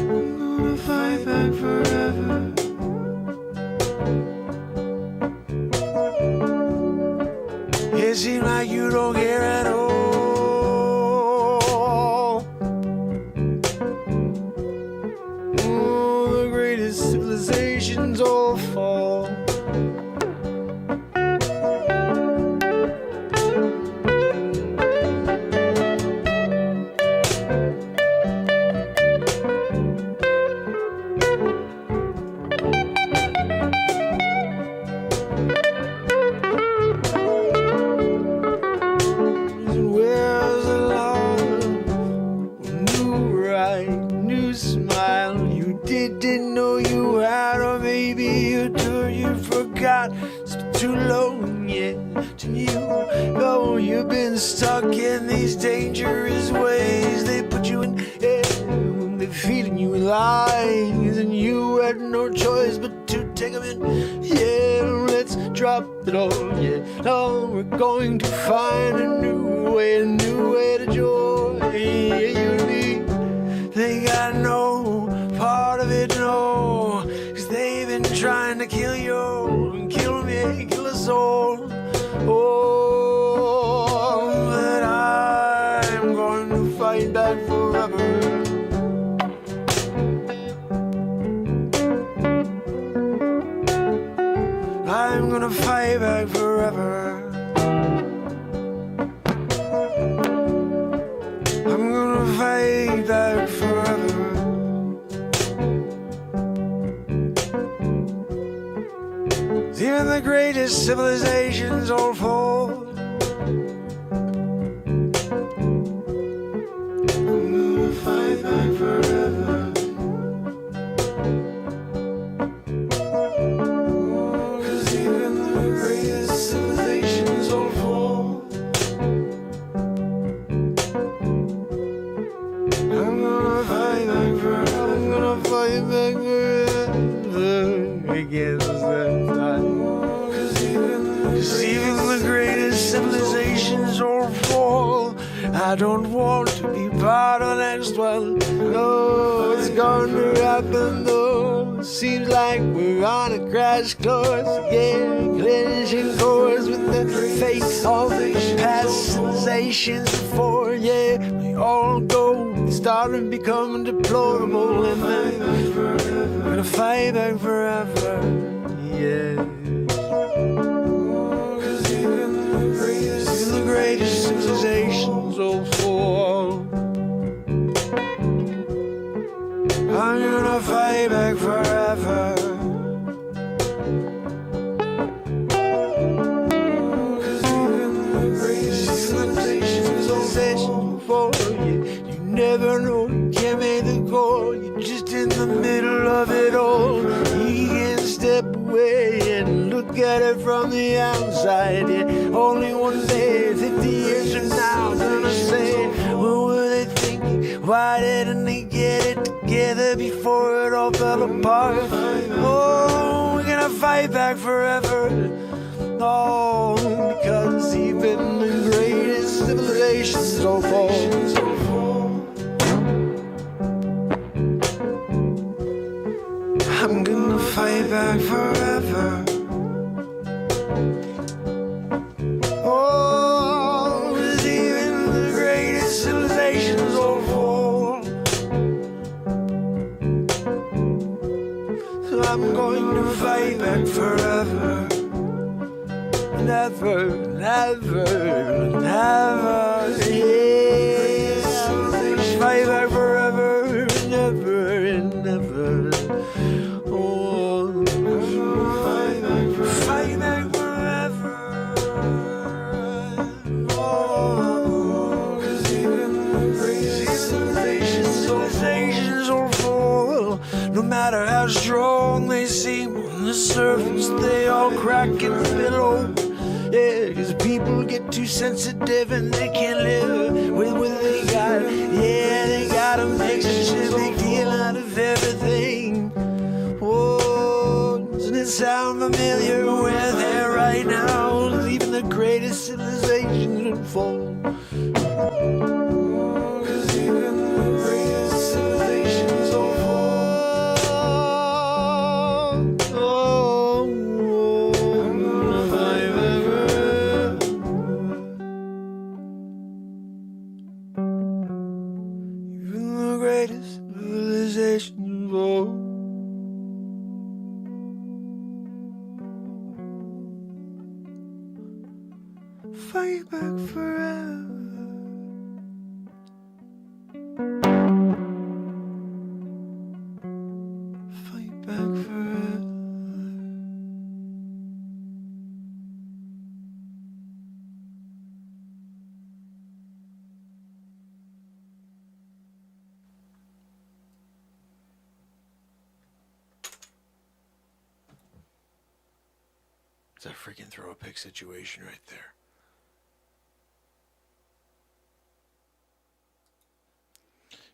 I'm gonna fight back forever. It seems like you don't care at all. Oh, the greatest civilizations all fall. Where's the love? New right, new smile. You didn't know you had, or maybe you do, you forgot. It's been too long, yeah, to you. Oh, you've been stuck in these dangerous ways. They put you in, yeah, they're feeding you lies, and you had no choice but to take them in. Yeah, let's drop it all, yeah. Now we're going to find a new way to joy. Yeah, you and me, they got no part of it, no. 'Cause they've been trying to kill you, kill me, kill us all. Oh, but I'm going to fight back forever. I'm gonna fight back forever. I'm gonna fight back forever. Even the greatest civilizations all fall. I'm gonna fight back forever. Civilizations all fall. I'm gonna fight back forever. I'm gonna fight back forever against that time. 'Cause even the greatest civilizations all fall. I don't want to be part of the next one. No, it's going to happen though. Seems like we're on a crash course, yeah, collision course with the fate of the past civilizations before, yeah. We all go, start and become deplorable, and then we're gonna fight back forever, yeah. 'Cause even the greatest civilizations all fall. I'm gonna fight back forever. 'Cause even the greatest civilizations all fall. You never know, you can't make the call. You're just in the middle of it all. You can step away and look at it from the outside. Yeah, only one day, 50 years from now, gonna say, what were they thinking? Why didn't they get it together before it all fell apart? Oh, we're gonna fight back forever. No, because even the greatest civilizations all fall. I'm gonna fight back forever. Oh, 'cause even the greatest civilizations all fall. never, never, never, yeah. Fight back forever, never, never. Oh, fight back forever. Oh, 'cause even the greatest civilizations will fall. No matter how strong they seem on the surface, they all crack in the middle. Yeah, 'cause people get too sensitive and they can't live with what they got. Yeah, they gotta make such a big deal out of everything. Oh, doesn't it sound familiar? We're there right now. Even the greatest civilizations would fall. Oh, 'cause even the greatest civilizations will fall. Oh, if I've ever. Even the greatest civilizations fall. Fight back forever. Fight back forever. It's a freaking throw a pick situation right there.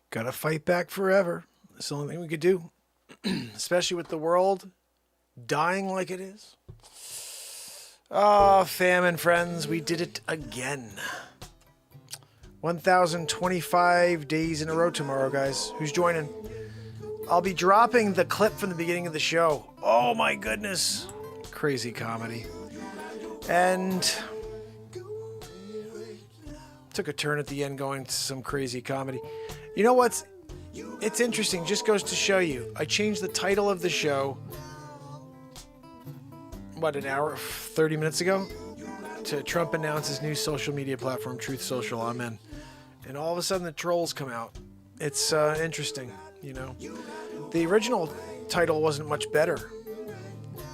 Gotta fight back forever. That's the only thing we could do. Especially with the world dying like it is. Oh, famine, friends. We did it again. 1,025 days in a row tomorrow, guys. Who's joining? I'll be dropping the clip from the beginning of the show. Oh, my goodness. Crazy comedy. And took a turn at the end going to some crazy comedy. You know what's... It's interesting. Just goes to show you. I changed the title of the show, what, an hour, 30 minutes ago? To Trump announces new social media platform, Truth Social, amen. And all of a sudden the trolls come out. It's interesting, you know. The original title wasn't much better.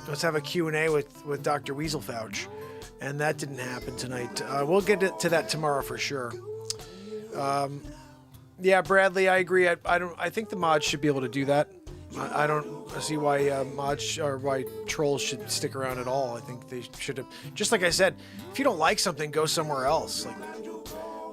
Let's have a Q&A with Dr. Weaselfouch. And that didn't happen tonight. We'll get to that tomorrow for sure. Yeah, Bradley, I agree. I think the mods should be able to do that. I don't see why mods or why trolls should stick around at all. I think they should have. Just like I said, if you don't like something, go somewhere else. Like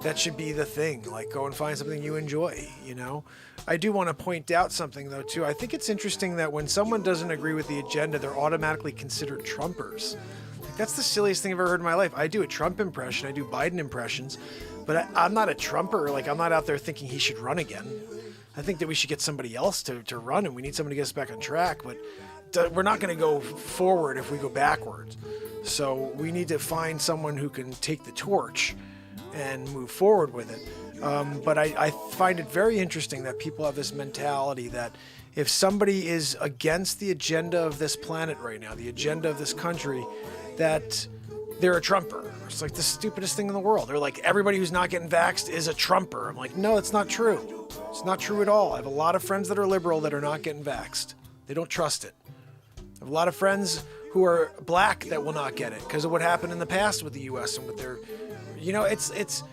that should be the thing. Like go and find something you enjoy. You know. I do want to point out something though too. I think it's interesting that when someone doesn't agree with the agenda, they're automatically considered Trumpers. Like, that's the silliest thing I've ever heard in my life. I do a Trump impression. I do Biden impressions. But I'm not a Trumper. Like, I'm not out there thinking he should run again. I think that we should get somebody else to run, and we need somebody to get us back on track. But we're not going to go forward if we go backwards. So we need to find someone who can take the torch and move forward with it. But I find it very interesting that people have this mentality that if somebody is against the agenda of this planet right now, the agenda of this country, that they're a Trumper. It's like the stupidest thing in the world. They're like, everybody who's not getting vaxxed is a Trumper. I'm like, no, it's not true. It's not true at all. I have a lot of friends that are liberal that are not getting vaxxed. They don't trust it. I have a lot of friends who are black that will not get it because of what happened in the past with the U.S. and with their, you know, it's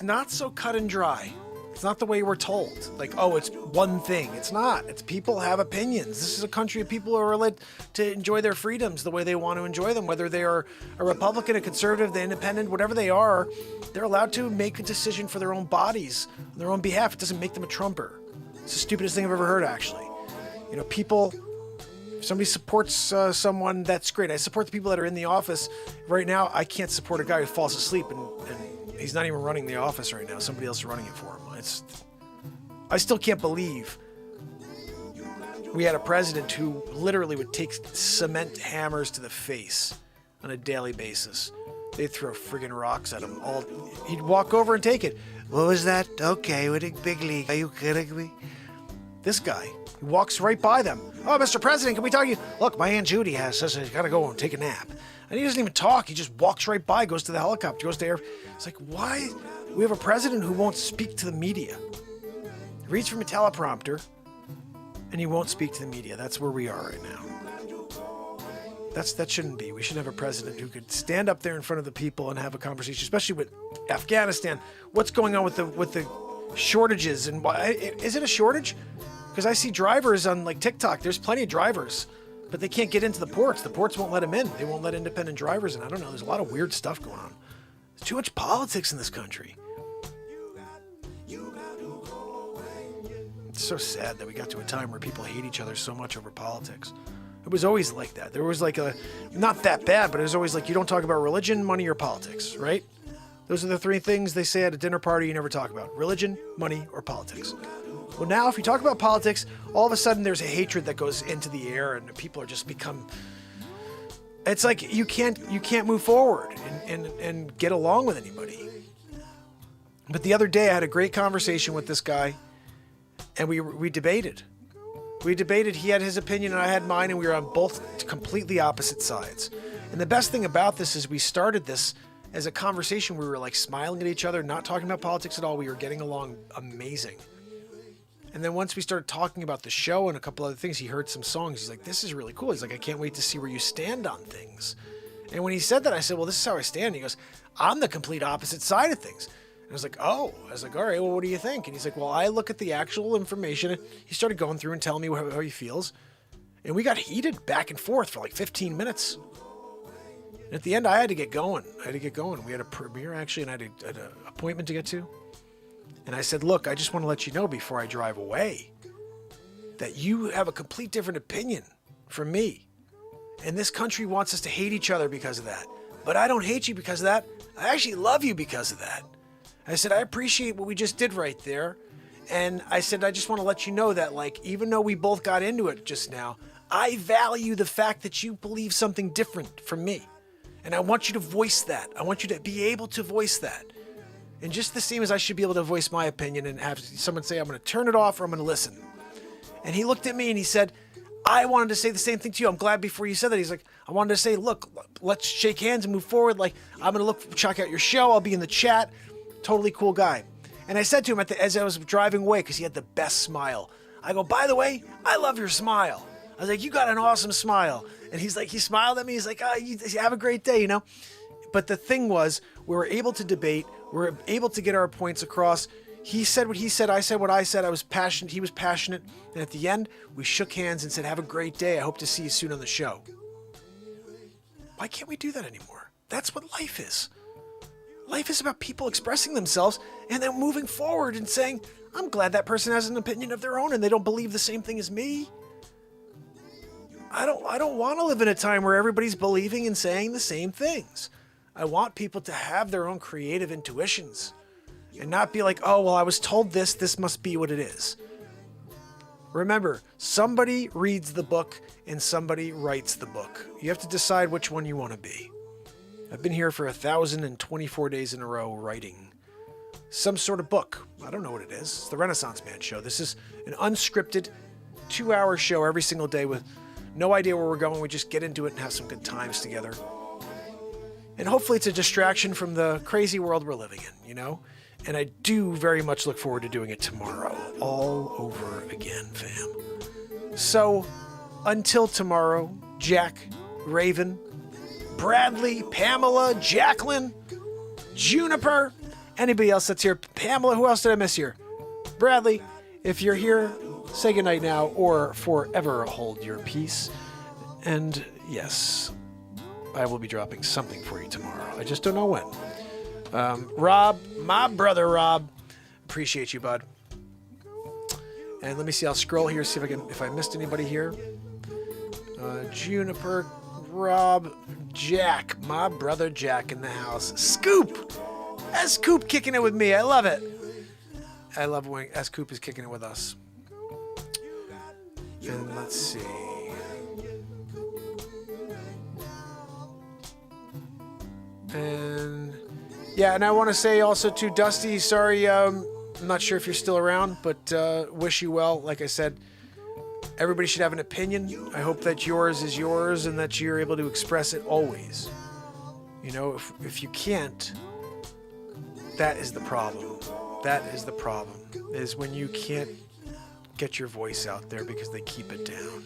not so cut and dry. It's not the way we're told. Like, oh, it's one thing. It's not. It's people have opinions. This is a country of people who are allowed to enjoy their freedoms the way they want to enjoy them. Whether they are a Republican, a conservative, the independent, whatever they are, they're allowed to make a decision for their own bodies, on their own behalf. It doesn't make them a Trumper. It's the stupidest thing I've ever heard, actually. You know, people, if somebody supports someone, that's great. I support the people that are in the office. Right now, I can't support a guy who falls asleep and he's not even running the office right now. Somebody else is running it for him. I still can't believe we had a president who literally would take cement hammers to the face on a daily basis. They'd throw friggin' rocks at him. He'd walk over and take it. What was that? Okay, what a big league. Are you kidding me? This guy, he walks right by them. Oh, Mr. President, can we talk to you? Look, my Aunt Judy says I gotta go and take a nap. And he doesn't even talk. He just walks right by, goes to the helicopter, goes to air. It's like, why? We have a president who won't speak to the media. He reads from a teleprompter, and he won't speak to the media. That's where we are right now. That shouldn't be. We should have a president who could stand up there in front of the people and have a conversation, especially with Afghanistan. What's going on with the shortages, and why is it a shortage? Because I see drivers on like TikTok. There's plenty of drivers, but they can't get into the ports. The ports won't let them in. They won't let independent drivers in. I don't know. There's a lot of weird stuff going on. There's too much politics in this country. It's so sad that we got to a time where people hate each other so much over politics. It was always like that. There was like not that bad, but it was always like, you don't talk about religion, money, or politics, right? Those are the three things they say at a dinner party you never talk about. Religion, money, or politics. Well, now if you talk about politics, all of a sudden there's a hatred that goes into the air and people are just become... It's like you can't move forward and get along with anybody. But the other day I had a great conversation with this guy and we debated. We debated. He had his opinion and I had mine, and we were on both completely opposite sides. And the best thing about this is we started this as a conversation. We were like smiling at each other, not talking about politics at all. We were getting along amazing. And then once we started talking about the show and a couple other things, he heard some songs. He's like, this is really cool. He's like, I can't wait to see where you stand on things. And when he said that, I said, well, this is how I stand. He goes, I'm the complete opposite side of things. And I was like, oh. I was like, all right, well, what do you think? And he's like, well, I look at the actual information. He started going through and telling me how he feels. And we got heated back and forth for like 15 minutes. And at the end, I had to get going. We had a premiere, actually, and I had an appointment to get to. And I said, look, I just want to let you know before I drive away that you have a complete different opinion from me. And this country wants us to hate each other because of that. But I don't hate you because of that. I actually love you because of that. I said, I appreciate what we just did right there. And I said, I just want to let you know that, like, even though we both got into it just now, I value the fact that you believe something different from me. And I want you to voice that. I want you to be able to voice that. And just the same as I should be able to voice my opinion and have someone say, I'm going to turn it off or I'm going to listen. And he looked at me and he said, I wanted to say the same thing to you. I'm glad before you said that. He's like, I wanted to say, look, let's shake hands and move forward. Like, I'm going to check out your show. I'll be in the chat. Totally cool guy. And I said to him as I was driving away, because he had the best smile, I go, by the way, I love your smile. I was like, you got an awesome smile. And he's like, he smiled at me. He's like, you have a great day, you know? But the thing was, we were able to debate. We were able to get our points across. He said what he said. I said what I said. I was passionate. He was passionate. And at the end, we shook hands and said, have a great day. I hope to see you soon on the show. Why can't we do that anymore? That's what life is. Life is about people expressing themselves and then moving forward and saying, I'm glad that person has an opinion of their own and they don't believe the same thing as me. I don't want to live in a time where everybody's believing and saying the same things. I want people to have their own creative intuitions and not be like, oh, well, I was told this must be what it is. Remember, somebody reads the book and somebody writes the book. You have to decide which one you want to be. I've been here for 1,024 days in a row writing some sort of book. I don't know what it is. It's the Renaissance Man Show. This is an unscripted 2-hour show every single day with no idea where we're going. We just get into it and have some good times together. And hopefully it's a distraction from the crazy world we're living in, you know? And I do very much look forward to doing it tomorrow, all over again, fam. So, until tomorrow, Jack, Raven, Bradley, Pamela, Jacqueline, Juniper, anybody else that's here. Pamela, who else did I miss here? Bradley, if you're here, say goodnight now or forever hold your peace. And yes, I will be dropping something for you tomorrow. I just don't know when. Rob, my brother Rob, appreciate you, bud. And let me see, I'll scroll here, see if I missed anybody here. Juniper, Rob, Jack, my brother Jack in the house. Scoop! S-Coop kicking it with me. I love it. I love when S-Coop is kicking it with us. And let's see. And yeah, and I want to say also to Dusty, sorry, I'm not sure if you're still around, but wish you well. Like I said, everybody should have an opinion. I hope that yours is yours and that you're able to express it always. You know, if you can't, that is the problem. That is the problem, is when you can't get your voice out there because they keep it down.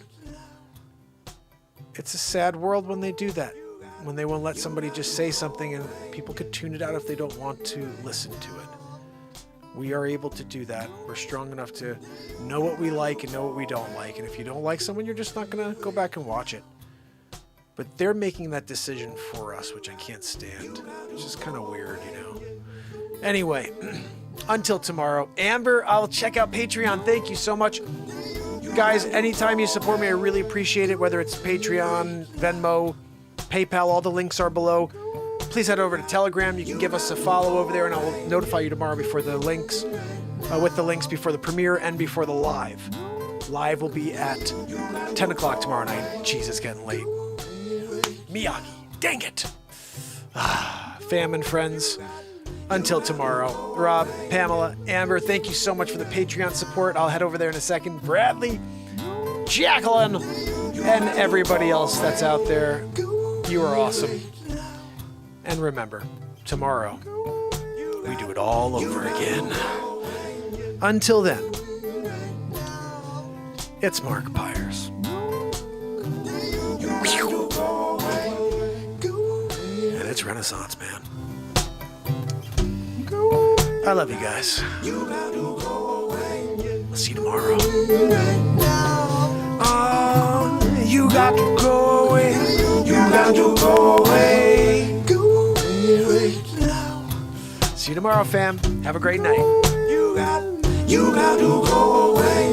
It's a sad world when they do that, when they won't let somebody just say something and people could tune it out if they don't want to listen to it. We are able to do that. We're strong enough to know what we like and know what we don't like. And if you don't like someone, you're just not going to go back and watch it. But they're making that decision for us, which I can't stand. It's just kind of weird, you know. Anyway, until tomorrow. Amber, I'll check out Patreon. Thank you so much. Guys, anytime you support me, I really appreciate it. Whether it's Patreon, Venmo, PayPal, all the links are below. Please head over to Telegram. You can give us a follow over there, and I'll notify you tomorrow before the links, with the links before the premiere and before the live. Live will be at 10 o'clock tomorrow night. Jeez, it's getting late. Miyagi, dang it. Fam and friends, until tomorrow. Rob, Pamela, Amber, thank you so much for the Patreon support. I'll head over there in a second. Bradley, Jacqueline, and everybody else that's out there. You are awesome. And remember, tomorrow, we do it all over again. Until then, it's Mark Pires. And it's Renaissance, man. I love you guys. I'll see you tomorrow. You got to go away. You got to go away. See you tomorrow, fam. Have a great night. You got to go away.